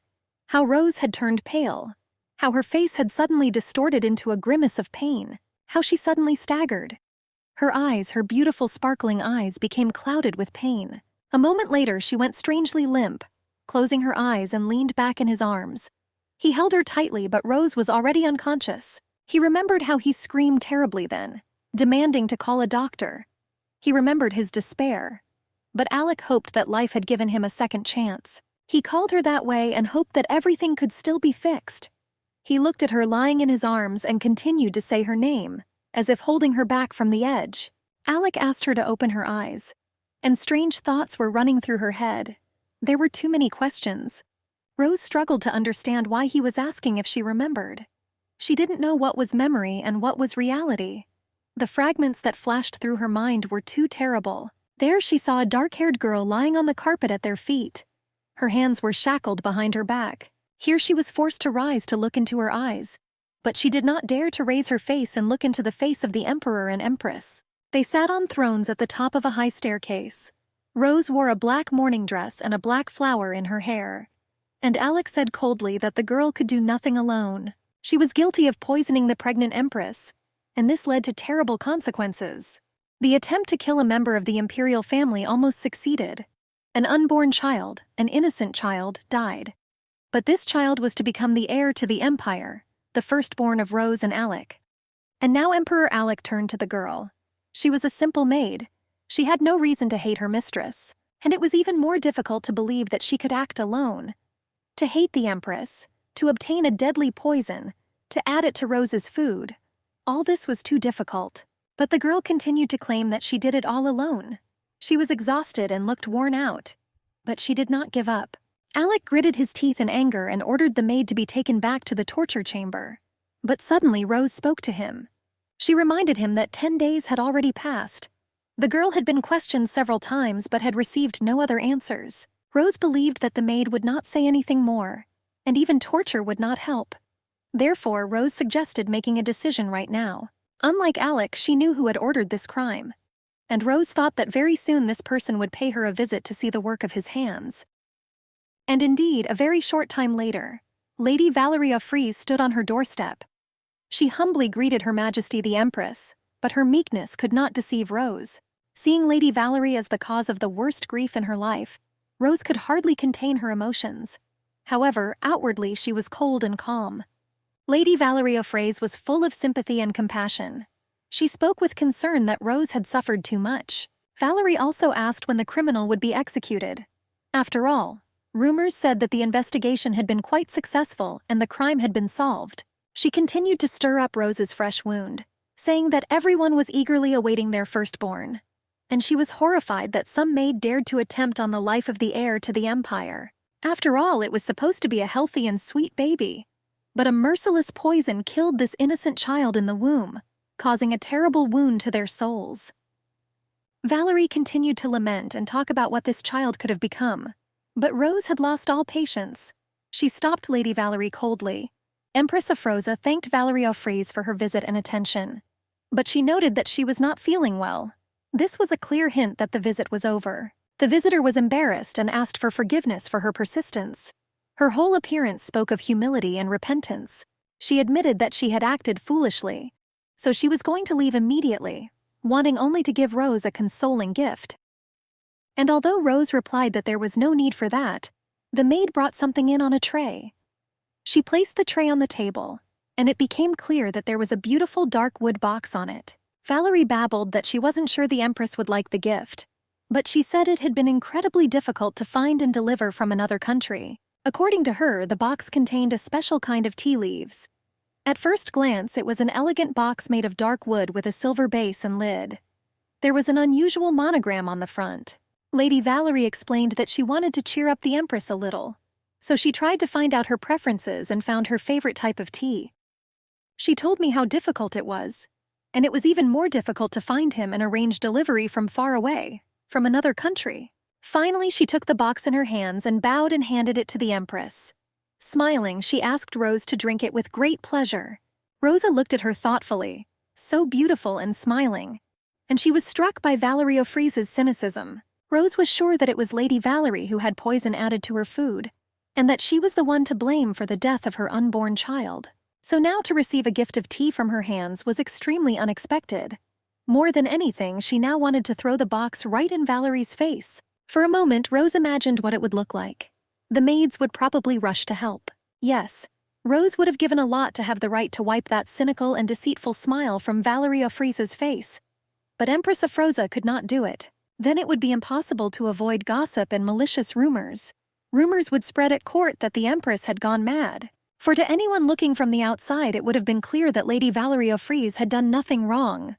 How Rose had turned pale. How her face had suddenly distorted into a grimace of pain. How she suddenly staggered. Her eyes, her beautiful sparkling eyes, became clouded with pain. A moment later she went strangely limp, closing her eyes and leaned back in his arms. He held her tightly, but Rose was already unconscious. He remembered how he screamed terribly then, demanding to call a doctor. He remembered his despair. But Alec hoped that life had given him a second chance. He called her that way and hoped that everything could still be fixed. He looked at her lying in his arms and continued to say her name, as if holding her back from the edge. Alec asked her to open her eyes, and strange thoughts were running through her head. There were too many questions. Rose struggled to understand why he was asking if she remembered. She didn't know what was memory and what was reality. The fragments that flashed through her mind were too terrible. There she saw a dark-haired girl lying on the carpet at their feet. Her hands were shackled behind her back. Here she was forced to rise to look into her eyes. But she did not dare to raise her face and look into the face of the Emperor and Empress. They sat on thrones at the top of a high staircase. Rose wore a black mourning dress and a black flower in her hair. And Alec said coldly that the girl could do nothing alone. She was guilty of poisoning the pregnant Empress, and this led to terrible consequences. The attempt to kill a member of the imperial family almost succeeded. An unborn child, an innocent child, died. But this child was to become the heir to the empire, the firstborn of Rose and Alec. And now Emperor Alec turned to the girl. She was a simple maid. She had no reason to hate her mistress, and it was even more difficult to believe that she could act alone. To hate the Empress, to obtain a deadly poison, to add it to Rose's food, all this was too difficult. But the girl continued to claim that she did it all alone. She was exhausted and looked worn out. But she did not give up. Alec gritted his teeth in anger and ordered the maid to be taken back to the torture chamber. But suddenly Rose spoke to him. She reminded him that 10 days had already passed. The girl had been questioned several times but had received no other answers. Rose believed that the maid would not say anything more, and even torture would not help. Therefore, Rose suggested making a decision right now. Unlike Alec, she knew who had ordered this crime. And Rose thought that very soon this person would pay her a visit to see the work of his hands. And indeed, a very short time later, Lady Valerie O'Freeze stood on her doorstep. She humbly greeted Her Majesty the Empress, but her meekness could not deceive Rose. Seeing Lady Valerie as the cause of the worst grief in her life, Rose could hardly contain her emotions. However, outwardly she was cold and calm. Lady Valerie O'Fraise was full of sympathy and compassion. She spoke with concern that Rose had suffered too much. Valerie also asked when the criminal would be executed. After all, rumors said that the investigation had been quite successful and the crime had been solved. She continued to stir up Rose's fresh wound, saying that everyone was eagerly awaiting their firstborn. And she was horrified that some maid dared to attempt on the life of the heir to the empire. After all, it was supposed to be a healthy and sweet baby. But a merciless poison killed this innocent child in the womb, causing a terrible wound to their souls. Valerie continued to lament and talk about what this child could have become. But Rose had lost all patience. She stopped Lady Valerie coldly. Empress Afrosa thanked Valerie O'Fraise for her visit and attention. But she noted that she was not feeling well. This was a clear hint that the visit was over. The visitor was embarrassed and asked for forgiveness for her persistence. Her whole appearance spoke of humility and repentance. She admitted that she had acted foolishly, so she was going to leave immediately, wanting only to give Rose a consoling gift. And although Rose replied that there was no need for that, the maid brought something in on a tray. She placed the tray on the table, and it became clear that there was a beautiful dark wood box on it. Valerie babbled that she wasn't sure the Empress would like the gift, but she said it had been incredibly difficult to find and deliver from another country. According to her, the box contained a special kind of tea leaves. At first glance, it was an elegant box made of dark wood with a silver base and lid. There was an unusual monogram on the front. Lady Valerie explained that she wanted to cheer up the Empress a little, so she tried to find out her preferences and found her favorite type of tea. She told me how difficult it was, and it was even more difficult to find him and arrange delivery from far away, from another country. Finally, she took the box in her hands and bowed and handed it to the Empress. Smiling, she asked Rose to drink it with great pleasure. Rosa looked at her thoughtfully, so beautiful and smiling, and she was struck by Valerie O'Fraise's cynicism. Rose was sure that it was Lady Valerie who had poison added to her food, and that she was the one to blame for the death of her unborn child. So now to receive a gift of tea from her hands was extremely unexpected. More than anything, she now wanted to throw the box right in Valerie's face. For a moment, Rose imagined what it would look like. The maids would probably rush to help. Yes, Rose would have given a lot to have the right to wipe that cynical and deceitful smile from Valerie O'Fraise's face. But Empress Afrosa could not do it. Then it would be impossible to avoid gossip and malicious rumors. Rumors would spread at court that the Empress had gone mad. For to anyone looking from the outside, it would have been clear that Lady Valerie O'Fraise had done nothing wrong.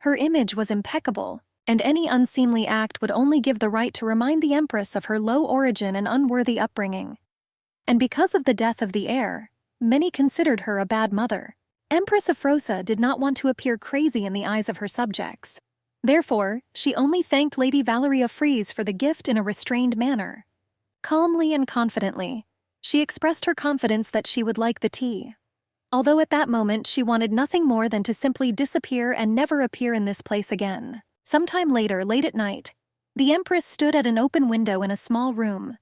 Her image was impeccable, and any unseemly act would only give the right to remind the Empress of her low origin and unworthy upbringing. And because of the death of the heir, many considered her a bad mother. Empress Afrosa did not want to appear crazy in the eyes of her subjects. Therefore, she only thanked Lady Valerie O'Fraise for the gift in a restrained manner. Calmly and confidently, she expressed her confidence that she would like the tea. Although at that moment she wanted nothing more than to simply disappear and never appear in this place again. Sometime later, late at night, the Empress stood at an open window in a small room.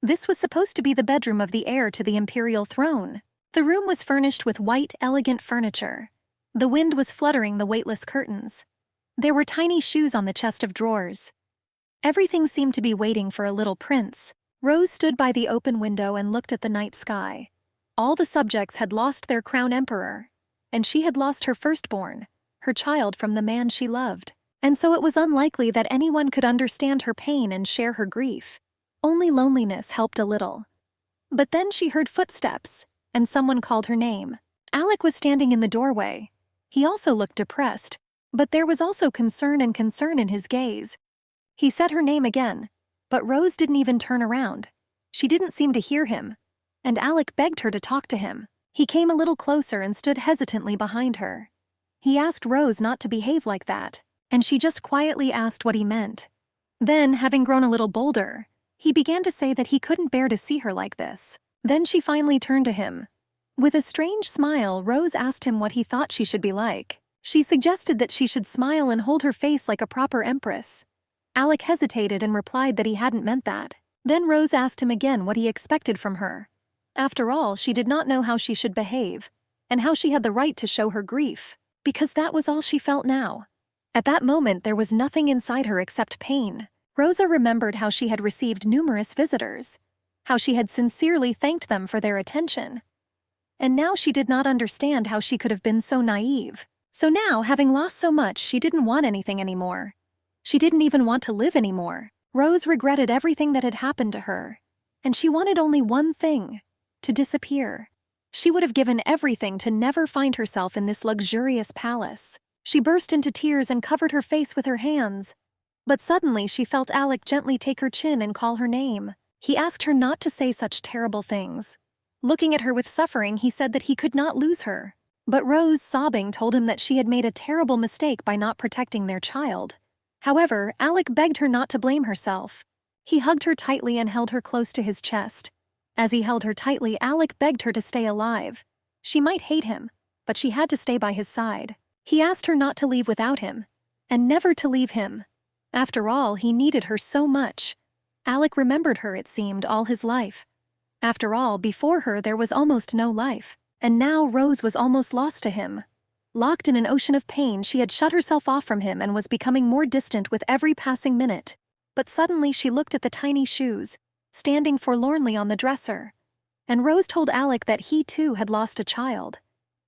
This was supposed to be the bedroom of the heir to the imperial throne. The room was furnished with white, elegant furniture. The wind was fluttering the weightless curtains. There were tiny shoes on the chest of drawers. Everything seemed to be waiting for a little prince. Rose stood by the open window and looked at the night sky. All the subjects had lost their crown emperor, and she had lost her firstborn, her child from the man she loved. And so it was unlikely that anyone could understand her pain and share her grief. Only loneliness helped a little. But then she heard footsteps, and someone called her name. Alec was standing in the doorway. He also looked depressed, but there was also concern in his gaze. He said her name again, but Rose didn't even turn around. She didn't seem to hear him, and Alec begged her to talk to him. He came a little closer and stood hesitantly behind her. He asked Rose not to behave like that, and she just quietly asked what he meant. Then, having grown a little bolder, he began to say that he couldn't bear to see her like this. Then she finally turned to him. With a strange smile, Rose asked him what he thought she should be like. She suggested that she should smile and hold her face like a proper empress. Alec hesitated and replied that he hadn't meant that. Then Rose asked him again what he expected from her. After all, she did not know how she should behave, and how she had the right to show her grief, because that was all she felt now. At that moment, there was nothing inside her except pain. Rosa remembered how she had received numerous visitors, how she had sincerely thanked them for their attention. And now she did not understand how she could have been so naive. So now, having lost so much, she didn't want anything anymore. She didn't even want to live anymore. Rose regretted everything that had happened to her, and she wanted only one thing: to disappear. She would have given everything to never find herself in this luxurious palace. She burst into tears and covered her face with her hands. But suddenly she felt Alec gently take her chin and call her name. He asked her not to say such terrible things. Looking at her with suffering, he said that he could not lose her. But Rose, sobbing, told him that she had made a terrible mistake by not protecting their child. However, Alec begged her not to blame herself. He hugged her tightly and held her close to his chest. As he held her tightly, Alec begged her to stay alive. She might hate him, but she had to stay by his side. He asked her not to leave without him, and never to leave him. After all, he needed her so much. Alec remembered her, it seemed, all his life. After all, before her there was almost no life, and now Rose was almost lost to him. Locked in an ocean of pain, she had shut herself off from him and was becoming more distant with every passing minute. But suddenly she looked at the tiny shoes, standing forlornly on the dresser. And Rose told Alec that he too had lost a child,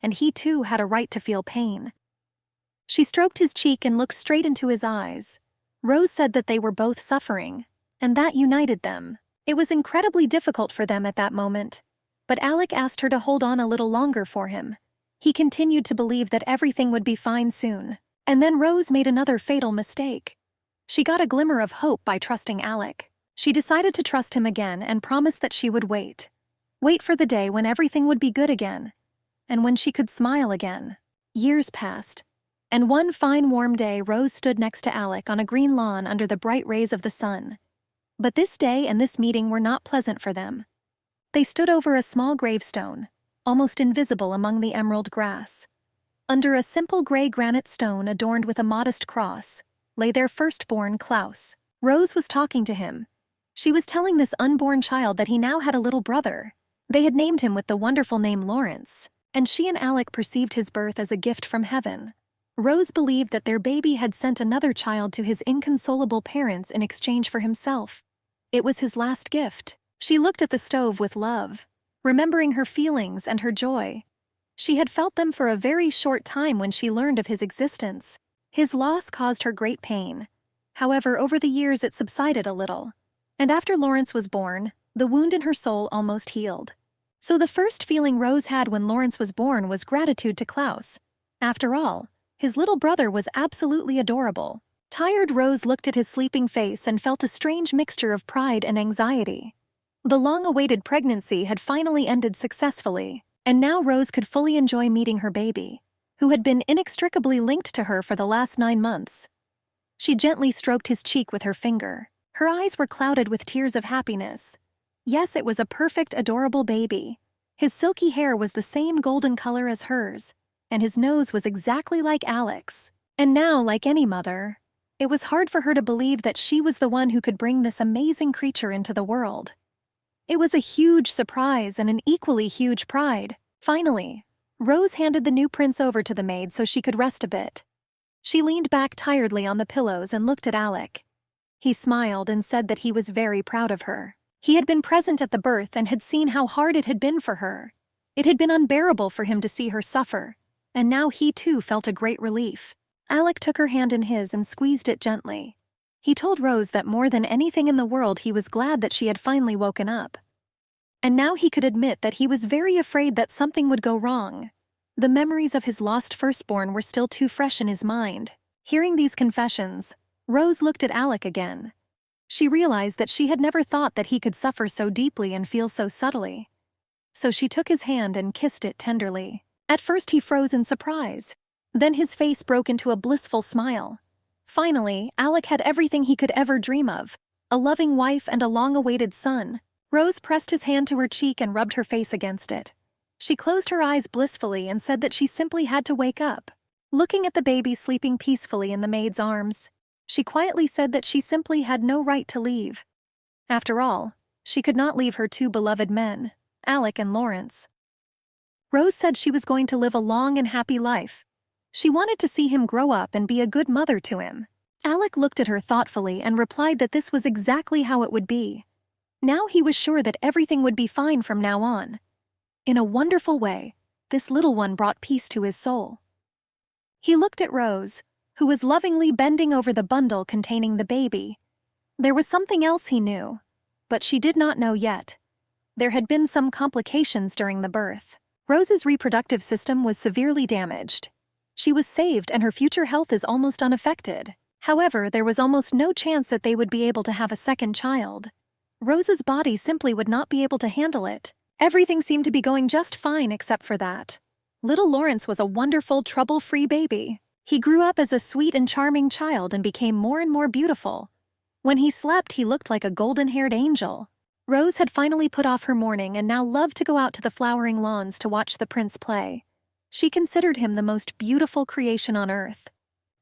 and he too had a right to feel pain. She stroked his cheek and looked straight into his eyes. Rose said that they were both suffering, and that united them. It was incredibly difficult for them at that moment, but Alec asked her to hold on a little longer for him. He continued to believe that everything would be fine soon. And then Rose made another fatal mistake. She got a glimmer of hope by trusting Alec. She decided to trust him again and promised that she would wait. Wait for the day when everything would be good again, and when she could smile again. Years passed, and one fine warm day Rose stood next to Alec on a green lawn under the bright rays of the sun. But this day and this meeting were not pleasant for them. They stood over a small gravestone, almost invisible among the emerald grass. Under a simple gray granite stone adorned with a modest cross, lay their firstborn, Klaus. Rose was talking to him. She was telling this unborn child that he now had a little brother. They had named him with the wonderful name Lawrence, and she and Alec perceived his birth as a gift from heaven. Rose believed that their baby had sent another child to his inconsolable parents in exchange for himself. It was his last gift. She looked at the stove with love, remembering her feelings and her joy. She had felt them for a very short time when she learned of his existence. His loss caused her great pain. However, over the years it subsided a little. And after Lawrence was born, the wound in her soul almost healed. So the first feeling Rose had when Lawrence was born was gratitude to Klaus. After all, his little brother was absolutely adorable. Tired Rose looked at his sleeping face and felt a strange mixture of pride and anxiety. The long-awaited pregnancy had finally ended successfully, and now Rose could fully enjoy meeting her baby, who had been inextricably linked to her for the last 9 months. She gently stroked his cheek with her finger. Her eyes were clouded with tears of happiness. Yes, it was a perfect, adorable baby. His silky hair was the same golden color as hers, and his nose was exactly like Alec's. And now, like any mother, it was hard for her to believe that she was the one who could bring this amazing creature into the world. It was a huge surprise and an equally huge pride. Finally, Rose handed the new prince over to the maid so she could rest a bit. She leaned back tiredly on the pillows and looked at Alec. He smiled and said that he was very proud of her. He had been present at the birth and had seen how hard it had been for her. It had been unbearable for him to see her suffer, and now he too felt a great relief. Alec took her hand in his and squeezed it gently. He told Rose that more than anything in the world he was glad that she had finally woken up. And now he could admit that he was very afraid that something would go wrong. The memories of his lost firstborn were still too fresh in his mind. Hearing these confessions, Rose looked at Alec again. She realized that she had never thought that he could suffer so deeply and feel so subtly. So she took his hand and kissed it tenderly. At first he froze in surprise. Then his face broke into a blissful smile. Finally, Alec had everything he could ever dream of: a loving wife and a long-awaited son. Rose pressed his hand to her cheek and rubbed her face against it. She closed her eyes blissfully and said that she simply had to wake up. Looking at the baby sleeping peacefully in the maid's arms, she quietly said that she simply had no right to leave. After all, she could not leave her 2 beloved men, Alec and Lawrence. Rose said she was going to live a long and happy life. She wanted to see him grow up and be a good mother to him. Alec looked at her thoughtfully and replied that this was exactly how it would be. Now he was sure that everything would be fine from now on. In a wonderful way, this little one brought peace to his soul. He looked at Rose, who was lovingly bending over the bundle containing the baby. There was something else he knew, but she did not know yet. There had been some complications during the birth. Rose's reproductive system was severely damaged. She was saved and her future health is almost unaffected. However, there was almost no chance that they would be able to have a second child. Rose's body simply would not be able to handle it. Everything seemed to be going just fine except for that. Little Lawrence was a wonderful, trouble-free baby. He grew up as a sweet and charming child and became more and more beautiful. When he slept, he looked like a golden-haired angel. Rose had finally put off her mourning and now loved to go out to the flowering lawns to watch the prince play. She considered him the most beautiful creation on earth.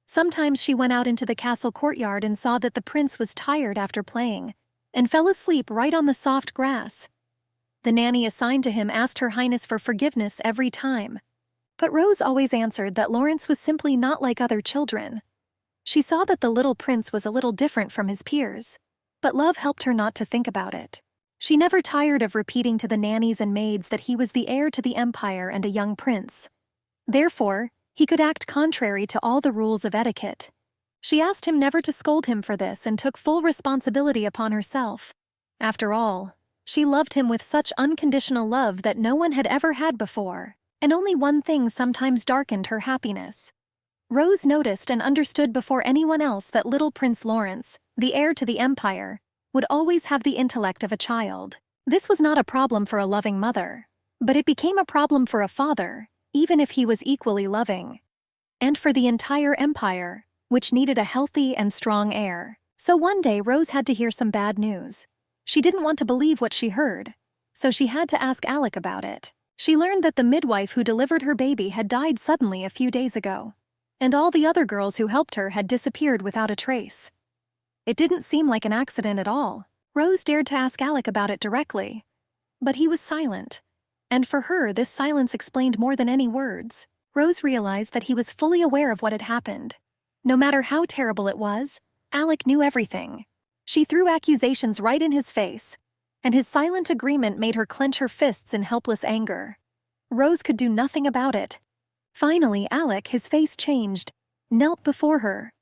Sometimes she went out into the castle courtyard and saw that the prince was tired after playing and fell asleep right on the soft grass. The nanny assigned to him asked Her Highness for forgiveness every time. But Rose always answered that Lawrence was simply not like other children. She saw that the little prince was a little different from his peers, but love helped her not to think about it. She never tired of repeating to the nannies and maids that he was the heir to the empire and a young prince. Therefore, he could act contrary to all the rules of etiquette. She asked him never to scold him for this and took full responsibility upon herself. After all, she loved him with such unconditional love that no one had ever had before, and only one thing sometimes darkened her happiness. Rose noticed and understood before anyone else that little Prince Lawrence, the heir to the empire, would always have the intellect of a child. This was not a problem for a loving mother, but it became a problem for a father, even if he was equally loving. And for the entire empire, which needed a healthy and strong heir. So one day Rose had to hear some bad news. She didn't want to believe what she heard, so she had to ask Alec about it. She learned that the midwife who delivered her baby had died suddenly a few days ago, and all the other girls who helped her had disappeared without a trace. It didn't seem like an accident at all. Rose dared to ask Alec about it directly, but he was silent, and for her this silence explained more than any words. Rose realized that he was fully aware of what had happened. No matter how terrible it was, Alec knew everything. She threw accusations right in his face, and his silent agreement made her clench her fists in helpless anger. Rose could do nothing about it. Finally, Alec, his face changed, knelt before her.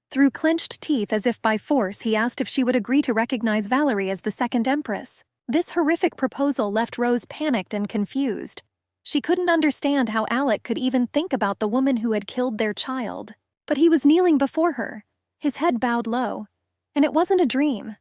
Through clenched teeth as if by force, he asked if she would agree to recognize Valerie as the second empress. This horrific proposal left Rose panicked and confused. She couldn't understand how Alec could even think about the woman who had killed their child. But he was kneeling before her, his head bowed low. And it wasn't a dream.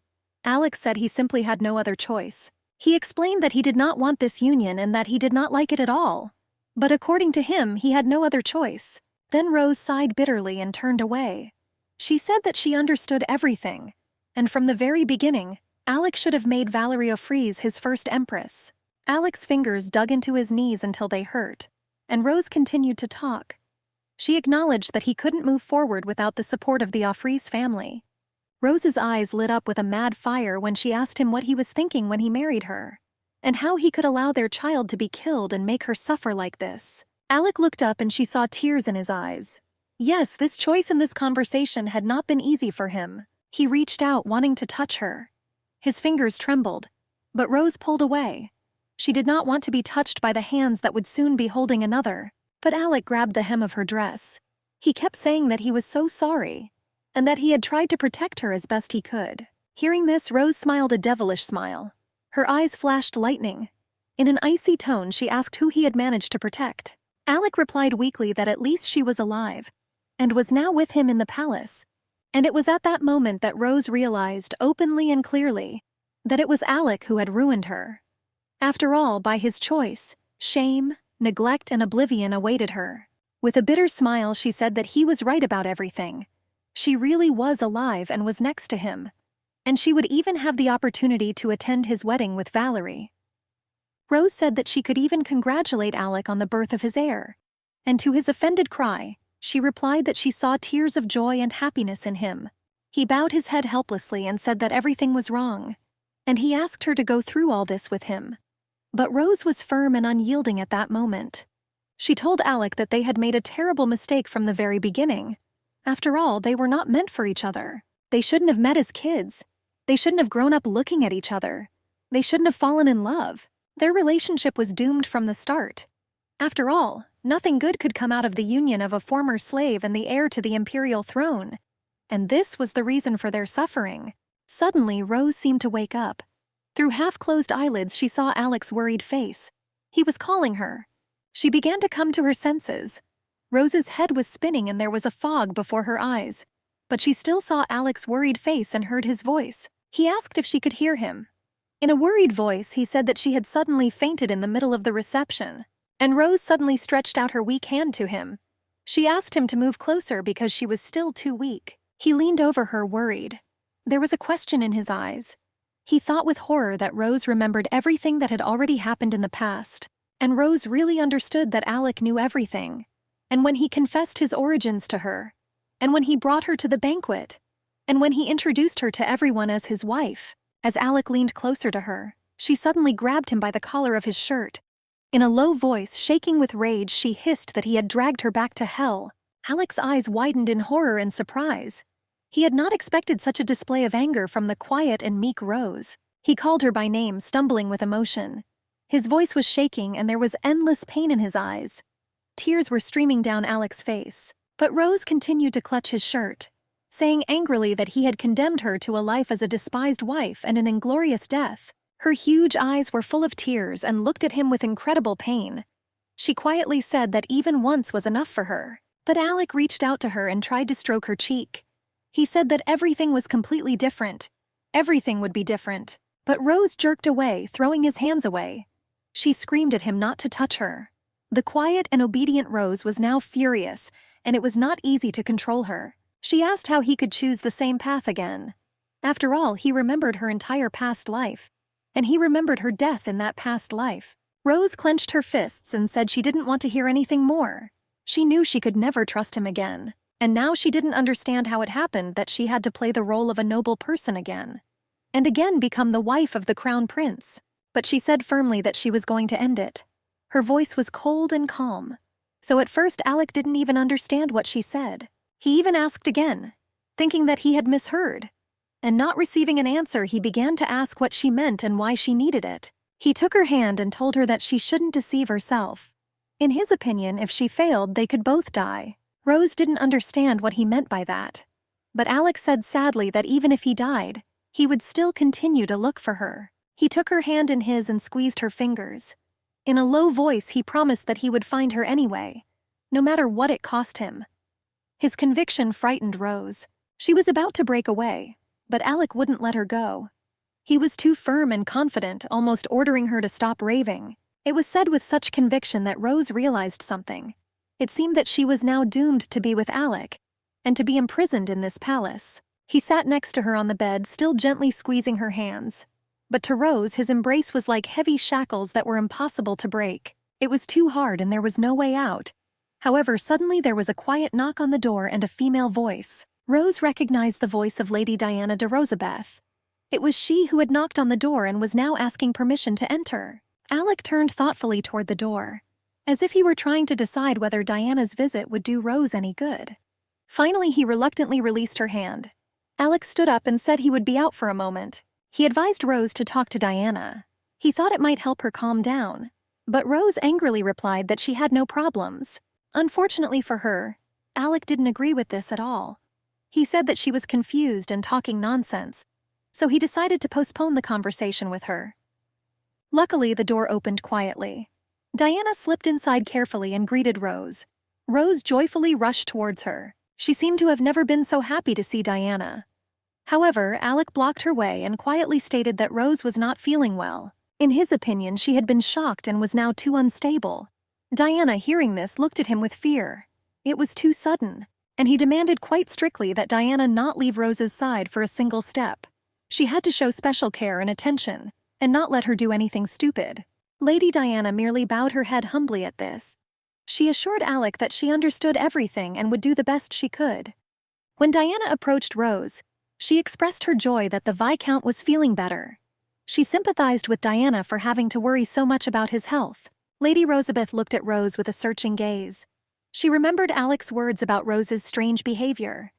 Alec said he simply had no other choice. He explained that he did not want this union and that he did not like it at all. But according to him, he had no other choice. Then Rose sighed bitterly and turned away. She said that she understood everything, and from the very beginning, Alec should have made Valerie O'Freeze his first empress. Alec's fingers dug into his knees until they hurt, and Rose continued to talk. She acknowledged that he couldn't move forward without the support of the O'Freeze family. Rose's eyes lit up with a mad fire when she asked him what he was thinking when he married her, and how he could allow their child to be killed and make her suffer like this. Alec looked up and she saw tears in his eyes. Yes, this choice in this conversation had not been easy for him. He reached out, wanting to touch her. His fingers trembled, but Rose pulled away. She did not want to be touched by the hands that would soon be holding another, but Alec grabbed the hem of her dress. He kept saying that he was so sorry, and that he had tried to protect her as best he could. Hearing this, Rose smiled a devilish smile. Her eyes flashed lightning. In an icy tone, she asked who he had managed to protect. Alec replied weakly that at least she was alive, and was now with him in the palace. And it was at that moment that Rose realized, openly and clearly, that it was Alec who had ruined her. After all, by his choice, shame, neglect, and oblivion awaited her. With a bitter smile, she said that he was right about everything. She really was alive and was next to him, and she would even have the opportunity to attend his wedding with Valerie. Rose said that she could even congratulate Alec on the birth of his heir, and to his offended cry, she replied that she saw tears of joy and happiness in him. He bowed his head helplessly and said that everything was wrong, and he asked her to go through all this with him. But Rose was firm and unyielding at that moment. She told Alec that they had made a terrible mistake from the very beginning. After all, they were not meant for each other. They shouldn't have met as kids. They shouldn't have grown up looking at each other. They shouldn't have fallen in love. Their relationship was doomed from the start. After all, nothing good could come out of the union of a former slave and the heir to the imperial throne. And this was the reason for their suffering. Suddenly, Rose seemed to wake up. Through half-closed eyelids, she saw Alec's worried face. He was calling her. She began to come to her senses. Rose's head was spinning and there was a fog before her eyes. But she still saw Alec's worried face and heard his voice. He asked if she could hear him. In a worried voice, he said that she had suddenly fainted in the middle of the reception. And Rose suddenly stretched out her weak hand to him. She asked him to move closer because she was still too weak. He leaned over her, worried. There was a question in his eyes. He thought with horror that Rose remembered everything that had already happened in the past. And Rose really understood that Alec knew everything. And when he confessed his origins to her, and when he brought her to the banquet, and when he introduced her to everyone as his wife, as Alec leaned closer to her, she suddenly grabbed him by the collar of his shirt. In a low voice, shaking with rage, she hissed that he had dragged her back to hell. Alec's eyes widened in horror and surprise. He had not expected such a display of anger from the quiet and meek Rose. He called her by name, stumbling with emotion. His voice was shaking and there was endless pain in his eyes. Tears were streaming down Alec's face. But Rose continued to clutch his shirt, saying angrily that he had condemned her to a life as a despised wife and an inglorious death. Her huge eyes were full of tears and looked at him with incredible pain. She quietly said that even once was enough for her. But Alec reached out to her and tried to stroke her cheek. He said that everything was completely different. Everything would be different. But Rose jerked away, throwing his hands away. She screamed at him not to touch her. The quiet and obedient Rose was now furious, and it was not easy to control her. She asked how he could choose the same path again. After all, he remembered her entire past life, and he remembered her death in that past life. Rose clenched her fists and said she didn't want to hear anything more. She knew she could never trust him again, and now she didn't understand how it happened that she had to play the role of a noble person again, and again become the wife of the crown prince. But she said firmly that she was going to end it. Her voice was cold and calm. So at first Alec didn't even understand what she said. He even asked again, thinking that he had misheard. And not receiving an answer, he began to ask what she meant and why she needed it. He took her hand and told her that she shouldn't deceive herself. In his opinion, if she failed, they could both die. Rose didn't understand what he meant by that. But Alec said sadly that even if he died, he would still continue to look for her. He took her hand in his and squeezed her fingers. In a low voice, he promised that he would find her anyway, no matter what it cost him. His conviction frightened Rose. She was about to break away, but Alec wouldn't let her go. He was too firm and confident, almost ordering her to stop raving. It was said with such conviction that Rose realized something. It seemed that she was now doomed to be with Alec, and to be imprisoned in this palace. He sat next to her on the bed, still gently squeezing her hands. But to Rose, his embrace was like heavy shackles that were impossible to break. It was too hard and there was no way out. However, suddenly there was a quiet knock on the door and a female voice. Rose recognized the voice of Lady Diana de Rosabeth. It was she who had knocked on the door and was now asking permission to enter. Alec turned thoughtfully toward the door, as if he were trying to decide whether Diana's visit would do Rose any good. Finally, he reluctantly released her hand. Alec stood up and said he would be out for a moment. He advised Rose to talk to Diana. He thought it might help her calm down. But Rose angrily replied that she had no problems. Unfortunately for her, Alec didn't agree with this at all. He said that she was confused and talking nonsense, so he decided to postpone the conversation with her. Luckily, the door opened quietly. Diana slipped inside carefully and greeted Rose. Rose joyfully rushed towards her. She seemed to have never been so happy to see Diana. However, Alec blocked her way and quietly stated that Rose was not feeling well. In his opinion, she had been shocked and was now too unstable. Diana, hearing this, looked at him with fear. It was too sudden, and he demanded quite strictly that Diana not leave Rose's side for a single step. She had to show special care and attention, and not let her do anything stupid. Lady Diana merely bowed her head humbly at this. She assured Alec that she understood everything and would do the best she could. When Diana approached Rose, she expressed her joy that the Viscount was feeling better. She sympathized with Diana for having to worry so much about his health. Lady Rosabeth looked at Rose with a searching gaze. She remembered Alec's words about Rose's strange behavior.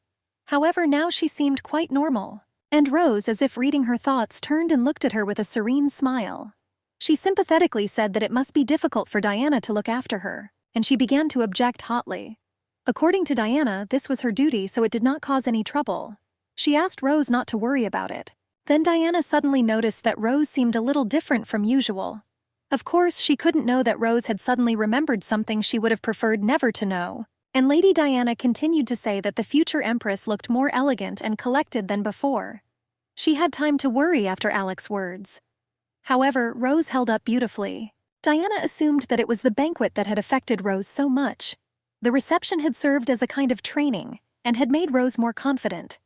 However, now she seemed quite normal, and Rose, as if reading her thoughts, turned and looked at her with a serene smile. She sympathetically said that it must be difficult for Diana to look after her, and she began to object hotly. According to Diana, this was her duty, so it did not cause any trouble. She asked Rose not to worry about it. Then Diana suddenly noticed that Rose seemed a little different from usual. Of course, she couldn't know that Rose had suddenly remembered something she would have preferred never to know, and Lady Diana continued to say that the future Empress looked more elegant and collected than before. She had time to worry after Alec's words. However, Rose held up beautifully. Diana assumed that it was the banquet that had affected Rose so much. The reception had served as a kind of training, and had made Rose more confident.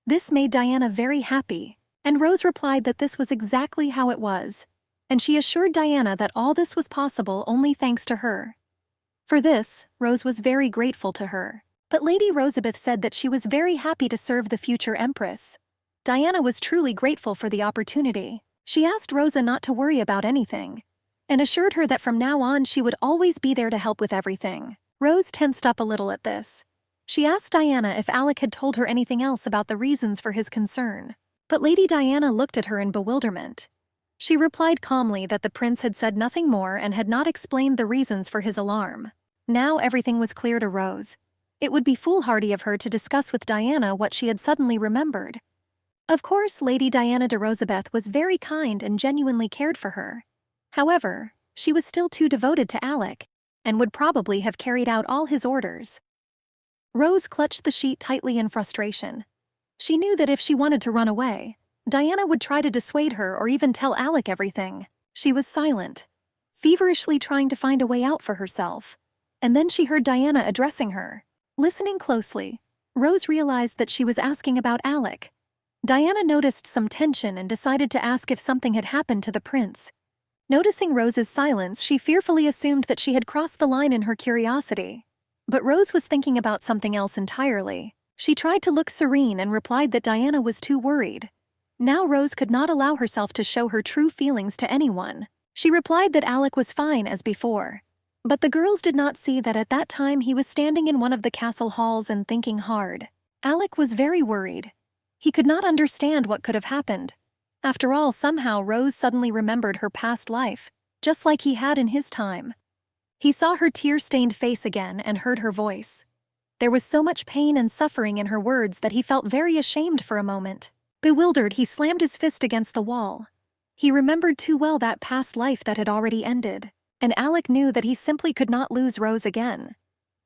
This made Diana very happy, and Rose replied that this was exactly how it was, and she assured Diana that all this was possible only thanks to her. For this, Rose was very grateful to her. But Lady Rosabeth said that she was very happy to serve the future Empress. Diana was truly grateful for the opportunity. She asked Rosa not to worry about anything, and assured her that from now on she would always be there to help with everything. Rose tensed up a little at this. She asked Diana if Alec had told her anything else about the reasons for his concern. But Lady Diana looked at her in bewilderment. She replied calmly that the prince had said nothing more and had not explained the reasons for his alarm. Now everything was clear to Rose. It would be foolhardy of her to discuss with Diana what she had suddenly remembered. Of course, Lady Diana de Rosabeth was very kind and genuinely cared for her. However, she was still too devoted to Alec, and would probably have carried out all his orders. Rose clutched the sheet tightly in frustration. She knew that if she wanted to run away, Diana would try to dissuade her or even tell Alec everything. She was silent, feverishly trying to find a way out for herself. And then she heard Diana addressing her. Listening closely, Rose realized that she was asking about Alec. Diana noticed some tension and decided to ask if something had happened to the prince. Noticing Rose's silence, she fearfully assumed that she had crossed the line in her curiosity. But Rose was thinking about something else entirely. She tried to look serene and replied that Diana was too worried. Now Rose could not allow herself to show her true feelings to anyone. She replied that Alec was fine as before. But the girls did not see that at that time he was standing in one of the castle halls and thinking hard. Alec was very worried. He could not understand what could have happened. After all, somehow Rose suddenly remembered her past life, just like he had in his time. He saw her tear-stained face again and heard her voice. There was so much pain and suffering in her words that he felt very ashamed for a moment. Bewildered, he slammed his fist against the wall. He remembered too well that past life that had already ended, and Alec knew that he simply could not lose Rose again.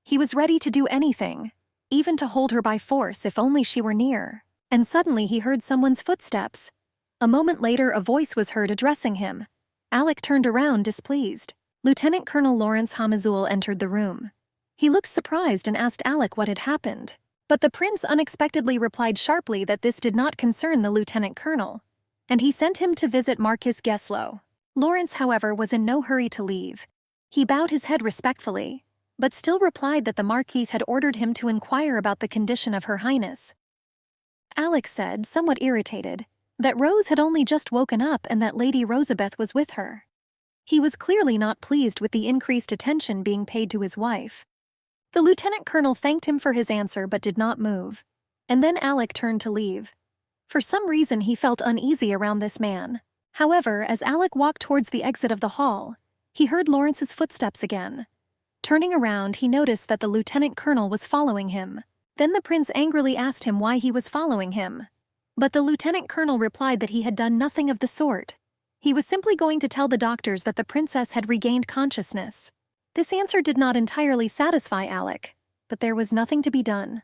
He was ready to do anything, even to hold her by force if only she were near. And suddenly he heard someone's footsteps. A moment later, a voice was heard addressing him. Alec turned around, displeased. Lieutenant Colonel Lawrence Hamazul entered the room. He looked surprised and asked Alec what had happened. But the prince unexpectedly replied sharply that this did not concern the lieutenant colonel, and he sent him to visit Marquis Geslow. Lawrence, however, was in no hurry to leave. He bowed his head respectfully, but still replied that the Marquis had ordered him to inquire about the condition of Her Highness. Alec said, somewhat irritated, that Rose had only just woken up and that Lady Rosabeth was with her. He was clearly not pleased with the increased attention being paid to his wife. The lieutenant colonel thanked him for his answer but did not move, and then Alec turned to leave. For some reason he felt uneasy around this man. However, as Alec walked towards the exit of the hall, he heard Lawrence's footsteps again. Turning around, he noticed that the lieutenant colonel was following him. Then the prince angrily asked him why he was following him. But the lieutenant colonel replied that he had done nothing of the sort. He was simply going to tell the doctors that the princess had regained consciousness. This answer did not entirely satisfy Alec, but there was nothing to be done.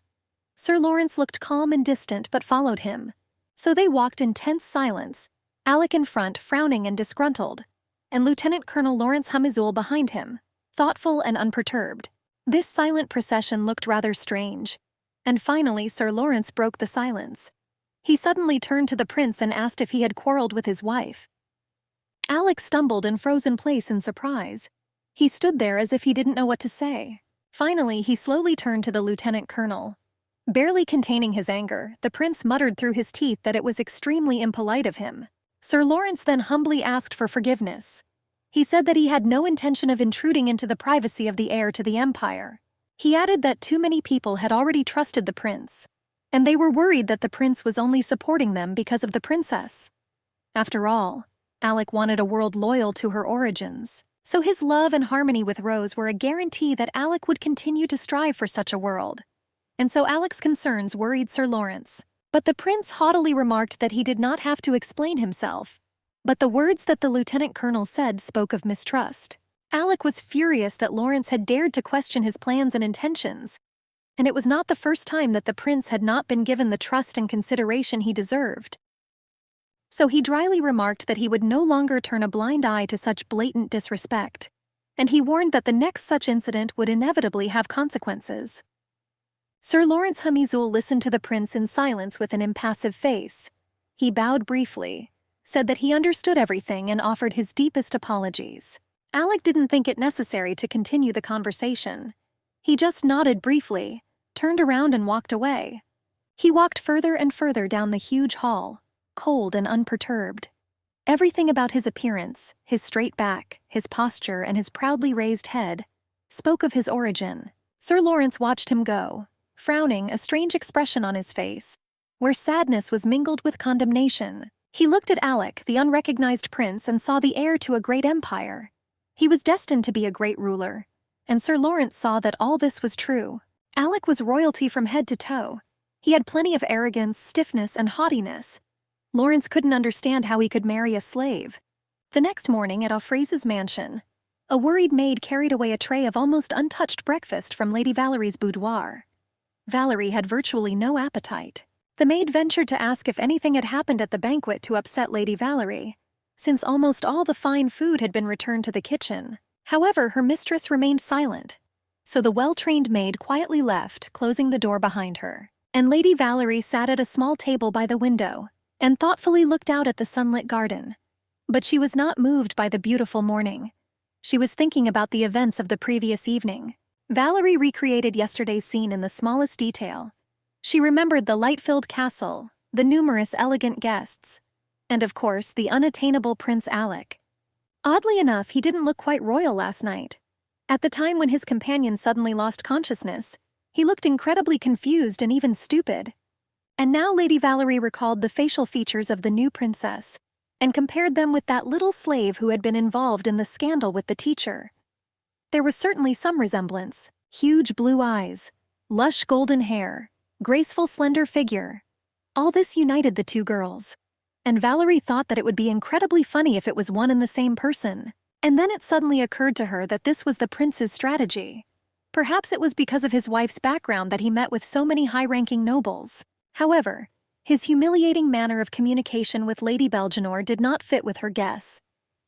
Sir Lawrence looked calm and distant but followed him. So they walked in tense silence, Alec in front, frowning and disgruntled, and Lieutenant Colonel Lawrence Hamazul behind him, thoughtful and unperturbed. This silent procession looked rather strange, and finally Sir Lawrence broke the silence. He suddenly turned to the prince and asked if he had quarreled with his wife. Alec stumbled and froze in place in surprise. He stood there as if he didn't know what to say. Finally, he slowly turned to the lieutenant colonel. Barely containing his anger, the prince muttered through his teeth that it was extremely impolite of him. Sir Lawrence then humbly asked for forgiveness. He said that he had no intention of intruding into the privacy of the heir to the empire. He added that too many people had already trusted the prince, and they were worried that the prince was only supporting them because of the princess. After all, Alec wanted a world loyal to her origins, so his love and harmony with Rose were a guarantee that Alec would continue to strive for such a world. And so Alec's concerns worried Sir Lawrence. But the prince haughtily remarked that he did not have to explain himself. But the words that the lieutenant colonel said spoke of mistrust. Alec was furious that Lawrence had dared to question his plans and intentions, and it was not the first time that the prince had not been given the trust and consideration he deserved. So he dryly remarked that he would no longer turn a blind eye to such blatant disrespect, and he warned that the next such incident would inevitably have consequences. Sir Lawrence Hamizul listened to the prince in silence with an impassive face. He bowed briefly, said that he understood everything, and offered his deepest apologies. Alec didn't think it necessary to continue the conversation. He just nodded briefly, turned around and walked away. He walked further and further down the huge hall, cold and unperturbed. Everything about his appearance, his straight back, his posture, and his proudly raised head spoke of his origin. Sir Lawrence watched him go, frowning, a strange expression on his face, where sadness was mingled with condemnation. He looked at Alec, the unrecognized prince, and saw the heir to a great empire. He was destined to be a great ruler, and Sir Lawrence saw that all this was true. Alec was royalty from head to toe. He had plenty of arrogance, stiffness, and haughtiness. Lawrence couldn't understand how he could marry a slave. The next morning at Offrese's mansion, a worried maid carried away a tray of almost untouched breakfast from Lady Valerie's boudoir. Valerie had virtually no appetite. The maid ventured to ask if anything had happened at the banquet to upset Lady Valerie, since almost all the fine food had been returned to the kitchen. However, her mistress remained silent, so the well-trained maid quietly left, closing the door behind her. And Lady Valerie sat at a small table by the window and thoughtfully looked out at the sunlit garden. But she was not moved by the beautiful morning. She was thinking about the events of the previous evening. Valerie recreated yesterday's scene in the smallest detail. She remembered the light-filled castle, the numerous elegant guests, and of course the unattainable Prince Alec. Oddly enough, he didn't look quite royal last night. At the time when his companion suddenly lost consciousness, he looked incredibly confused and even stupid. And now Lady Valerie recalled the facial features of the new princess and compared them with that little slave who had been involved in the scandal with the teacher. There was certainly some resemblance. Huge blue eyes, lush golden hair, graceful slender figure. All this united the two girls. And Valerie thought that it would be incredibly funny if it was one and the same person. And then it suddenly occurred to her that this was the prince's strategy. Perhaps it was because of his wife's background that he met with so many high-ranking nobles. However, his humiliating manner of communication with Lady Belgenore did not fit with her guess.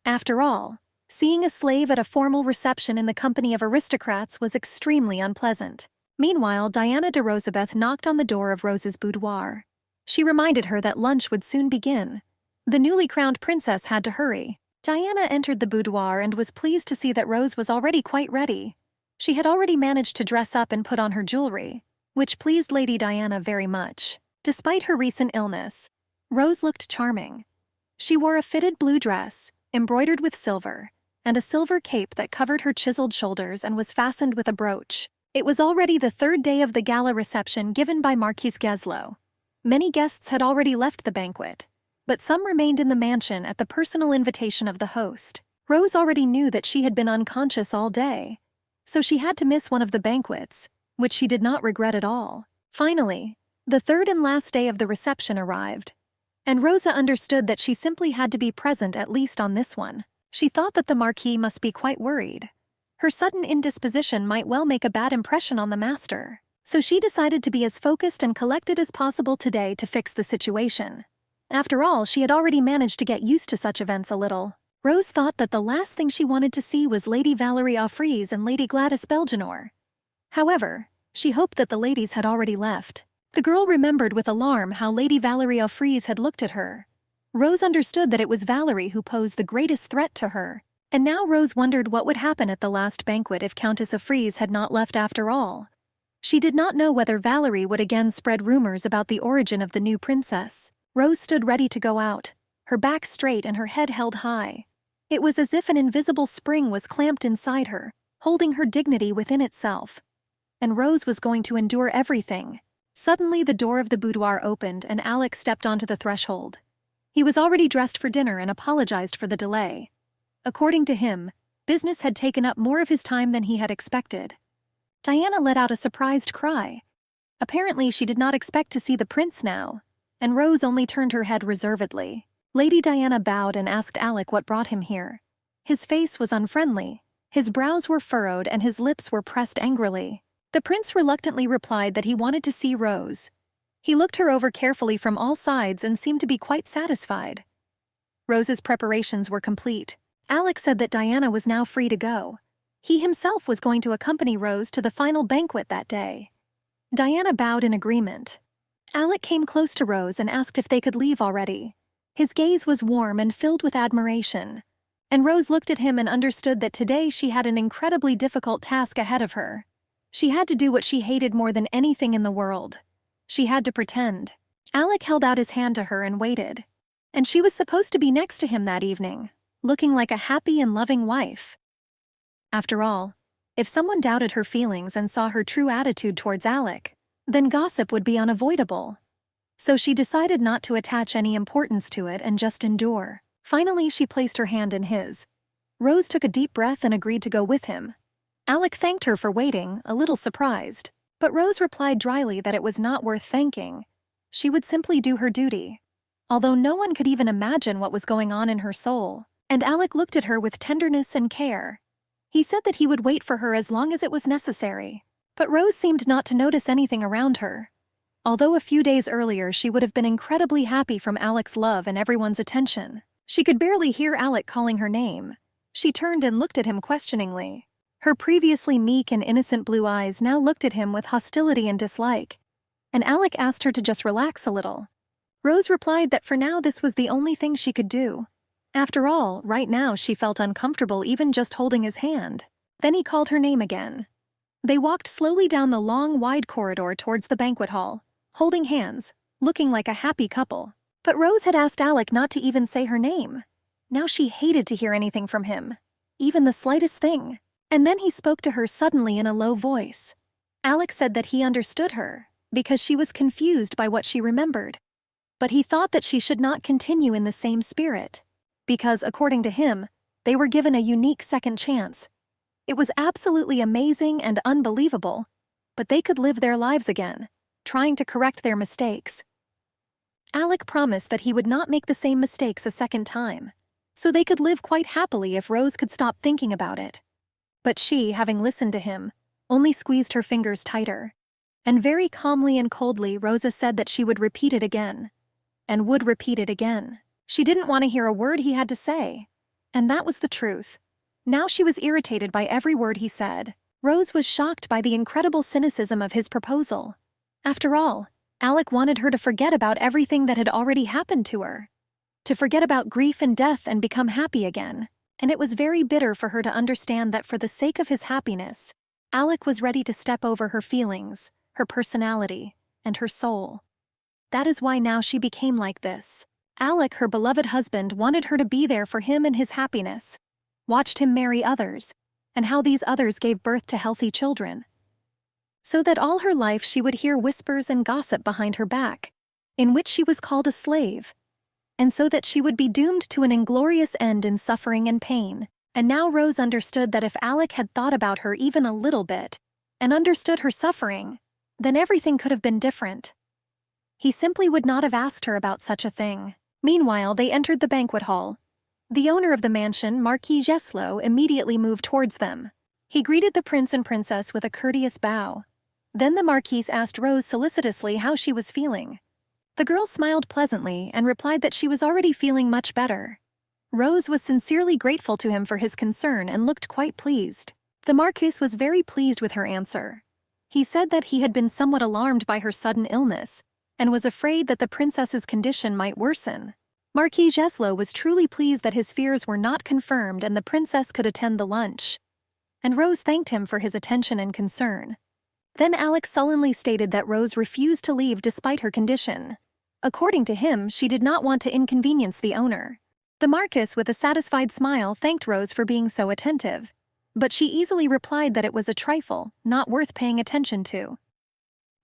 After all, seeing a slave at a formal reception in the company of aristocrats was extremely unpleasant. Meanwhile, Diana de Rosabeth knocked on the door of Rose's boudoir. She reminded her that lunch would soon begin. The newly crowned princess had to hurry. Diana entered the boudoir and was pleased to see that Rose was already quite ready. She had already managed to dress up and put on her jewelry, which pleased Lady Diana very much. Despite her recent illness, Rose looked charming. She wore a fitted blue dress, embroidered with silver, and a silver cape that covered her chiseled shoulders and was fastened with a brooch. It was already the third day of the gala reception given by Marquise Geslow. Many guests had already left the banquet, but some remained in the mansion at the personal invitation of the host. Rose already knew that she had been unconscious all day, so she had to miss one of the banquets, which she did not regret at all. Finally, the third and last day of the reception arrived, and Rosa understood that she simply had to be present at least on this one. She thought that the Marquis must be quite worried. Her sudden indisposition might well make a bad impression on the master, so she decided to be as focused and collected as possible today to fix the situation. After all, she had already managed to get used to such events a little. Rose thought that the last thing she wanted to see was Lady Valerie Offreys and Lady Gladys Belgenore. However, she hoped that the ladies had already left. The girl remembered with alarm how Lady Valerie Offreys had looked at her. Rose understood that it was Valerie who posed the greatest threat to her, and now Rose wondered what would happen at the last banquet if Countess Offreys had not left after all. She did not know whether Valerie would again spread rumors about the origin of the new princess. Rose stood ready to go out, her back straight and her head held high. It was as if an invisible spring was clamped inside her, holding her dignity within itself. And Rose was going to endure everything. Suddenly the door of the boudoir opened and Alec stepped onto the threshold. He was already dressed for dinner and apologized for the delay. According to him, business had taken up more of his time than he had expected. Diana let out a surprised cry. Apparently she did not expect to see the prince now, and Rose only turned her head reservedly. Lady Diana bowed and asked Alec what brought him here. His face was unfriendly, his brows were furrowed and his lips were pressed angrily. The prince reluctantly replied that he wanted to see Rose. He looked her over carefully from all sides and seemed to be quite satisfied. Rose's preparations were complete. Alec said that Diana was now free to go. He himself was going to accompany Rose to the final banquet that day. Diana bowed in agreement. Alec came close to Rose and asked if they could leave already. His gaze was warm and filled with admiration. And Rose looked at him and understood that today she had an incredibly difficult task ahead of her. She had to do what she hated more than anything in the world. She had to pretend. Alec held out his hand to her and waited. And she was supposed to be next to him that evening, looking like a happy and loving wife. After all, if someone doubted her feelings and saw her true attitude towards Alec, then gossip would be unavoidable. So she decided not to attach any importance to it and just endure. Finally, she placed her hand in his. Rose took a deep breath and agreed to go with him. Alec thanked her for waiting, a little surprised, but Rose replied dryly that it was not worth thanking. She would simply do her duty. Although no one could even imagine what was going on in her soul, and Alec looked at her with tenderness and care. He said that he would wait for her as long as it was necessary. But Rose seemed not to notice anything around her. Although a few days earlier she would have been incredibly happy from Alec's love and everyone's attention, she could barely hear Alec calling her name. She turned and looked at him questioningly. Her previously meek and innocent blue eyes now looked at him with hostility and dislike. And Alec asked her to just relax a little. Rose replied that for now this was the only thing she could do. After all, right now she felt uncomfortable even just holding his hand. Then he called her name again. They walked slowly down the long, wide corridor towards the banquet hall, holding hands, looking like a happy couple. But Rose had asked Alec not to even say her name. Now she hated to hear anything from him, even the slightest thing. And then he spoke to her suddenly in a low voice. Alec said that he understood her, because she was confused by what she remembered. But he thought that she should not continue in the same spirit, because, according to him, they were given a unique second chance. It was absolutely amazing and unbelievable, but they could live their lives again, trying to correct their mistakes. Alec promised that he would not make the same mistakes a second time, so they could live quite happily if Rose could stop thinking about it. But she, having listened to him, only squeezed her fingers tighter. And very calmly and coldly Rosa said that she would repeat it again, and would repeat it again. She didn't want to hear a word he had to say, and that was the truth. Now she was irritated by every word he said. Rose was shocked by the incredible cynicism of his proposal. After all, Alec wanted her to forget about everything that had already happened to her, to forget about grief and death and become happy again. And it was very bitter for her to understand that for the sake of his happiness, Alec was ready to step over her feelings, her personality, and her soul. That is why now she became like this. Alec, her beloved husband, wanted her to be there for him and his happiness, watched him marry others, and how these others gave birth to healthy children. So that all her life she would hear whispers and gossip behind her back, in which she was called a slave, and so that she would be doomed to an inglorious end in suffering and pain. And now Rose understood that if Alec had thought about her even a little bit, and understood her suffering, then everything could have been different. He simply would not have asked her about such a thing. Meanwhile, they entered the banquet hall. The owner of the mansion, Marquis Geslow, immediately moved towards them. He greeted the prince and princess with a courteous bow. Then the Marquise asked Rose solicitously how she was feeling. The girl smiled pleasantly and replied that she was already feeling much better. Rose was sincerely grateful to him for his concern and looked quite pleased. The Marquis was very pleased with her answer. He said that he had been somewhat alarmed by her sudden illness and was afraid that the princess's condition might worsen. Marquis Geslow was truly pleased that his fears were not confirmed and the princess could attend the lunch. And Rose thanked him for his attention and concern. Then Alec sullenly stated that Rose refused to leave despite her condition. According to him, she did not want to inconvenience the owner. The Marquis, with a satisfied smile, thanked Rose for being so attentive, but she easily replied that it was a trifle, not worth paying attention to.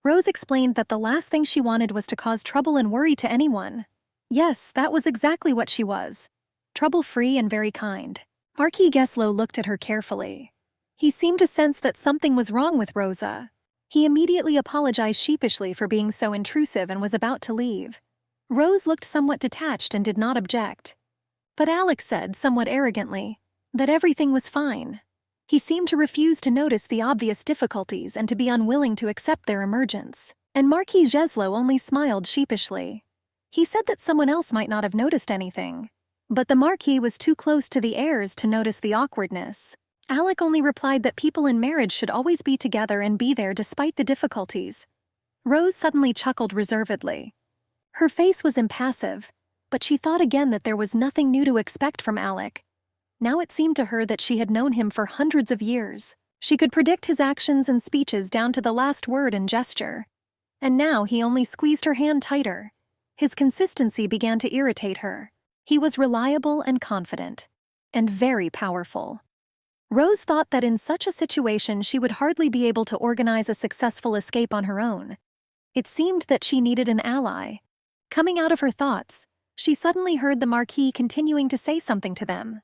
Rose explained that the last thing she wanted was to cause trouble and worry to anyone. Yes, that was exactly what she was. Trouble-free and very kind. Marquis Geslow looked at her carefully. He seemed to sense that something was wrong with Rosa. He immediately apologized sheepishly for being so intrusive and was about to leave. Rose looked somewhat detached and did not object. But Alex said, somewhat arrogantly, that everything was fine. He seemed to refuse to notice the obvious difficulties and to be unwilling to accept their emergence. And Marquis Geslow only smiled sheepishly. He said that someone else might not have noticed anything. But the Marquis was too close to the heirs to notice the awkwardness. Alec only replied that people in marriage should always be together and be there despite the difficulties. Rose suddenly chuckled reservedly. Her face was impassive, but she thought again that there was nothing new to expect from Alec. Now it seemed to her that she had known him for hundreds of years. She could predict his actions and speeches down to the last word and gesture. And now he only squeezed her hand tighter. His consistency began to irritate her. He was reliable and confident, and very powerful. Rose thought that in such a situation she would hardly be able to organize a successful escape on her own. It seemed that she needed an ally. Coming out of her thoughts, she suddenly heard the Marquis continuing to say something to them.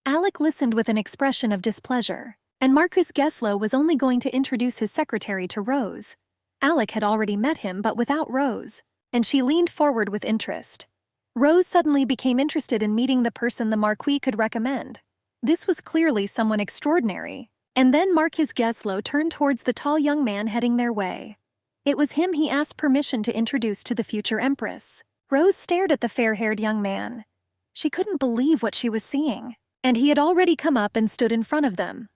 Alec listened with an expression of displeasure, and Marquis Geslow was only going to introduce his secretary to Rose. Alec had already met him, but without Rose, and she leaned forward with interest. Rose suddenly became interested in meeting the person the Marquis could recommend. This was clearly someone extraordinary. And then Marquis Geslow turned towards the tall young man heading their way. It was him he asked permission to introduce to the future Empress. Rose stared at the fair-haired young man. She couldn't believe what she was seeing. And he had already come up and stood in front of them.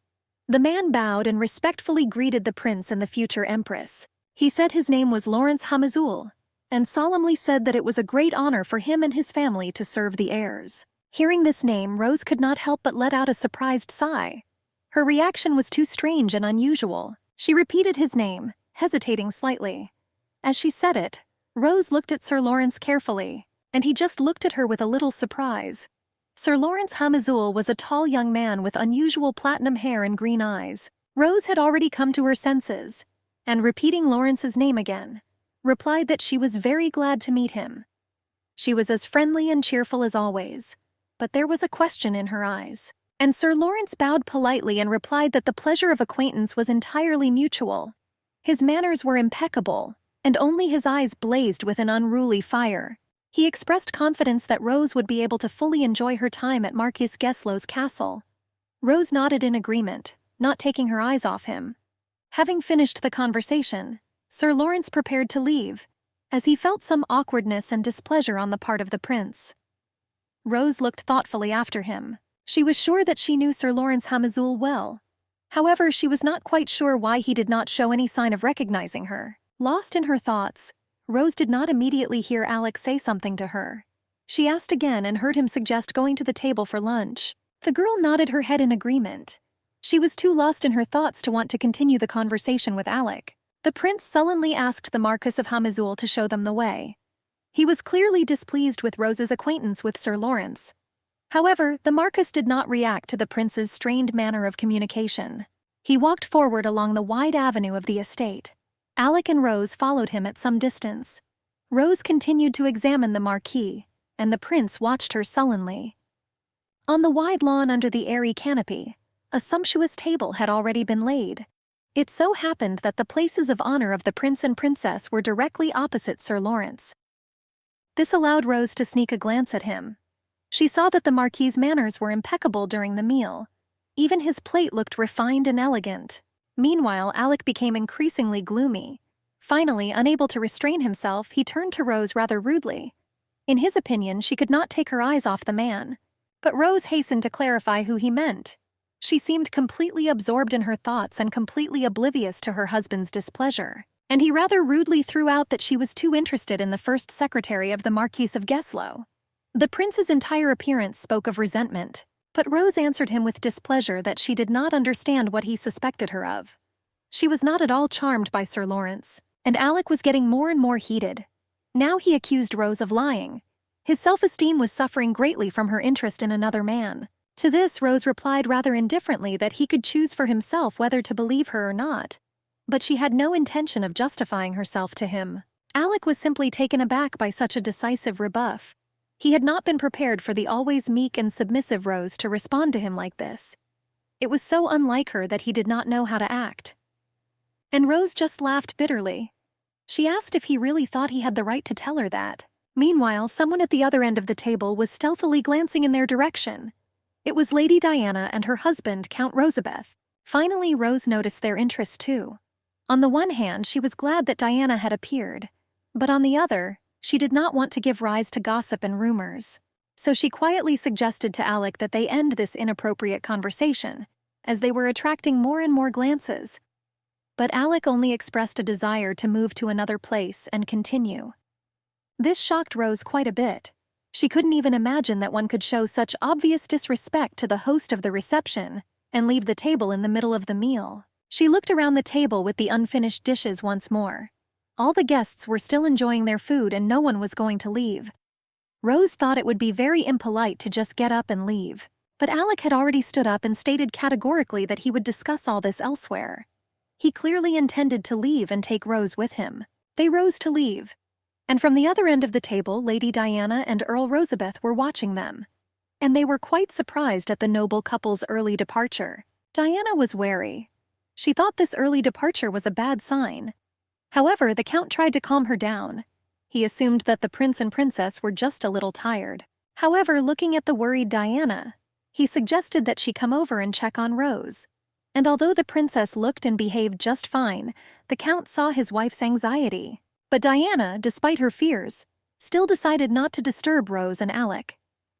The man bowed and respectfully greeted the prince and the future Empress. He said his name was Lawrence Hamazul, and solemnly said that it was a great honor for him and his family to serve the heirs. Hearing this name, Rose could not help but let out a surprised sigh. Her reaction was too strange and unusual. She repeated his name, hesitating slightly. As she said it, Rose looked at Sir Lawrence carefully, and he just looked at her with a little surprise. Sir Lawrence Hamazul was a tall young man with unusual platinum hair and green eyes. Rose had already come to her senses, and repeating Lawrence's name again, replied that she was very glad to meet him. She was as friendly and cheerful as always, but there was a question in her eyes. And Sir Lawrence bowed politely and replied that the pleasure of acquaintance was entirely mutual. His manners were impeccable, and only his eyes blazed with an unruly fire. He expressed confidence that Rose would be able to fully enjoy her time at Marquis Geslow's castle. Rose nodded in agreement, not taking her eyes off him. Having finished the conversation, Sir Lawrence prepared to leave, as he felt some awkwardness and displeasure on the part of the prince. Rose looked thoughtfully after him. She was sure that she knew Sir Lawrence Hamazul well. However, she was not quite sure why he did not show any sign of recognizing her. Lost in her thoughts, Rose did not immediately hear Alex say something to her. She asked again and heard him suggest going to the table for lunch. The girl nodded her head in agreement. She was too lost in her thoughts to want to continue the conversation with Alec. The prince sullenly asked the Marquis of Hamazul to show them the way. He was clearly displeased with Rose's acquaintance with Sir Lawrence. However, the Marquis did not react to the prince's strained manner of communication. He walked forward along the wide avenue of the estate. Alec and Rose followed him at some distance. Rose continued to examine the Marquis, and the prince watched her sullenly. On the wide lawn under the airy canopy, a sumptuous table had already been laid. It so happened that the places of honor of the prince and princess were directly opposite Sir Lawrence. This allowed Rose to sneak a glance at him. She saw that the Marquis's manners were impeccable during the meal. Even his plate looked refined and elegant. Meanwhile, Alec became increasingly gloomy. Finally, unable to restrain himself, he turned to Rose rather rudely. In his opinion, she could not take her eyes off the man. But Rose hastened to clarify who he meant. She seemed completely absorbed in her thoughts and completely oblivious to her husband's displeasure. And he rather rudely threw out that she was too interested in the first secretary of the Marquis of Geslow. The prince's entire appearance spoke of resentment, but Rose answered him with displeasure that she did not understand what he suspected her of. She was not at all charmed by Sir Lawrence, and Alec was getting more and more heated. Now he accused Rose of lying, His self-esteem was suffering greatly from her interest in another man. To this, Rose replied rather indifferently that he could choose for himself whether to believe her or not. But she had no intention of justifying herself to him. Alec was simply taken aback by such a decisive rebuff. He had not been prepared for the always meek and submissive Rose to respond to him like this. It was so unlike her that he did not know how to act. And Rose just laughed bitterly. She asked if he really thought he had the right to tell her that. Meanwhile, someone at the other end of the table was stealthily glancing in their direction. It was Lady Diana and her husband, Count Rosabeth. Finally, Rose noticed their interest too. On the one hand, she was glad that Diana had appeared, but on the other, she did not want to give rise to gossip and rumors. So she quietly suggested to Alec that they end this inappropriate conversation, as they were attracting more and more glances. But Alec only expressed a desire to move to another place and continue. This shocked Rose quite a bit. She couldn't even imagine that one could show such obvious disrespect to the host of the reception and leave the table in the middle of the meal. She looked around the table with the unfinished dishes once more. All the guests were still enjoying their food and no one was going to leave. Rose thought it would be very impolite to just get up and leave. But Alec had already stood up and stated categorically that he would discuss all this elsewhere. He clearly intended to leave and take Rose with him. They rose to leave. And from the other end of the table, Lady Diana and Earl Rosabeth were watching them. And they were quite surprised at the noble couple's early departure. Diana was wary. She thought this early departure was a bad sign. However, the Count tried to calm her down. He assumed that the prince and princess were just a little tired. However, looking at the worried Diana, he suggested that she come over and check on Rose. And although the princess looked and behaved just fine, the Count saw his wife's anxiety. But Diana, despite her fears, still decided not to disturb Rose and Alec.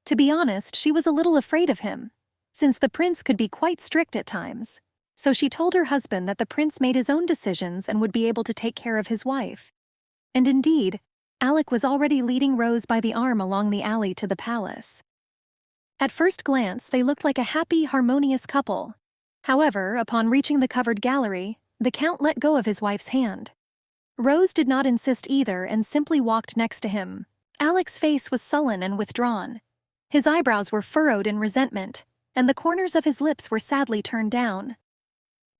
To be honest, she was a little afraid of him, since the prince could be quite strict at times. So she told her husband that the prince made his own decisions and would be able to take care of his wife. And indeed, Alec was already leading Rose by the arm along the alley to the palace. At first glance, they looked like a happy, harmonious couple. However, upon reaching the covered gallery, the Count let go of his wife's hand. Rose did not insist either and simply walked next to him. Alec's face was sullen and withdrawn. His eyebrows were furrowed in resentment, and the corners of his lips were sadly turned down.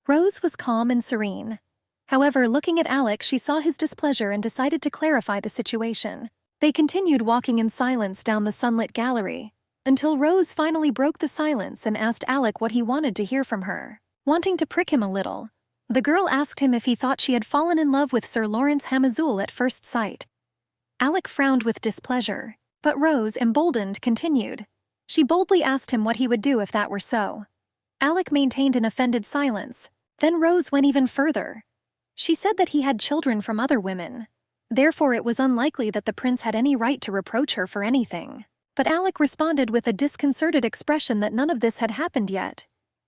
Rose was calm and serene. However, looking at Alec, she saw his displeasure and decided to clarify the situation. They continued walking in silence down the sunlit gallery, until Rose finally broke the silence and asked Alec what he wanted to hear from her. Wanting to prick him a little, the girl asked him if he thought she had fallen in love with Sir Lawrence Hamazul at first sight. Alec frowned with displeasure, but Rose, emboldened, continued. She boldly asked him what he would do if that were so. Alec maintained an offended silence. Then Rose went even further. She said that he had children from other women. Therefore, it was unlikely that the prince had any right to reproach her for anything. But Alec responded with a disconcerted expression that none of this had happened yet.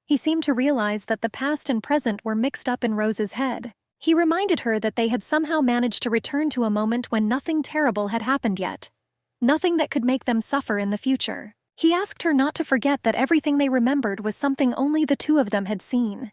He seemed to realize that the past and present were mixed up in Rose's head. He reminded her that they had somehow managed to return to a moment when nothing terrible had happened yet. Nothing that could make them suffer in the future. He asked her not to forget that everything they remembered was something only the two of them had seen.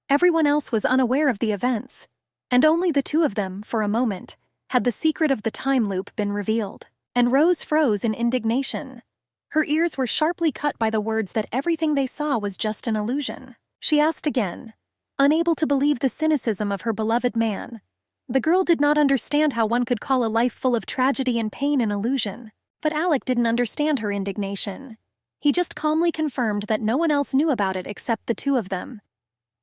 Everyone else was unaware of the events, and only the two of them, for a moment, had the secret of the time loop been revealed. And Rose froze in indignation. Her ears were sharply cut by the words that everything they saw was just an illusion. She asked again, unable to believe the cynicism of her beloved man. The girl did not understand how one could call a life full of tragedy and pain an illusion. But Alec didn't understand her indignation. He just calmly confirmed that no one else knew about it except the two of them.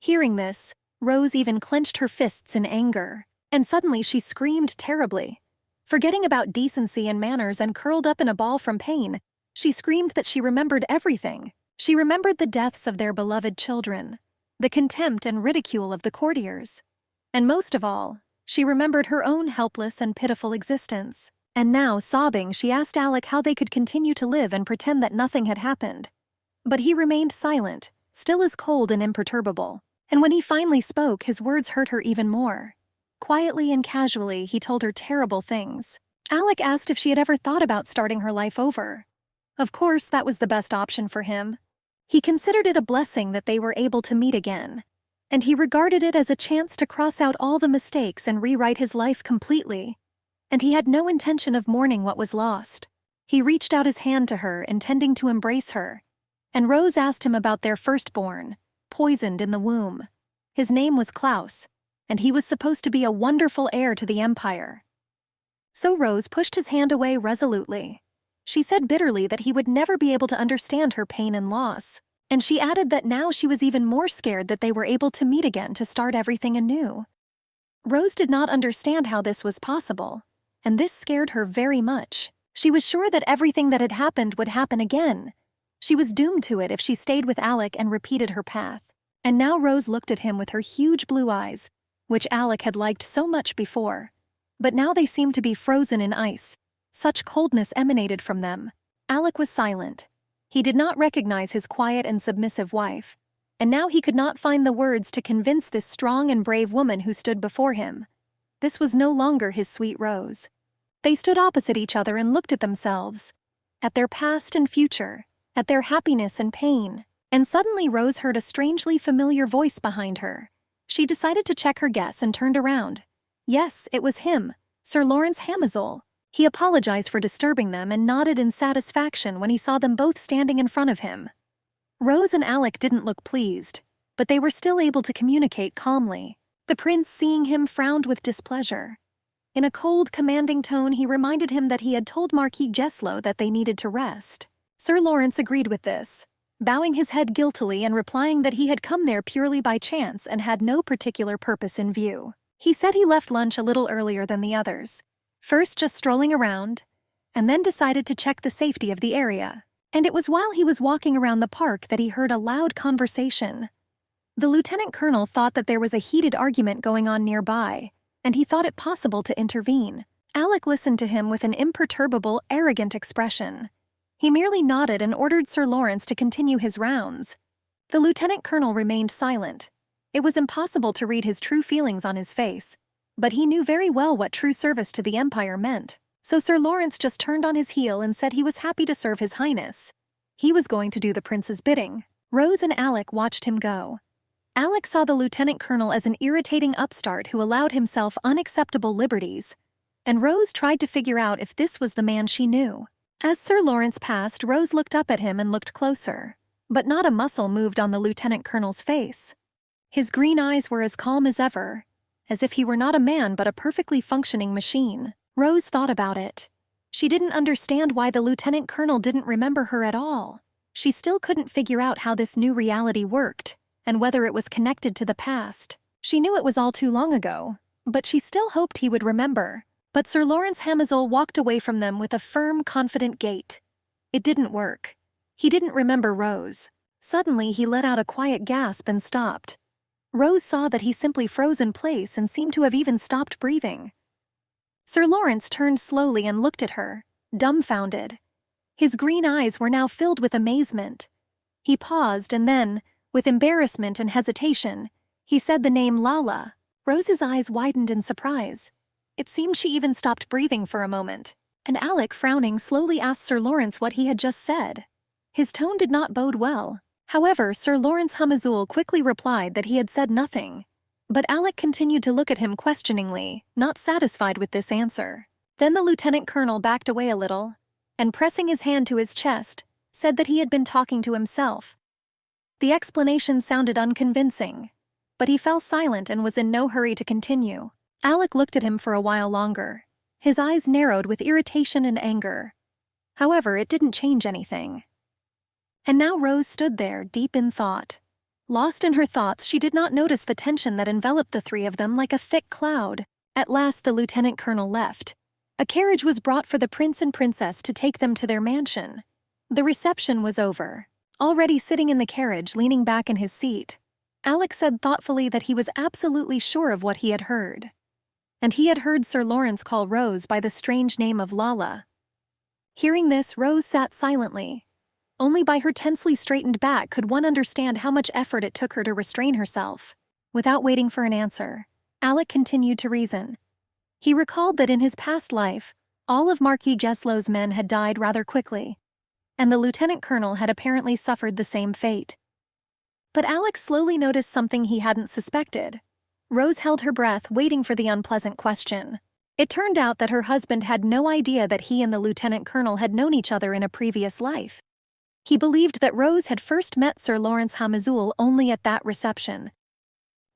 Hearing this, Rose even clenched her fists in anger, and suddenly she screamed terribly. Forgetting about decency and manners and curled up in a ball from pain, she screamed that she remembered everything. She remembered the deaths of their beloved children, the contempt and ridicule of the courtiers. And most of all, she remembered her own helpless and pitiful existence. And now, sobbing, she asked Alec how they could continue to live and pretend that nothing had happened. But he remained silent, still as cold and imperturbable. And when he finally spoke, his words hurt her even more. Quietly and casually, he told her terrible things. Alec asked if she had ever thought about starting her life over. Of course, that was the best option for him. He considered it a blessing that they were able to meet again, and he regarded it as a chance to cross out all the mistakes and rewrite his life completely. And he had no intention of mourning what was lost. He reached out his hand to her, intending to embrace her, and Rose asked him about their firstborn, poisoned in the womb. His name was Klaus, and he was supposed to be a wonderful heir to the empire. So Rose pushed his hand away resolutely. She said bitterly that he would never be able to understand her pain and loss, and she added that now she was even more scared that they were able to meet again to start everything anew. Rose did not understand how this was possible, and this scared her very much. She was sure that everything that had happened would happen again. She was doomed to it if she stayed with Alec and repeated her path. And now Rose looked at him with her huge blue eyes, which Alec had liked so much before. But now they seemed to be frozen in ice. Such coldness emanated from them. Alec was silent. He did not recognize his quiet and submissive wife, and now he could not find the words to convince this strong and brave woman who stood before him. This was no longer his sweet Rose. They stood opposite each other and looked at themselves, at their past and future, at their happiness and pain. And suddenly Rose heard a strangely familiar voice behind her. She decided to check her guess and turned around. Yes, it was him, Sir Lawrence Hamazul. He apologized for disturbing them and nodded in satisfaction when he saw them both standing in front of him. Rose and Alec didn't look pleased, but they were still able to communicate calmly. The prince, seeing him, frowned with displeasure. In a cold, commanding tone, he reminded him that he had told Marquis Geslow that they needed to rest. Sir Lawrence agreed with this, bowing his head guiltily and replying that he had come there purely by chance and had no particular purpose in view. He said he left lunch a little earlier than the others, first just strolling around, and then decided to check the safety of the area. And it was while he was walking around the park that he heard a loud conversation. The lieutenant colonel thought that there was a heated argument going on nearby, and he thought it possible to intervene. Alec listened to him with an imperturbable, arrogant expression. He merely nodded and ordered Sir Lawrence to continue his rounds. The lieutenant colonel remained silent. It was impossible to read his true feelings on his face, but he knew very well what true service to the Empire meant. So Sir Lawrence just turned on his heel and said he was happy to serve His Highness. He was going to do the prince's bidding. Rose and Alec watched him go. Alec saw the lieutenant colonel as an irritating upstart who allowed himself unacceptable liberties, and Rose tried to figure out if this was the man she knew. As Sir Lawrence passed, Rose looked up at him and looked closer, but not a muscle moved on the lieutenant colonel's face. His green eyes were as calm as ever, as if he were not a man but a perfectly functioning machine. Rose thought about it. She didn't understand why the lieutenant colonel didn't remember her at all. She still couldn't figure out how this new reality worked, and whether it was connected to the past. She knew it was all too long ago, but she still hoped he would remember. But Sir Lawrence Hamazul walked away from them with a firm, confident gait. It didn't work. He didn't remember Rose. Suddenly, he let out a quiet gasp and stopped. Rose saw that he simply froze in place and seemed to have even stopped breathing. Sir Lawrence turned slowly and looked at her, dumbfounded. His green eyes were now filled with amazement. He paused and then, with embarrassment and hesitation, he said the name Lala. Rose's eyes widened in surprise. It seemed she even stopped breathing for a moment, and Alec, frowning, slowly asked Sir Lawrence what he had just said. His tone did not bode well. However, Sir Lawrence Hamazul quickly replied that he had said nothing. But Alec continued to look at him questioningly, not satisfied with this answer. Then the lieutenant colonel backed away a little, and pressing his hand to his chest, said that he had been talking to himself. The explanation sounded unconvincing, but he fell silent and was in no hurry to continue. Alec looked at him for a while longer. His eyes narrowed with irritation and anger. However, it didn't change anything. And now Rose stood there, deep in thought. Lost in her thoughts, she did not notice the tension that enveloped the three of them like a thick cloud. At last the lieutenant colonel left. A carriage was brought for the prince and princess to take them to their mansion. The reception was over. Already sitting in the carriage, leaning back in his seat, Alec said thoughtfully that he was absolutely sure of what he had heard. And he had heard Sir Lawrence call Rose by the strange name of Lala. Hearing this, Rose sat silently. Only by her tensely straightened back could one understand how much effort it took her to restrain herself. Without waiting for an answer, Alec continued to reason. He recalled that in his past life, all of Marquis Geslow's men had died rather quickly, and the lieutenant colonel had apparently suffered the same fate. But Alec slowly noticed something he hadn't suspected. Rose held her breath, waiting for the unpleasant question. It turned out that her husband had no idea that he and the lieutenant colonel had known each other in a previous life. He believed that Rose had first met Sir Lawrence Hamazul only at that reception.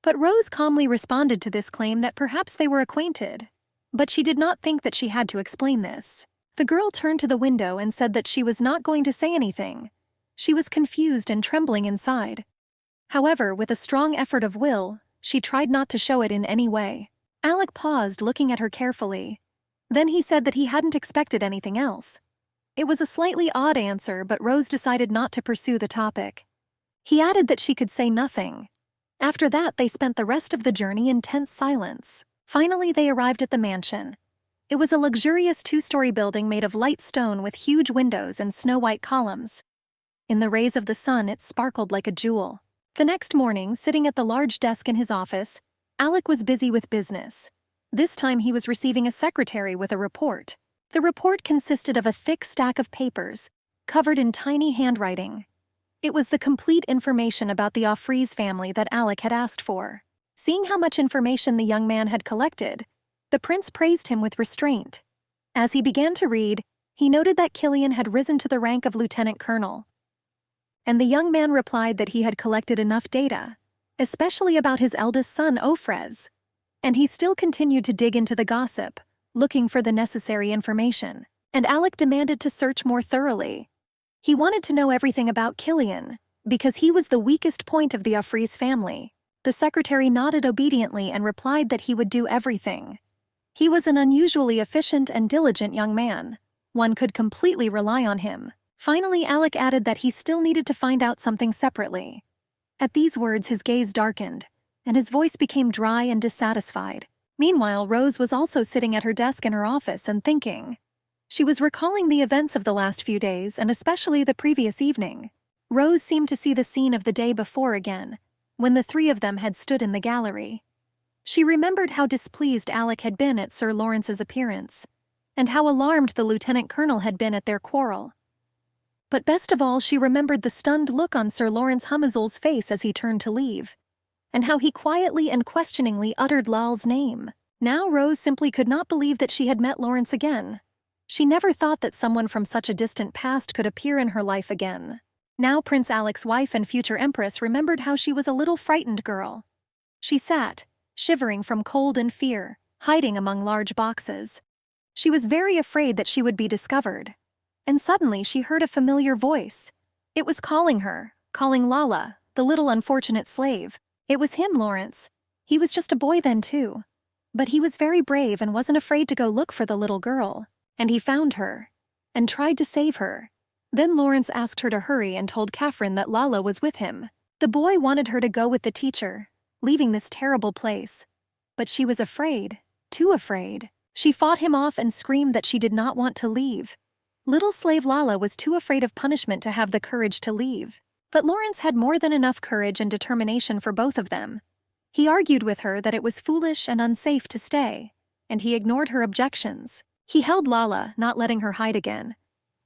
But Rose calmly responded to this claim that perhaps they were acquainted. But she did not think that she had to explain this. The girl turned to the window and said that she was not going to say anything. She was confused and trembling inside. However, with a strong effort of will, she tried not to show it in any way. Alec paused, looking at her carefully. Then he said that he hadn't expected anything else. It was a slightly odd answer, but Rose decided not to pursue the topic. He added that she could say nothing. After that, they spent the rest of the journey in tense silence. Finally, they arrived at the mansion. It was a luxurious two-story building made of light stone with huge windows and snow-white columns. In the rays of the sun, it sparkled like a jewel. The next morning, sitting at the large desk in his office, Alec was busy with business. This time he was receiving a secretary with a report. The report consisted of a thick stack of papers, covered in tiny handwriting. It was the complete information about the Offrees family that Alec had asked for. Seeing how much information the young man had collected, the prince praised him with restraint. As he began to read, he noted that Killian had risen to the rank of lieutenant colonel. And the young man replied that he had collected enough data, especially about his eldest son, Ofrez. And he still continued to dig into the gossip, looking for the necessary information. And Alec demanded to search more thoroughly. He wanted to know everything about Killian, because he was the weakest point of the Offrees family. The secretary nodded obediently and replied that he would do everything. He was an unusually efficient and diligent young man. One could completely rely on him. Finally, Alec added that he still needed to find out something separately. At these words, his gaze darkened, and his voice became dry and dissatisfied. Meanwhile, Rose was also sitting at her desk in her office and thinking. She was recalling the events of the last few days, and especially the previous evening. Rose seemed to see the scene of the day before again, when the three of them had stood in the gallery. She remembered how displeased Alec had been at Sir Lawrence's appearance, and how alarmed the lieutenant colonel had been at their quarrel. But best of all, she remembered the stunned look on Sir Lawrence Hamazul's face as he turned to leave, and how he quietly and questioningly uttered Lal's name. Now Rose simply could not believe that she had met Lawrence again. She never thought that someone from such a distant past could appear in her life again. Now Prince Alec's wife and future empress remembered how she was a little frightened girl. She sat, shivering from cold and fear, hiding among large boxes. She was very afraid that she would be discovered. And suddenly she heard a familiar voice. It was calling her, calling Lala, the little unfortunate slave. It was him, Lawrence. He was just a boy then, too. But he was very brave and wasn't afraid to go look for the little girl. And he found her, and tried to save her. Then Lawrence asked her to hurry and told Catherine that Lala was with him. The boy wanted her to go with the teacher, leaving this terrible place. But she was afraid, too afraid. She fought him off and screamed that she did not want to leave. Little slave Lala was too afraid of punishment to have the courage to leave. But Lawrence had more than enough courage and determination for both of them. He argued with her that it was foolish and unsafe to stay, and he ignored her objections. He held Lala, not letting her hide again.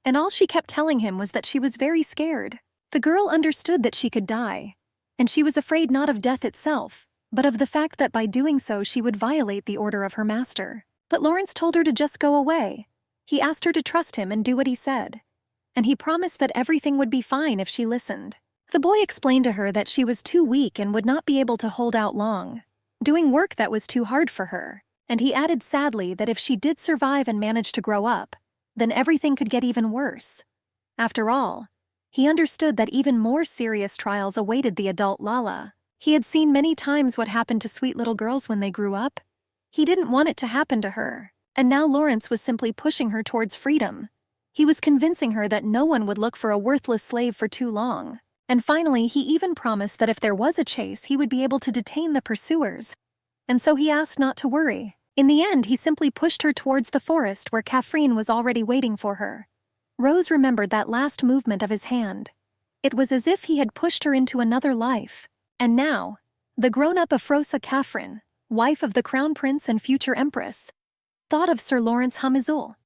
And all she kept telling him was that she was very scared. The girl understood that she could die, and she was afraid not of death itself, but of the fact that by doing so she would violate the order of her master. But Lawrence told her to just go away. He asked her to trust him and do what he said. And he promised that everything would be fine if she listened. The boy explained to her that she was too weak and would not be able to hold out long, doing work that was too hard for her. And he added sadly that if she did survive and manage to grow up, then everything could get even worse. After all, he understood that even more serious trials awaited the adult Lala. He had seen many times what happened to sweet little girls when they grew up. He didn't want it to happen to her. And now Lawrence was simply pushing her towards freedom. He was convincing her that no one would look for a worthless slave for too long. And finally, he even promised that if there was a chase, he would be able to detain the pursuers. And so he asked not to worry. In the end, he simply pushed her towards the forest where Catherine was already waiting for her. Rose remembered that last movement of his hand. It was as if he had pushed her into another life. And now, the grown-up Afrosa Catherine, wife of the crown prince and future empress, thought of Sir Lawrence Hamazul.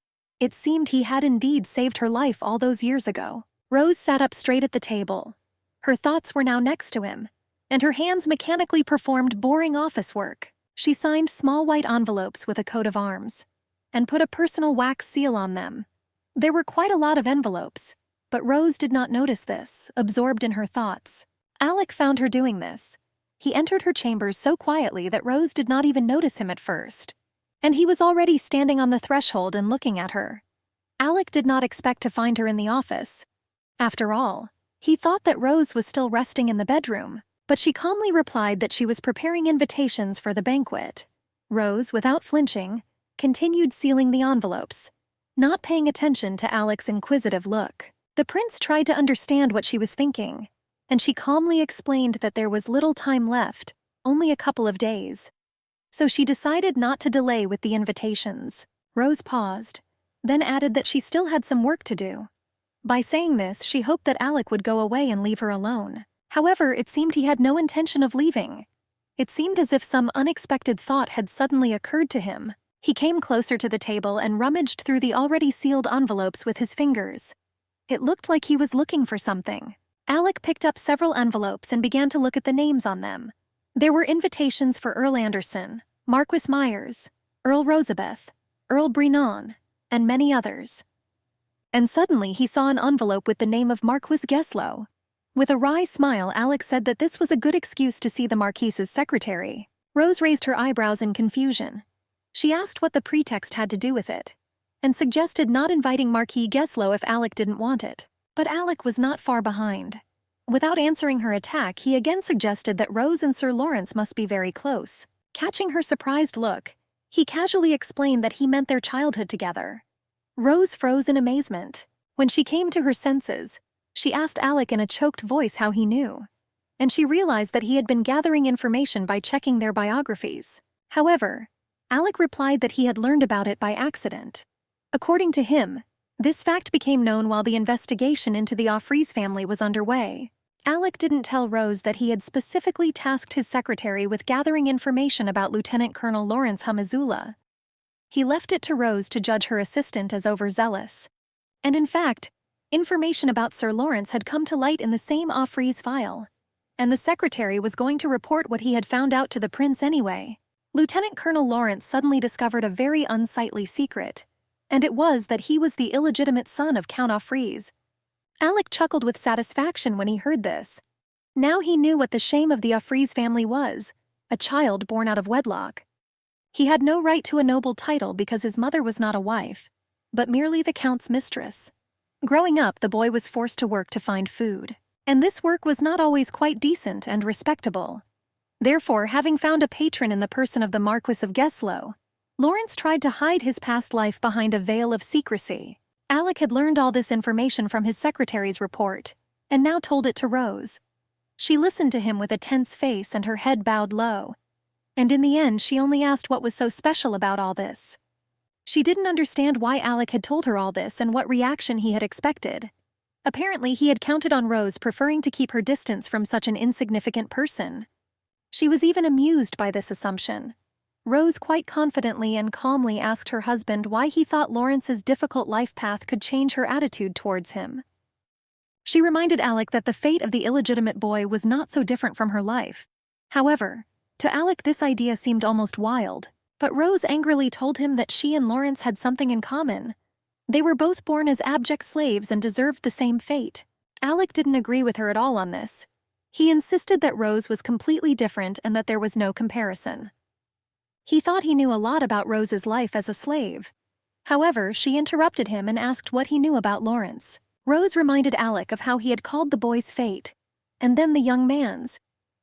It seemed he had indeed saved her life all those years ago. Rose sat up straight at the table. Her thoughts were now next to him, and her hands mechanically performed boring office work. She signed small white envelopes with a coat of arms and put a personal wax seal on them. There were quite a lot of envelopes, but Rose did not notice this, absorbed in her thoughts. Alec found her doing this. He entered her chambers so quietly that Rose did not even notice him at first. And he was already standing on the threshold and looking at her. Alec did not expect to find her in the office. After all, he thought that Rose was still resting in the bedroom, but she calmly replied that she was preparing invitations for the banquet. Rose, without flinching, continued sealing the envelopes, not paying attention to Alec's inquisitive look. The prince tried to understand what she was thinking, and she calmly explained that there was little time left, only a couple of days. So she decided not to delay with the invitations. Rose paused, then added that she still had some work to do. By saying this, she hoped that Alec would go away and leave her alone. However, it seemed he had no intention of leaving. It seemed as if some unexpected thought had suddenly occurred to him. He came closer to the table and rummaged through the already sealed envelopes with his fingers. It looked like he was looking for something. Alec picked up several envelopes and began to look at the names on them. There were invitations for Earl Anderson, Marquis Myers, Earl Rosabeth, Earl Brinon, and many others. And suddenly he saw an envelope with the name of Marquis Geslow. With a wry smile, Alec said that this was a good excuse to see the Marquise's secretary. Rose raised her eyebrows in confusion. She asked what the pretext had to do with it, and suggested not inviting Marquis Geslow if Alec didn't want it. But Alec was not far behind. Without answering her attack, he again suggested that Rose and Sir Lawrence must be very close. Catching her surprised look, he casually explained that he meant their childhood together. Rose froze in amazement. When she came to her senses, she asked Alec in a choked voice how he knew, and she realized that he had been gathering information by checking their biographies. However, Alec replied that he had learned about it by accident. According to him, this fact became known while the investigation into the Offrees family was underway. Alec didn't tell Rose that he had specifically tasked his secretary with gathering information about Lieutenant Colonel Lawrence Hamazula. He left it to Rose to judge her assistant as overzealous. And in fact, information about Sir Lawrence had come to light in the same Offrees file, and the secretary was going to report what he had found out to the prince anyway. Lieutenant Colonel Lawrence suddenly discovered a very unsightly secret, and it was that he was the illegitimate son of Count Offrees. Alec chuckled with satisfaction when he heard this. Now he knew what the shame of the Offrees family was, a child born out of wedlock. He had no right to a noble title because his mother was not a wife, but merely the count's mistress. Growing up, the boy was forced to work to find food, and this work was not always quite decent and respectable. Therefore, having found a patron in the person of the Marquis of Geslow, Lawrence tried to hide his past life behind a veil of secrecy. Alec had learned all this information from his secretary's report, and now told it to Rose. She listened to him with a tense face and her head bowed low, and in the end she only asked what was so special about all this. She didn't understand why Alec had told her all this and what reaction he had expected. Apparently he had counted on Rose preferring to keep her distance from such an insignificant person. She was even amused by this assumption. Rose quite confidently and calmly asked her husband why he thought Lawrence's difficult life path could change her attitude towards him. She reminded Alec that the fate of the illegitimate boy was not so different from her life. However, to Alec this idea seemed almost wild, but Rose angrily told him that she and Lawrence had something in common. They were both born as abject slaves and deserved the same fate. Alec didn't agree with her at all on this. He insisted that Rose was completely different and that there was no comparison. He thought he knew a lot about Rose's life as a slave. However, she interrupted him and asked what he knew about Lawrence. Rose reminded Alec of how he had called the boy's fate, and then the young man's.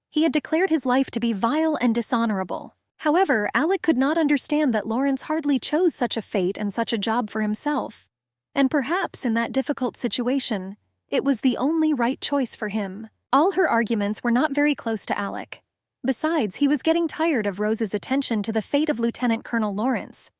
He had declared his life to be vile and dishonorable. However, Alec could not understand that Lawrence hardly chose such a fate and such a job for himself. And perhaps in that difficult situation, it was the only right choice for him. All her arguments were not very close to Alec. Besides, he was getting tired of Rose's attention to the fate of Lieutenant Colonel Lawrence,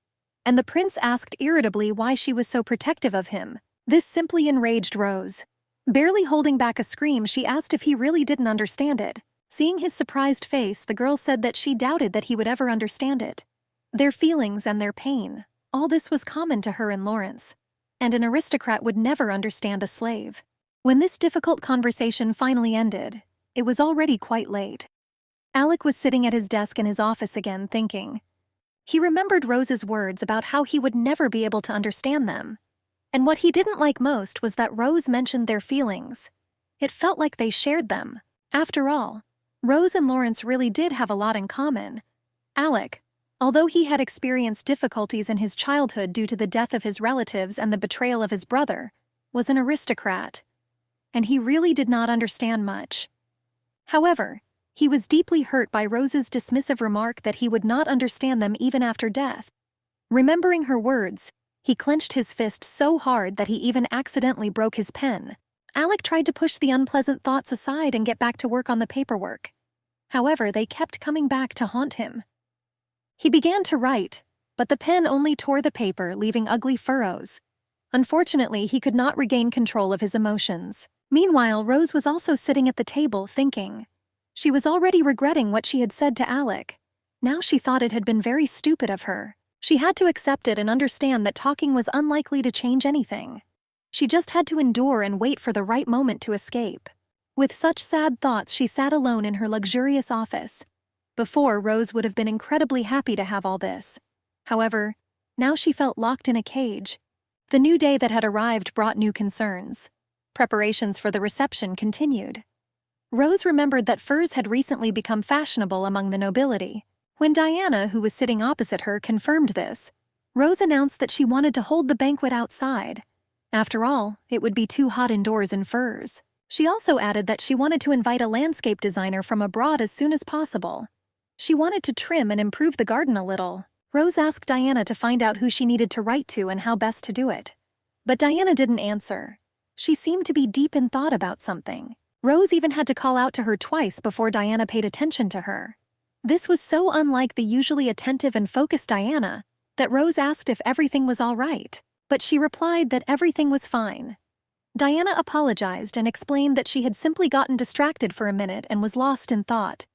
and the prince asked irritably why she was so protective of him. This simply enraged Rose. Barely holding back a scream, she asked if he really didn't understand it. Seeing his surprised face, the girl said that she doubted that he would ever understand it. Their feelings and their pain, all this was common to her and Lawrence, and an aristocrat would never understand a slave. When this difficult conversation finally ended, it was already quite late. Alec was sitting at his desk in his office again, thinking. He remembered Rose's words about how he would never be able to understand them. And what he didn't like most was that Rose mentioned their feelings. It felt like they shared them. After all, Rose and Lawrence really did have a lot in common. Alec, although he had experienced difficulties in his childhood due to the death of his relatives and the betrayal of his brother, was an aristocrat. And he really did not understand much. However, he was deeply hurt by Rose's dismissive remark that he would not understand them even after death. Remembering her words, he clenched his fist so hard that he even accidentally broke his pen. Alec tried to push the unpleasant thoughts aside and get back to work on the paperwork. However, they kept coming back to haunt him. He began to write, but the pen only tore the paper, leaving ugly furrows. Unfortunately, he could not regain control of his emotions. Meanwhile, Rose was also sitting at the table, thinking. She was already regretting what she had said to Alec. Now she thought it had been very stupid of her. She had to accept it and understand that talking was unlikely to change anything. She just had to endure and wait for the right moment to escape. With such sad thoughts, she sat alone in her luxurious office. Before, Rose would have been incredibly happy to have all this. However, now she felt locked in a cage. The new day that had arrived brought new concerns. Preparations for the reception continued. Rose remembered that furs had recently become fashionable among the nobility. When Diana, who was sitting opposite her, confirmed this, Rose announced that she wanted to hold the banquet outside. After all, it would be too hot indoors in furs. She also added that she wanted to invite a landscape designer from abroad as soon as possible. She wanted to trim and improve the garden a little. Rose asked Diana to find out who she needed to write to and how best to do it. But Diana didn't answer. She seemed to be deep in thought about something. Rose even had to call out to her twice before Diana paid attention to her. This was so unlike the usually attentive and focused Diana that Rose asked if everything was all right, but she replied that everything was fine. Diana apologized and explained that she had simply gotten distracted for a minute and was lost in thought.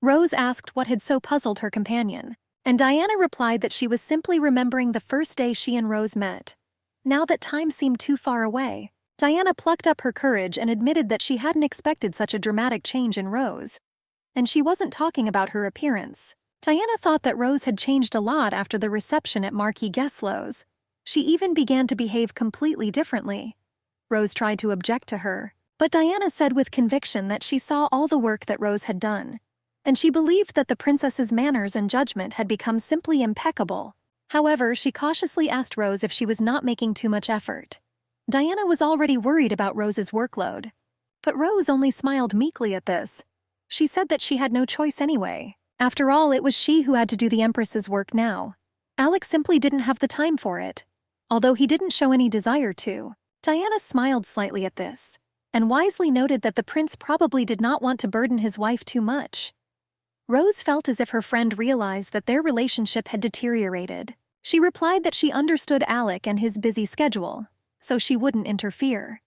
Rose asked what had so puzzled her companion, and Diana replied that she was simply remembering the first day she and Rose met. Now that time seemed too far away, Diana plucked up her courage and admitted that she hadn't expected such a dramatic change in Rose. And she wasn't talking about her appearance. Diana thought that Rose had changed a lot after the reception at Marquis Geslow's. She even began to behave completely differently. Rose tried to object to her, but Diana said with conviction that she saw all the work that Rose had done, and she believed that the princess's manners and judgment had become simply impeccable. However, she cautiously asked Rose if she was not making too much effort. Diana was already worried about Rose's workload, but Rose only smiled meekly at this. She said that she had no choice anyway. After all, it was she who had to do the Empress's work now. Alec simply didn't have the time for it, although he didn't show any desire to. Diana smiled slightly at this, and wisely noted that the prince probably did not want to burden his wife too much. Rose felt as if her friend realized that their relationship had deteriorated. She replied that she understood Alec and his busy schedule, so she wouldn't interfere.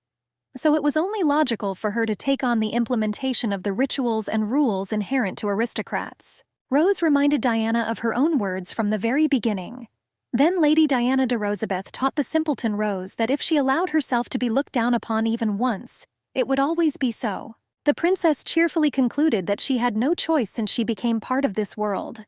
So it was only logical for her to take on the implementation of the rituals and rules inherent to aristocrats. Rose reminded Diana of her own words from the very beginning. Then Lady Diana de Rosabeth taught the simpleton Rose that if she allowed herself to be looked down upon even once, it would always be so. The princess cheerfully concluded that she had no choice since she became part of this world.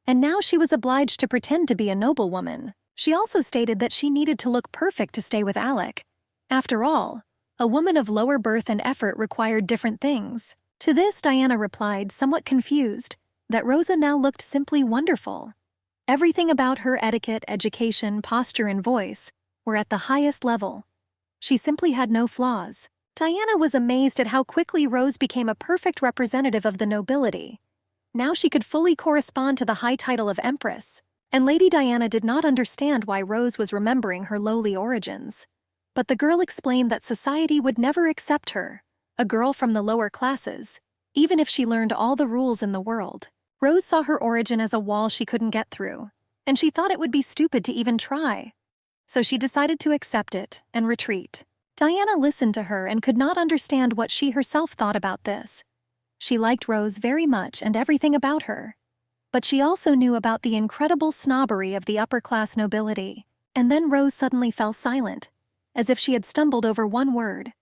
And now she was obliged to pretend to be a noblewoman. She also stated that she needed to look perfect to stay with Alec. After all, a woman of lower birth and effort required different things. To this, Diana replied, somewhat confused, that Rosa now looked simply wonderful. Everything about her, etiquette, education, posture, and voice, were at the highest level. She simply had no flaws. Diana was amazed at how quickly Rose became a perfect representative of the nobility. Now she could fully correspond to the high title of Empress, and Lady Diana did not understand why Rose was remembering her lowly origins. But the girl explained that society would never accept her, a girl from the lower classes, even if she learned all the rules in the world. Rose saw her origin as a wall she couldn't get through, and she thought it would be stupid to even try. So she decided to accept it and retreat. Diana listened to her and could not understand what she herself thought about this. She liked Rose very much and everything about her. But she also knew about the incredible snobbery of the upper-class nobility. And then Rose suddenly fell silent, as if she had stumbled over one word.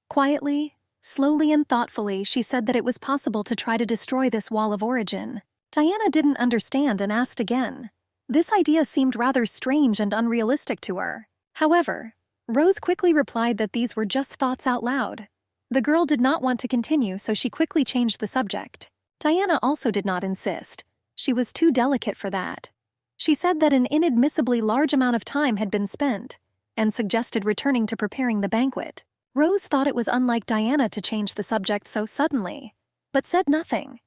Quietly, Slowly and thoughtfully, she said that it was possible to try to destroy this wall of origin. Diana didn't understand and asked again. This idea seemed rather strange and unrealistic to her. However, Rose quickly replied that these were just thoughts out loud. The girl did not want to continue, so she quickly changed the subject. Diana also did not insist. She was too delicate for that. She said that an inadmissibly large amount of time had been spent, and suggested returning to preparing the banquet. Rose thought it was unlike Diana to change the subject so suddenly, but said nothing.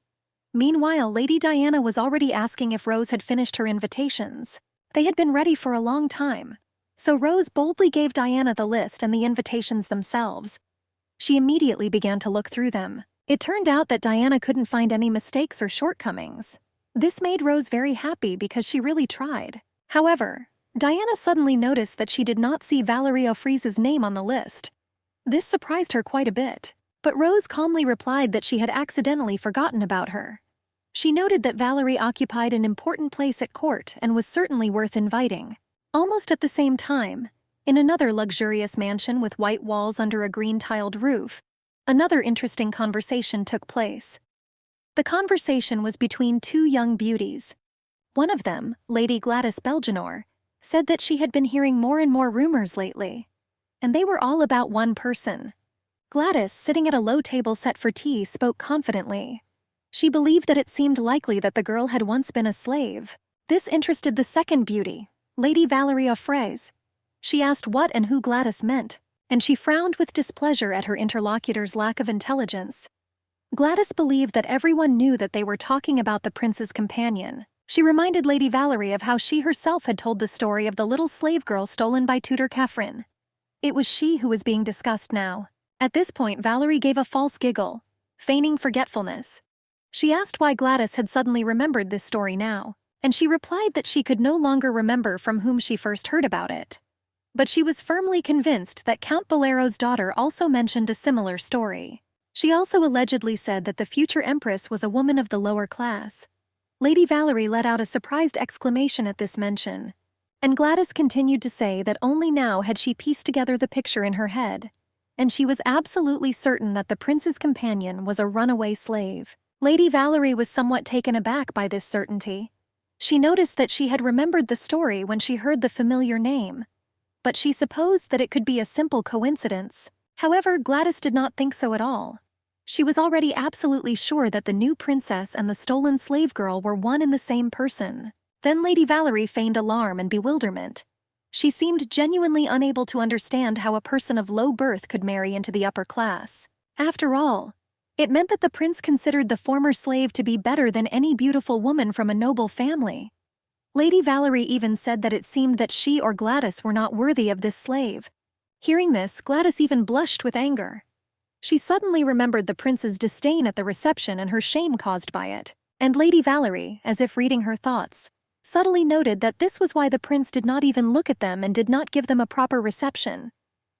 Meanwhile, Lady Diana was already asking if Rose had finished her invitations. They had been ready for a long time, so Rose boldly gave Diana the list and the invitations themselves. She immediately began to look through them. It turned out that Diana couldn't find any mistakes or shortcomings. This made Rose very happy because she really tried. However, Diana suddenly noticed that she did not see Valerie O'Freeze's name on the list. This surprised her quite a bit, but Rose calmly replied that she had accidentally forgotten about her. She noted that Valerie occupied an important place at court and was certainly worth inviting. Almost at the same time, in another luxurious mansion with white walls under a green-tiled roof, another interesting conversation took place. The conversation was between two young beauties. One of them, Lady Gladys Belgenore, said that she had been hearing more and more rumors lately, and they were all about one person. Gladys, sitting at a low table set for tea, spoke confidently. She believed that it seemed likely that the girl had once been a slave. This interested the second beauty, Lady Valerie O'Freeze. She asked what and who Gladys meant, and she frowned with displeasure at her interlocutor's lack of intelligence. Gladys believed that everyone knew that they were talking about the prince's companion. She reminded Lady Valerie of how she herself had told the story of the little slave girl stolen by Tutor Catherine. It was she who was being discussed now. At this point, Valerie gave a false giggle, feigning forgetfulness. She asked why Gladys had suddenly remembered this story now, and she replied that she could no longer remember from whom she first heard about it. But she was firmly convinced that Count Bolero's daughter also mentioned a similar story. She also allegedly said that the future empress was a woman of the lower class. Lady Valerie let out a surprised exclamation at this mention, and Gladys continued to say that only now had she pieced together the picture in her head, and she was absolutely certain that the prince's companion was a runaway slave. Lady Valerie was somewhat taken aback by this certainty. She noticed that she had remembered the story when she heard the familiar name, but she supposed that it could be a simple coincidence. However, Gladys did not think so at all. She was already absolutely sure that the new princess and the stolen slave girl were one and the same person. Then Lady Valerie feigned alarm and bewilderment. She seemed genuinely unable to understand how a person of low birth could marry into the upper class. After all, it meant that the prince considered the former slave to be better than any beautiful woman from a noble family. Lady Valerie even said that it seemed that she or Gladys were not worthy of this slave. Hearing this, Gladys even blushed with anger. She suddenly remembered the prince's disdain at the reception and her shame caused by it, and Lady Valerie, as if reading her thoughts, subtly noted that this was why the prince did not even look at them and did not give them a proper reception.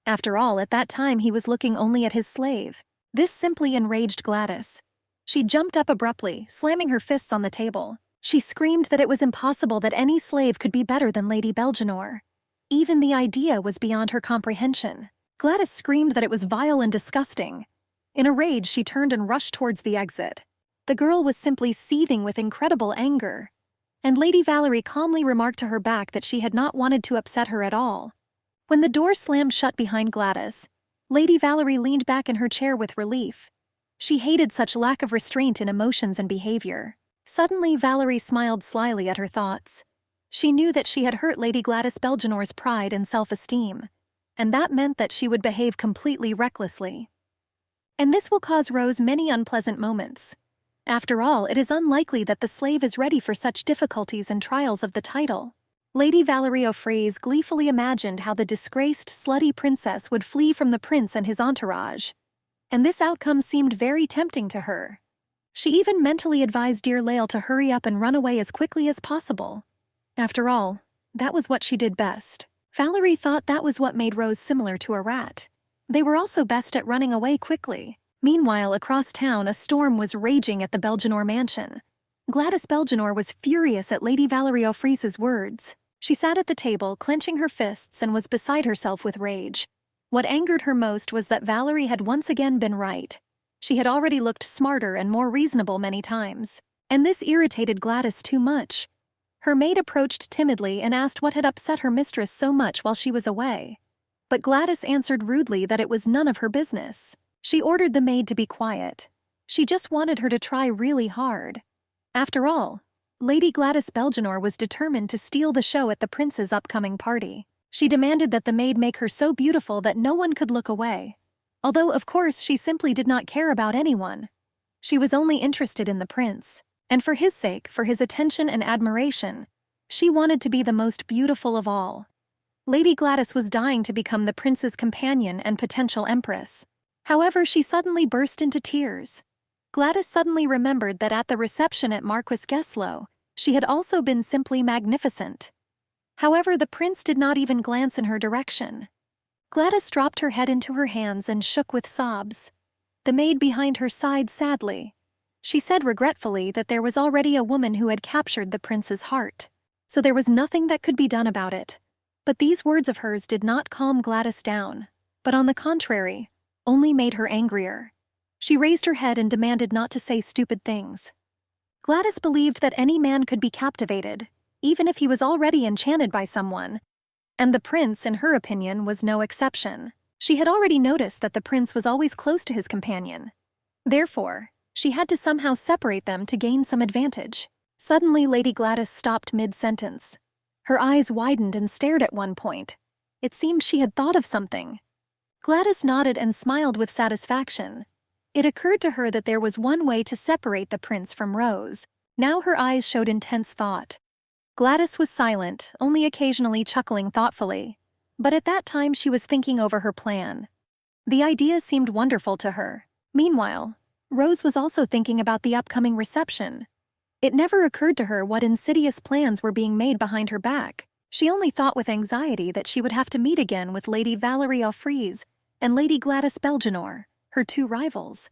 After all, at that time he was looking only at his slave. This simply enraged Gladys. She jumped up abruptly, slamming her fists on the table. She screamed that it was impossible that any slave could be better than Lady Belgenore. Even the idea was beyond her comprehension. Gladys screamed that it was vile and disgusting. In a rage, she turned and rushed towards the exit. The girl was simply seething with incredible anger, and Lady Valerie calmly remarked to her back that she had not wanted to upset her at all. When the door slammed shut behind Gladys, Lady Valerie leaned back in her chair with relief. She hated such lack of restraint in emotions and behavior. Suddenly, Valerie smiled slyly at her thoughts. She knew that she had hurt Lady Gladys Belgenore's pride and self-esteem, and that meant that she would behave completely recklessly. And this will cause Rose many unpleasant moments. After all, it is unlikely that the slave is ready for such difficulties and trials of the title. Lady Valerie O'Freeze gleefully imagined how the disgraced, slutty princess would flee from the prince and his entourage, and this outcome seemed very tempting to her. She even mentally advised dear Lael to hurry up and run away as quickly as possible. After all, that was what she did best. Valerie thought that was what made Rose similar to a rat. They were also best at running away quickly. Meanwhile, across town, a storm was raging at the Belgenore mansion. Gladys Belgenore was furious at Lady Valerie O'Freeze's words. She sat at the table, clenching her fists, and was beside herself with rage. What angered her most was that Valerie had once again been right. She had already looked smarter and more reasonable many times, and this irritated Gladys too much. Her maid approached timidly and asked what had upset her mistress so much while she was away. But Gladys answered rudely that it was none of her business. She ordered the maid to be quiet. She just wanted her to try really hard. After all, Lady Gladys Belgenore was determined to steal the show at the prince's upcoming party. She demanded that the maid make her so beautiful that no one could look away. Although, of course, she simply did not care about anyone. She was only interested in the prince, and for his sake, for his attention and admiration, she wanted to be the most beautiful of all. Lady Gladys was dying to become the prince's companion and potential empress. However, she suddenly burst into tears. Gladys suddenly remembered that at the reception at Marquis Geslow, she had also been simply magnificent. However, the prince did not even glance in her direction. Gladys dropped her head into her hands and shook with sobs. The maid behind her sighed sadly. She said regretfully that there was already a woman who had captured the prince's heart, so there was nothing that could be done about it. But these words of hers did not calm Gladys down, but on the contrary, only made her angrier. She raised her head and demanded not to say stupid things. Gladys believed that any man could be captivated, even if he was already enchanted by someone, and the prince, in her opinion, was no exception. She had already noticed that the prince was always close to his companion. Therefore, she had to somehow separate them to gain some advantage. Suddenly, Lady Gladys stopped mid-sentence. Her eyes widened and stared at one point. It seemed she had thought of something. Gladys nodded and smiled with satisfaction. It occurred to her that there was one way to separate the prince from Rose. Now her eyes showed intense thought. Gladys was silent, only occasionally chuckling thoughtfully. But at that time she was thinking over her plan. The idea seemed wonderful to her. Meanwhile, Rose was also thinking about the upcoming reception. It never occurred to her what insidious plans were being made behind her back. She only thought with anxiety that she would have to meet again with Lady Valerie Offreys and Lady Gladys Belgenore, her two rivals.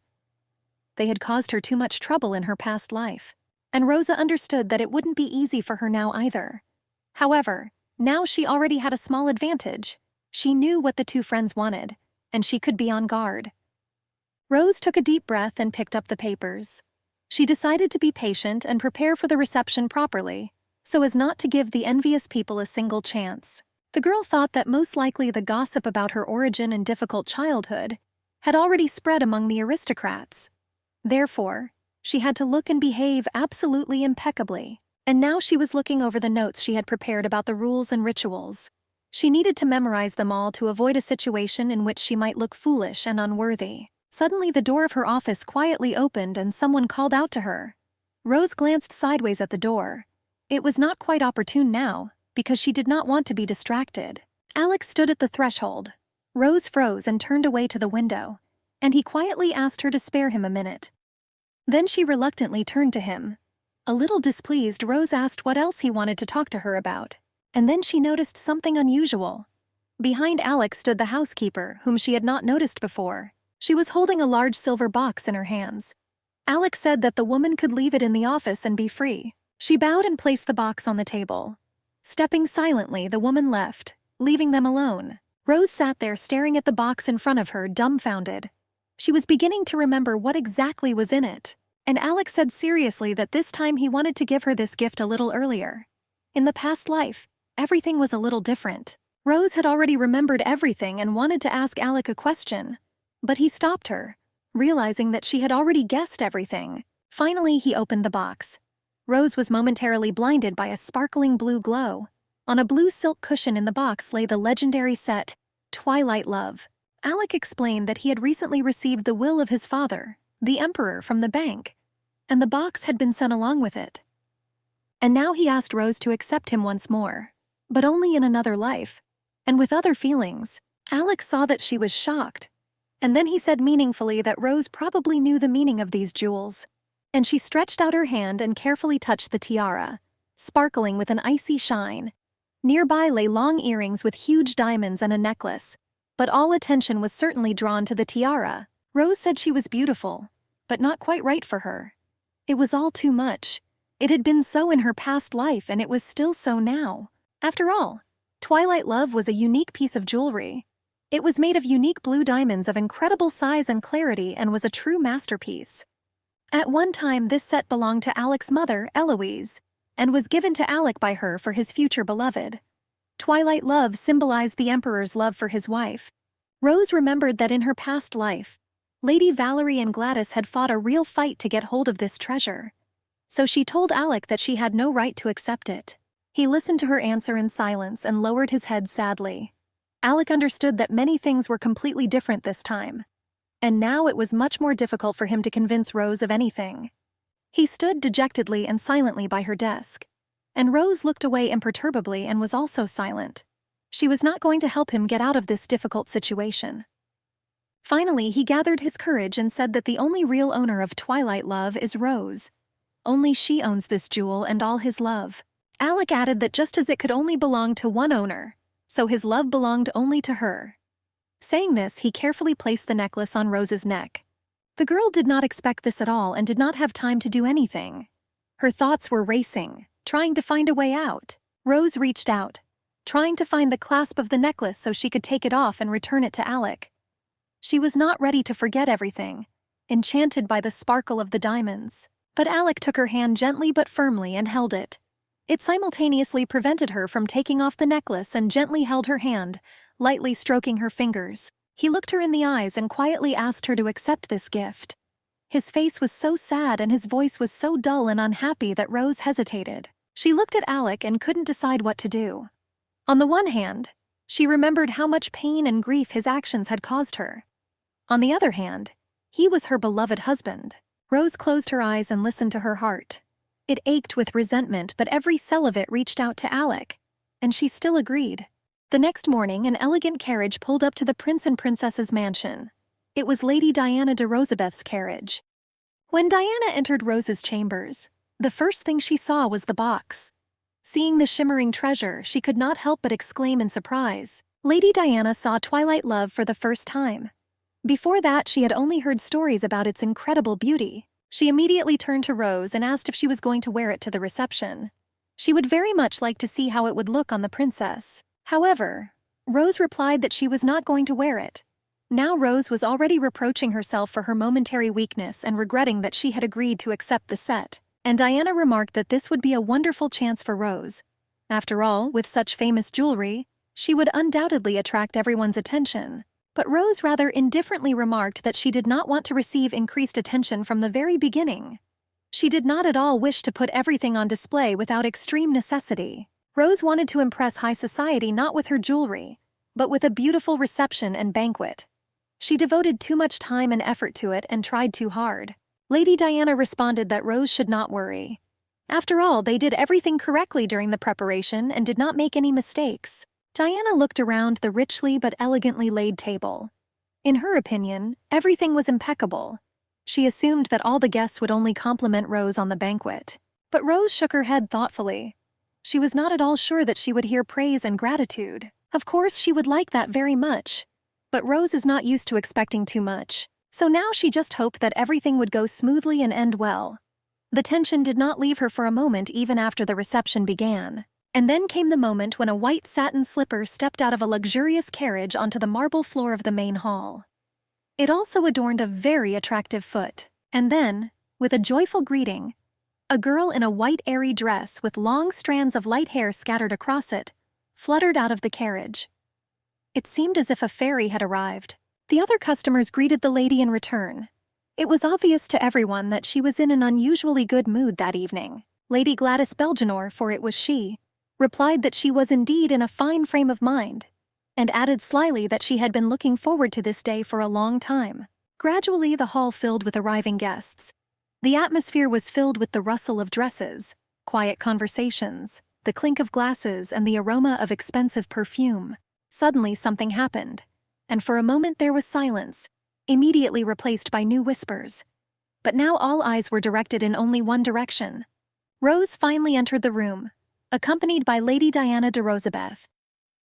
They had caused her too much trouble in her past life, and Rosa understood that it wouldn't be easy for her now either. However, now she already had a small advantage. She knew what the two friends wanted, and she could be on guard. Rose took a deep breath and picked up the papers. She decided to be patient and prepare for the reception properly, so as not to give the envious people a single chance. The girl thought that most likely the gossip about her origin and difficult childhood had already spread among the aristocrats. Therefore, she had to look and behave absolutely impeccably. And now she was looking over the notes she had prepared about the rules and rituals. She needed to memorize them all to avoid a situation in which she might look foolish and unworthy. Suddenly the door of her office quietly opened and someone called out to her. Rose glanced sideways at the door. It was not quite opportune now, because she did not want to be distracted. Alex stood at the threshold. Rose froze and turned away to the window, and he quietly asked her to spare him a minute. Then she reluctantly turned to him. A little displeased, Rose asked what else he wanted to talk to her about, and then she noticed something unusual. Behind Alex stood the housekeeper, whom she had not noticed before. She was holding a large silver box in her hands. Alex said that the woman could leave it in the office and be free. She bowed and placed the box on the table. Stepping silently, the woman left, leaving them alone. Rose sat there staring at the box in front of her, dumbfounded. She was beginning to remember what exactly was in it, and Alex said seriously that this time he wanted to give her this gift a little earlier. In the past life, everything was a little different. Rose had already remembered everything and wanted to ask Alec a question, but he stopped her, realizing that she had already guessed everything. Finally, he opened the box. Rose was momentarily blinded by a sparkling blue glow. On a blue silk cushion in the box lay the legendary set, Twilight Love. Alec explained that he had recently received the will of his father, the Emperor, from the bank, and the box had been sent along with it. And now he asked Rose to accept him once more, but only in another life, and with other feelings. Alec saw that she was shocked, and then he said meaningfully that Rose probably knew the meaning of these jewels, and she stretched out her hand and carefully touched the tiara, sparkling with an icy shine. Nearby lay long earrings with huge diamonds and a necklace, but all attention was certainly drawn to the tiara. Rose said she was beautiful, but not quite right for her. It was all too much. It had been so in her past life, and it was still so now. After all, Twilight Love was a unique piece of jewelry. It was made of unique blue diamonds of incredible size and clarity and was a true masterpiece. At one time, this set belonged to Alec's mother, Eloise, and was given to Alec by her for his future beloved. Twilight love symbolized the Emperor's love for his wife. Rose remembered that in her past life, Lady Valerie and Gladys had fought a real fight to get hold of this treasure. So she told Alec that she had no right to accept it. He listened to her answer in silence and lowered his head sadly. Alec understood that many things were completely different this time, and now it was much more difficult for him to convince Rose of anything. He stood dejectedly and silently by her desk, and Rose looked away imperturbably and was also silent. She was not going to help him get out of this difficult situation. Finally, he gathered his courage and said that the only real owner of Twilight love is Rose. Only she owns this jewel and all his love. Alec added that just as it could only belong to one owner, so his love belonged only to her. Saying this, he carefully placed the necklace on Rose's neck. The girl did not expect this at all and did not have time to do anything. Her thoughts were racing, trying to find a way out. Rose reached out, trying to find the clasp of the necklace so she could take it off and return it to Alec. She was not ready to forget everything, enchanted by the sparkle of the diamonds. But Alec took her hand gently but firmly and held it. It simultaneously prevented her from taking off the necklace and gently held her hand, lightly stroking her fingers. He looked her in the eyes and quietly asked her to accept this gift. His face was so sad and his voice was so dull and unhappy that Rose hesitated. She looked at Alec and couldn't decide what to do. On the one hand, she remembered how much pain and grief his actions had caused her. On the other hand, he was her beloved husband. Rose closed her eyes and listened to her heart. It ached with resentment, but every cell of it reached out to Alec, and she still agreed. The next morning, an elegant carriage pulled up to the prince and princess's mansion. It was Lady Diana de Rosabeth's carriage. When Diana entered Rose's chambers, the first thing she saw was the box. Seeing the shimmering treasure, she could not help but exclaim in surprise. Lady Diana saw Twilight love for the first time. Before that, she had only heard stories about its incredible beauty. She immediately turned to Rose and asked if she was going to wear it to the reception. She would very much like to see how it would look on the princess. However, Rose replied that she was not going to wear it. Now Rose was already reproaching herself for her momentary weakness and regretting that she had agreed to accept the set. And Diana remarked that this would be a wonderful chance for Rose. After all, with such famous jewelry, she would undoubtedly attract everyone's attention. But Rose rather indifferently remarked that she did not want to receive increased attention from the very beginning. She did not at all wish to put everything on display without extreme necessity. Rose wanted to impress high society not with her jewelry, but with a beautiful reception and banquet. She devoted too much time and effort to it and tried too hard. Lady Diana responded that Rose should not worry. After all, they did everything correctly during the preparation and did not make any mistakes. Diana looked around the richly but elegantly laid table. In her opinion, everything was impeccable. She assumed that all the guests would only compliment Rose on the banquet. But Rose shook her head thoughtfully. She was not at all sure that she would hear praise and gratitude. Of course, she would like that very much. But Rose is not used to expecting too much. So now she just hoped that everything would go smoothly and end well. The tension did not leave her for a moment even after the reception began. And then came the moment when a white satin slipper stepped out of a luxurious carriage onto the marble floor of the main hall. It also adorned a very attractive foot. And then, with a joyful greeting, a girl in a white airy dress with long strands of light hair scattered across it, fluttered out of the carriage. It seemed as if a fairy had arrived. The other customers greeted the lady in return. It was obvious to everyone that she was in an unusually good mood that evening. Lady Gladys Belgenore, for it was she, replied that she was indeed in a fine frame of mind, and added slyly that she had been looking forward to this day for a long time. Gradually, the hall filled with arriving guests. The atmosphere was filled with the rustle of dresses, quiet conversations, the clink of glasses, and the aroma of expensive perfume. Suddenly, something happened, and for a moment there was silence, immediately replaced by new whispers. But now all eyes were directed in only one direction. Rose finally entered the room, accompanied by Lady Diana de Rosabeth.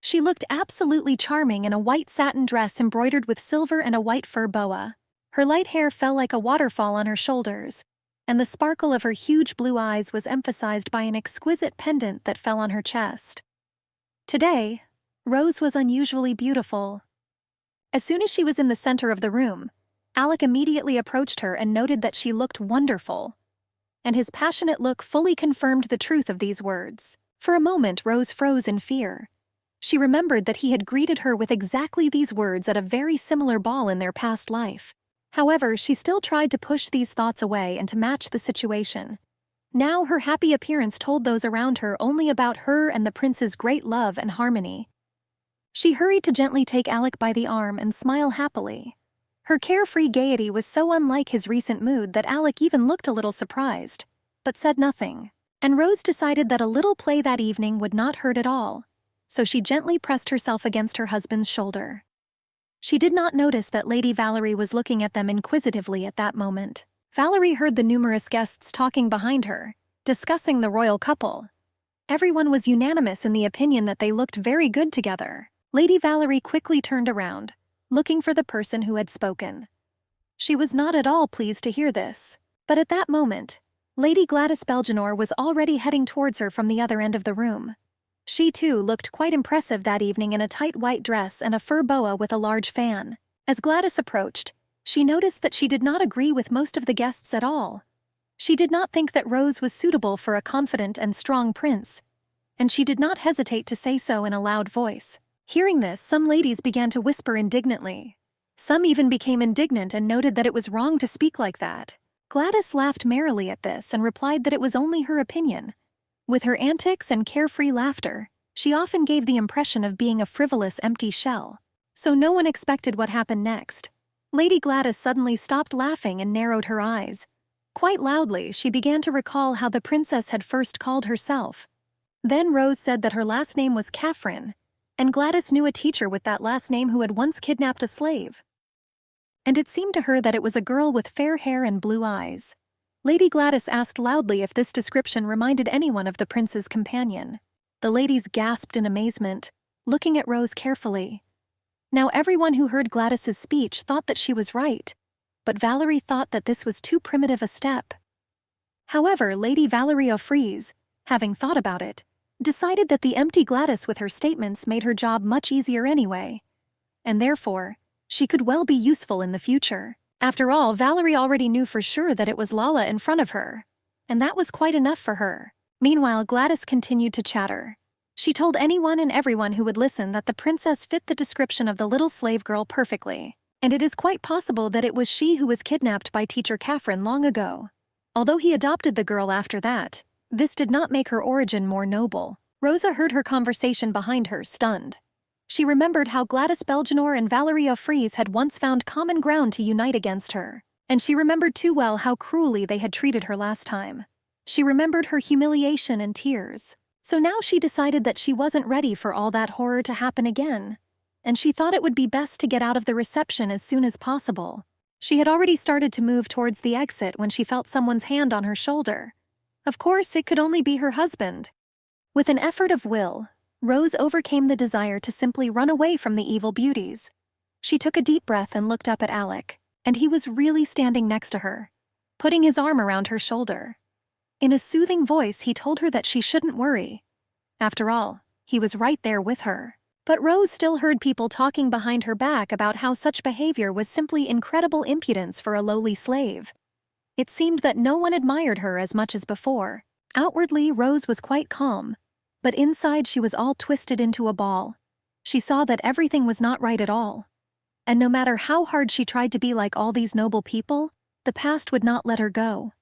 She looked absolutely charming in a white satin dress embroidered with silver and a white fur boa. Her light hair fell like a waterfall on her shoulders, and the sparkle of her huge blue eyes was emphasized by an exquisite pendant that fell on her chest. Today, Rose was unusually beautiful. As soon as she was in the center of the room, Alec immediately approached her and noted that she looked wonderful. And his passionate look fully confirmed the truth of these words. For a moment, Rose froze in fear. She remembered that he had greeted her with exactly these words at a very similar ball in their past life. However, she still tried to push these thoughts away and to match the situation. Now her happy appearance told those around her only about her and the prince's great love and harmony. She hurried to gently take Alec by the arm and smile happily. Her carefree gaiety was so unlike his recent mood that Alec even looked a little surprised, but said nothing. And Rose decided that a little play that evening would not hurt at all, so she gently pressed herself against her husband's shoulder. She did not notice that Lady Valerie was looking at them inquisitively at that moment. Valerie heard the numerous guests talking behind her, discussing the royal couple. Everyone was unanimous in the opinion that they looked very good together. Lady Valerie quickly turned around, looking for the person who had spoken. She was not at all pleased to hear this, but at that moment, Lady Gladys Belgenore was already heading towards her from the other end of the room. She too looked quite impressive that evening in a tight white dress and a fur boa with a large fan. As Gladys approached, she noticed that she did not agree with most of the guests at all. She did not think that Rose was suitable for a confident and strong prince, and she did not hesitate to say so in a loud voice. Hearing this, some ladies began to whisper indignantly. Some even became indignant and noted that it was wrong to speak like that. Gladys laughed merrily at this and replied that it was only her opinion. With her antics and carefree laughter, she often gave the impression of being a frivolous, empty shell. So no one expected what happened next. Lady Gladys suddenly stopped laughing and narrowed her eyes. Quite loudly, she began to recall how the princess had first called herself. Then Rose said that her last name was Catherine, and Gladys knew a teacher with that last name who had once kidnapped a slave. And it seemed to her that it was a girl with fair hair and blue eyes. Lady Gladys asked loudly if this description reminded anyone of the prince's companion. The ladies gasped in amazement, looking at Rose carefully. Now everyone who heard Gladys's speech thought that she was right, but Valerie thought that this was too primitive a step. However, Lady Valerie O'Fries, having thought about it, decided that the empty Gladys with her statements made her job much easier anyway, and therefore, she could well be useful in the future. After all, Valerie already knew for sure that it was Lala in front of her, and that was quite enough for her. Meanwhile, Gladys continued to chatter. She told anyone and everyone who would listen that the princess fit the description of the little slave girl perfectly, and it is quite possible that it was she who was kidnapped by Teacher Catherine long ago. Although he adopted the girl after that, this did not make her origin more noble. Rosa heard her conversation behind her, stunned. She remembered how Gladys Belgenore and Valerie O'Fries had once found common ground to unite against her, and she remembered too well how cruelly they had treated her last time. She remembered her humiliation and tears. So now she decided that she wasn't ready for all that horror to happen again, and she thought it would be best to get out of the reception as soon as possible. She had already started to move towards the exit when she felt someone's hand on her shoulder. Of course, it could only be her husband. With an effort of will, Rose overcame the desire to simply run away from the evil beauties. She took a deep breath and looked up at Alec, and he was really standing next to her, putting his arm around her shoulder. In a soothing voice, he told her that she shouldn't worry. After all, he was right there with her. But Rose still heard people talking behind her back about how such behavior was simply incredible impudence for a lowly slave. It seemed that no one admired her as much as before. Outwardly, Rose was quite calm, but inside she was all twisted into a ball. She saw that everything was not right at all. And no matter how hard she tried to be like all these noble people, the past would not let her go.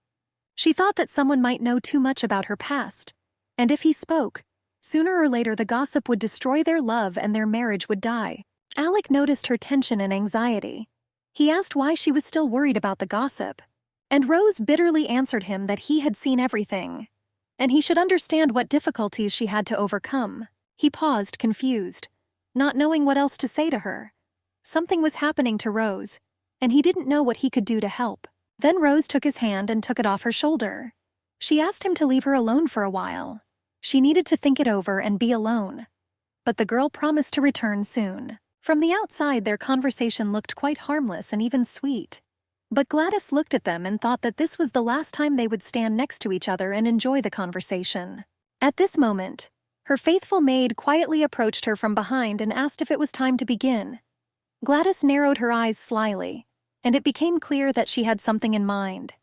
She thought that someone might know too much about her past, and if he spoke, sooner or later the gossip would destroy their love and their marriage would die. Alec noticed her tension and anxiety. He asked why she was still worried about the gossip, and Rose bitterly answered him that he had seen everything, and he should understand what difficulties she had to overcome. He paused, confused, not knowing what else to say to her. Something was happening to Rose, and he didn't know what he could do to help. Then Rose took his hand and took it off her shoulder. She asked him to leave her alone for a while. She needed to think it over and be alone. But the girl promised to return soon. From the outside, their conversation looked quite harmless and even sweet. But Gladys looked at them and thought that this was the last time they would stand next to each other and enjoy the conversation. At this moment, her faithful maid quietly approached her from behind and asked if it was time to begin. Gladys narrowed her eyes slyly, and it became clear that she had something in mind.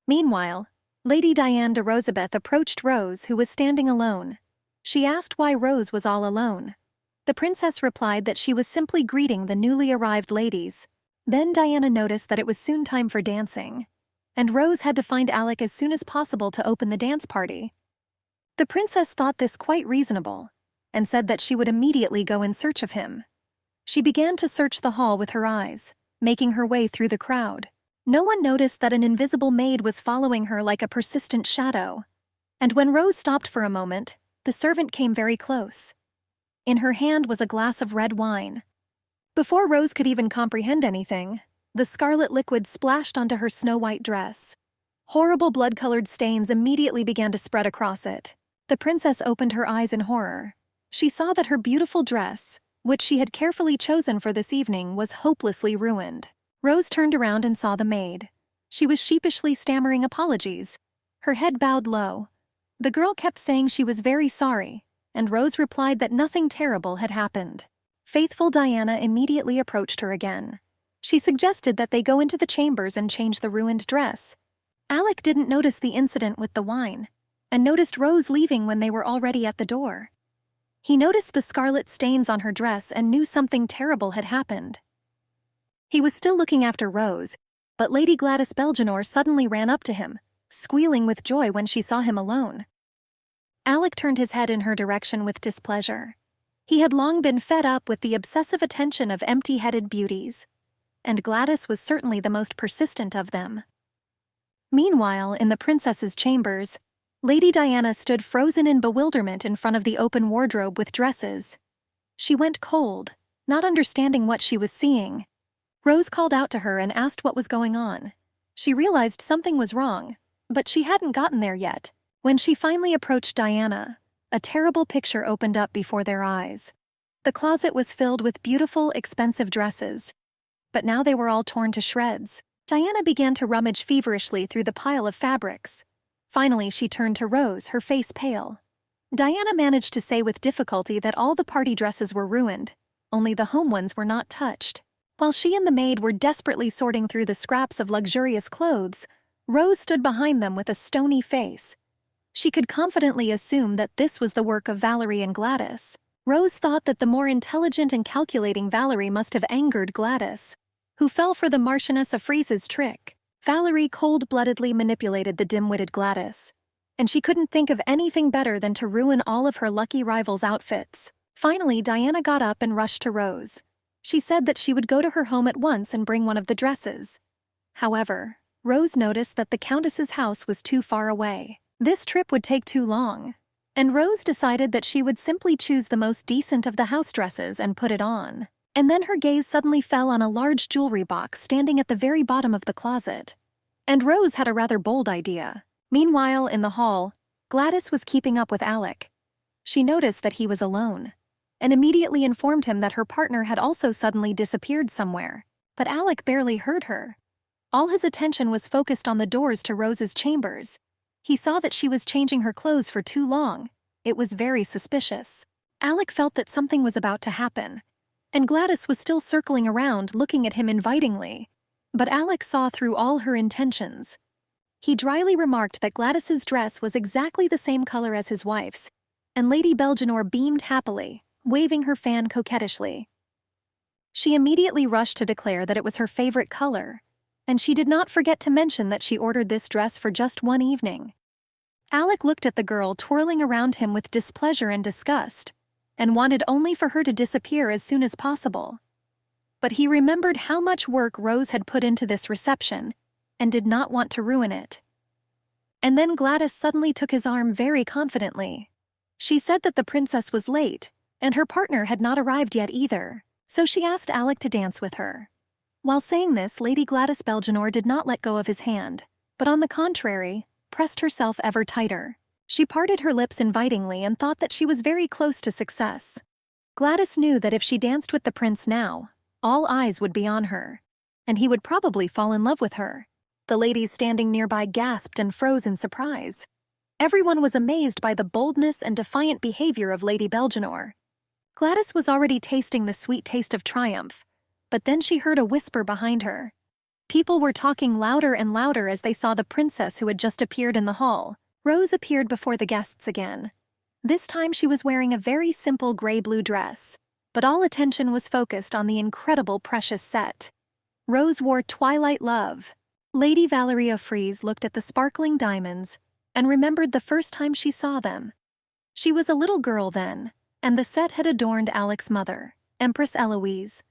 Meanwhile, Lady Diane de Rosabeth approached Rose, who was standing alone. She asked why Rose was all alone. The princess replied that she was simply greeting the newly arrived ladies. Then Diana noticed that it was soon time for dancing, and Rose had to find Alec as soon as possible to open the dance party. The princess thought this quite reasonable, and said that she would immediately go in search of him. She began to search the hall with her eyes, making her way through the crowd. No one noticed that an invisible maid was following her like a persistent shadow. And when Rose stopped for a moment, the servant came very close. In her hand was a glass of red wine. Before Rose could even comprehend anything, the scarlet liquid splashed onto her snow-white dress. Horrible blood-colored stains immediately began to spread across it. The princess opened her eyes in horror. She saw that her beautiful dress, which she had carefully chosen for this evening, was hopelessly ruined. Rose turned around and saw the maid. She was sheepishly stammering apologies, her head bowed low. The girl kept saying she was very sorry, and Rose replied that nothing terrible had happened. Faithful Diana immediately approached her again. She suggested that they go into the chambers and change the ruined dress. Alec didn't notice the incident with the wine, and noticed Rose leaving when they were already at the door. He noticed the scarlet stains on her dress and knew something terrible had happened. He was still looking after Rose, but Lady Gladys Belgenore suddenly ran up to him, squealing with joy when she saw him alone. Alec turned his head in her direction with displeasure. He had long been fed up with the obsessive attention of empty-headed beauties, and Gladys was certainly the most persistent of them. Meanwhile, in the princess's chambers, Lady Diana stood frozen in bewilderment in front of the open wardrobe with dresses. She went cold, not understanding what she was seeing. Rose called out to her and asked what was going on. She realized something was wrong, but she hadn't gotten there yet. When she finally approached Diana, a terrible picture opened up before their eyes. The closet was filled with beautiful, expensive dresses, but now they were all torn to shreds. Diana began to rummage feverishly through the pile of fabrics. Finally, she turned to Rose, her face pale. Diana managed to say with difficulty that all the party dresses were ruined, only the home ones were not touched. While she and the maid were desperately sorting through the scraps of luxurious clothes, Rose stood behind them with a stony face. She could confidently assume that this was the work of Valerie and Gladys. Rose thought that the more intelligent and calculating Valerie must have angered Gladys, who fell for the Marchioness of Friese's trick. Valerie cold-bloodedly manipulated the dim-witted Gladys, and she couldn't think of anything better than to ruin all of her lucky rivals' outfits. Finally, Diana got up and rushed to Rose. She said that she would go to her home at once and bring one of the dresses. However, Rose noticed that the Countess's house was too far away. This trip would take too long, and Rose decided that she would simply choose the most decent of the house dresses and put it on. And then her gaze suddenly fell on a large jewelry box standing at the very bottom of the closet. And Rose had a rather bold idea. Meanwhile, in the hall, Gladys was keeping up with Alec. She noticed that he was alone, and immediately informed him that her partner had also suddenly disappeared somewhere. But Alec barely heard her. All his attention was focused on the doors to Rose's chambers. He saw that she was changing her clothes for too long. It was very suspicious. Alec felt that something was about to happen, and Gladys was still circling around, looking at him invitingly. But Alec saw through all her intentions. He dryly remarked that Gladys's dress was exactly the same color as his wife's, and Lady Belgenore beamed happily, waving her fan coquettishly. She immediately rushed to declare that it was her favorite color, and she did not forget to mention that she ordered this dress for just one evening. Alec looked at the girl twirling around him with displeasure and disgust, and wanted only for her to disappear as soon as possible. But he remembered how much work Rose had put into this reception, and did not want to ruin it. And then Gladys suddenly took his arm very confidently. She said that the princess was late, and her partner had not arrived yet either, so she asked Alec to dance with her. While saying this, Lady Gladys Belgenore did not let go of his hand, but on the contrary, pressed herself ever tighter. She parted her lips invitingly and thought that she was very close to success. Gladys knew that if she danced with the prince now, all eyes would be on her, and he would probably fall in love with her. The ladies standing nearby gasped and froze in surprise. Everyone was amazed by the boldness and defiant behavior of Lady Belgenore. Gladys was already tasting the sweet taste of triumph, but then she heard a whisper behind her. People were talking louder and louder as they saw the princess who had just appeared in the hall. Rose appeared before the guests again. This time she was wearing a very simple gray-blue dress, but all attention was focused on the incredible precious set. Rose wore Twilight Love. Lady Valerie of Frise looked at the sparkling diamonds and remembered the first time she saw them. She was a little girl then, and the set had adorned Alex's mother, Empress Eloise.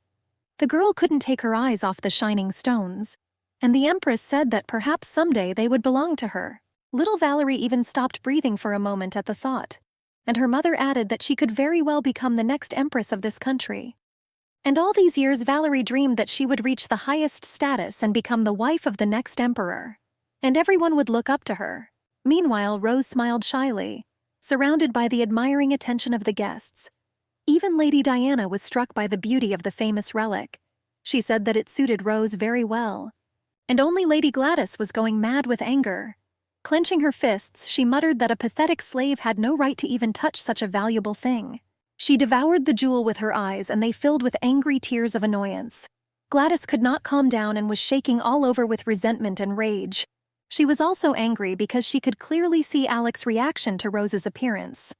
The girl couldn't take her eyes off the shining stones, and the Empress said that perhaps someday they would belong to her. Little Valerie even stopped breathing for a moment at the thought, and her mother added that she could very well become the next Empress of this country. And all these years Valerie dreamed that she would reach the highest status and become the wife of the next emperor, and everyone would look up to her. Meanwhile, Rose smiled shyly, surrounded by the admiring attention of the guests. Even Lady Diana was struck by the beauty of the famous relic. She said that it suited Rose very well. And only Lady Gladys was going mad with anger. Clenching her fists, she muttered that a pathetic slave had no right to even touch such a valuable thing. She devoured the jewel with her eyes, and they filled with angry tears of annoyance. Gladys could not calm down and was shaking all over with resentment and rage. She was also angry because she could clearly see Alex's reaction to Rose's appearance.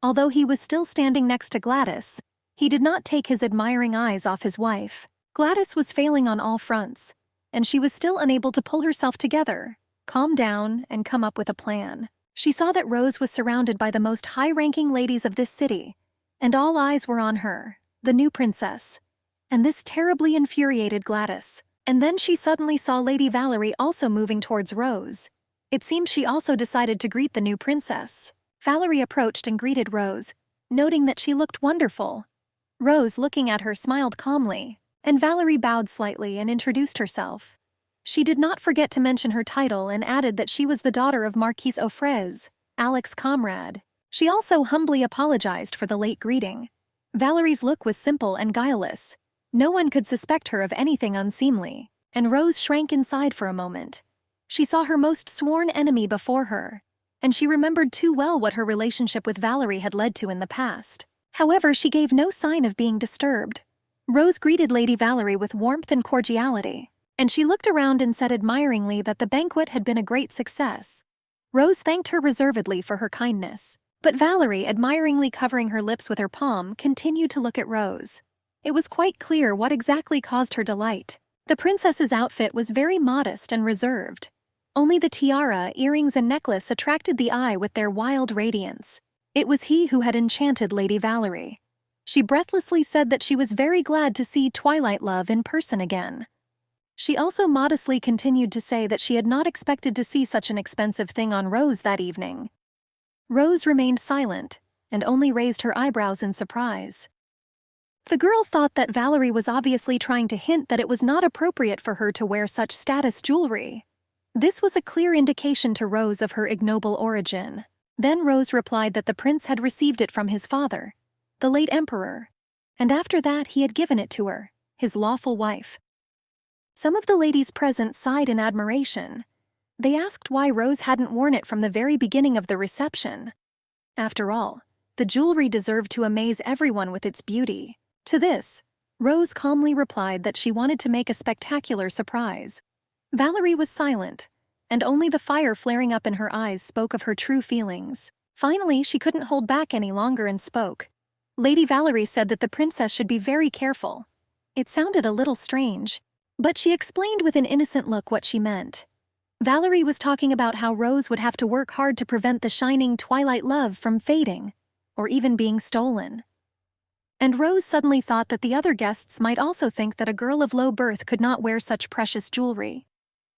Although he was still standing next to Gladys, he did not take his admiring eyes off his wife. Gladys was failing on all fronts, and she was still unable to pull herself together, calm down, and come up with a plan. She saw that Rose was surrounded by the most high-ranking ladies of this city, and all eyes were on her, the new princess. And this terribly infuriated Gladys. And then she suddenly saw Lady Valerie also moving towards Rose. It seemed she also decided to greet the new princess. Valerie approached and greeted Rose, noting that she looked wonderful. Rose, looking at her, smiled calmly, and Valerie bowed slightly and introduced herself. She did not forget to mention her title and added that she was the daughter of Marquise Offrez, Alex's comrade. She also humbly apologized for the late greeting. Valerie's look was simple and guileless. No one could suspect her of anything unseemly, and Rose shrank inside for a moment. She saw her most sworn enemy before her, and she remembered too well what her relationship with Valerie had led to in the past. However, she gave no sign of being disturbed. Rose greeted Lady Valerie with warmth and cordiality, and she looked around and said admiringly that the banquet had been a great success. Rose thanked her reservedly for her kindness, but Valerie, admiringly covering her lips with her palm, continued to look at Rose. It was quite clear what exactly caused her delight. The princess's outfit was very modest and reserved. Only the tiara, earrings, and necklace attracted the eye with their wild radiance. It was he who had enchanted Lady Valerie. She breathlessly said that she was very glad to see Twilight Love in person again. She also modestly continued to say that she had not expected to see such an expensive thing on Rose that evening. Rose remained silent and only raised her eyebrows in surprise. The girl thought that Valerie was obviously trying to hint that it was not appropriate for her to wear such status jewelry. This was a clear indication to Rose of her ignoble origin. Then Rose replied that the prince had received it from his father, the late emperor, and after that he had given it to her, his lawful wife. Some of the ladies present sighed in admiration. They asked why Rose hadn't worn it from the very beginning of the reception. After all, the jewelry deserved to amaze everyone with its beauty. To this, Rose calmly replied that she wanted to make a spectacular surprise. Valerie was silent, and only the fire flaring up in her eyes spoke of her true feelings. Finally, she couldn't hold back any longer and spoke. Lady Valerie said that the princess should be very careful. It sounded a little strange, but she explained with an innocent look what she meant. Valerie was talking about how Rose would have to work hard to prevent the shining Twilight Love from fading, or even being stolen. And Rose suddenly thought that the other guests might also think that a girl of low birth could not wear such precious jewelry,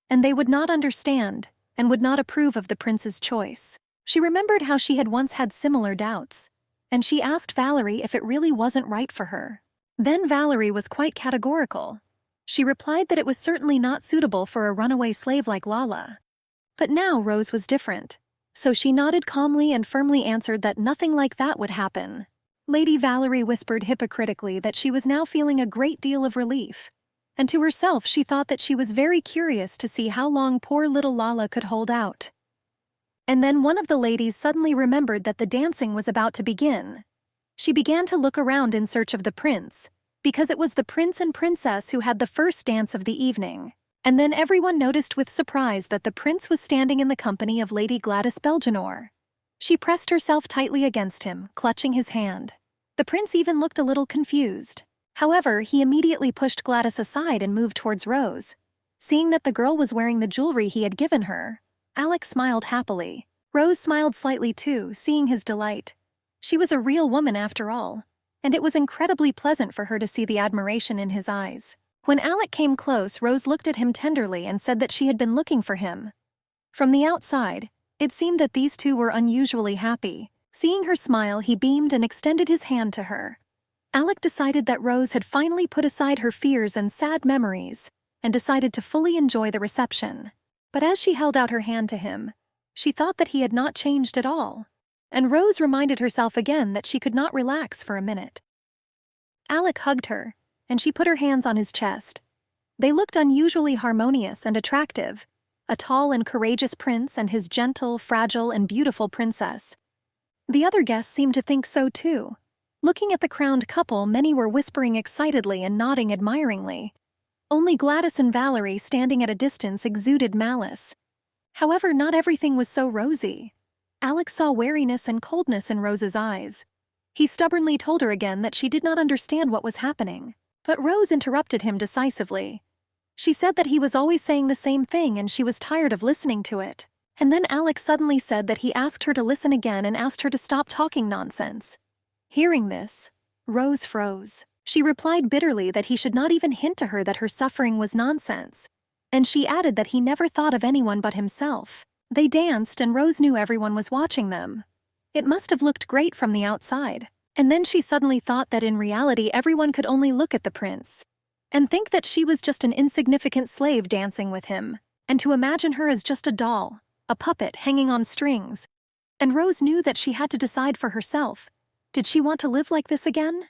and they would not understand and would not approve of the prince's choice. She remembered how she had once had similar doubts, and she asked Valerie if it really wasn't right for her. Then Valerie was quite categorical. She replied that it was certainly not suitable for a runaway slave like Lala. But now Rose was different, so she nodded calmly and firmly answered that nothing like that would happen. Lady Valerie whispered hypocritically that she was now feeling a great deal of relief, and to herself she thought that she was very curious to see how long poor little Lala could hold out. And then one of the ladies suddenly remembered that the dancing was about to begin. She began to look around in search of the prince, because it was the prince and princess who had the first dance of the evening. And then everyone noticed with surprise that the prince was standing in the company of Lady Gladys Belgenore. She pressed herself tightly against him, clutching his hand. The prince even looked a little confused. However, he immediately pushed Gladys aside and moved towards Rose. Seeing that the girl was wearing the jewelry he had given her, Alex smiled happily. Rose smiled slightly too, seeing his delight. She was a real woman after all, and it was incredibly pleasant for her to see the admiration in his eyes. When Alec came close, Rose looked at him tenderly and said that she had been looking for him. From the outside, it seemed that these two were unusually happy. Seeing her smile, he beamed and extended his hand to her. Alec decided that Rose had finally put aside her fears and sad memories and decided to fully enjoy the reception. But as she held out her hand to him, she thought that he had not changed at all. And Rose reminded herself again that she could not relax for a minute. Alec hugged her, and she put her hands on his chest. They looked unusually harmonious and attractive, a tall and courageous prince and his gentle, fragile, and beautiful princess. The other guests seemed to think so too. Looking at the crowned couple, many were whispering excitedly and nodding admiringly. Only Gladys and Valerie, standing at a distance, exuded malice. However, not everything was so rosy. Alex saw wariness and coldness in Rose's eyes. He stubbornly told her again that she did not understand what was happening. But Rose interrupted him decisively. She said that he was always saying the same thing and she was tired of listening to it. And then Alex suddenly said that he asked her to listen again and asked her to stop talking nonsense. Hearing this, Rose froze. She replied bitterly that he should not even hint to her that her suffering was nonsense. And she added that he never thought of anyone but himself. They danced and Rose knew everyone was watching them. It must have looked great from the outside. And then she suddenly thought that in reality everyone could only look at the prince and think that she was just an insignificant slave dancing with him, and to imagine her as just a doll, a puppet hanging on strings. And Rose knew that she had to decide for herself. Did she want to live like this again?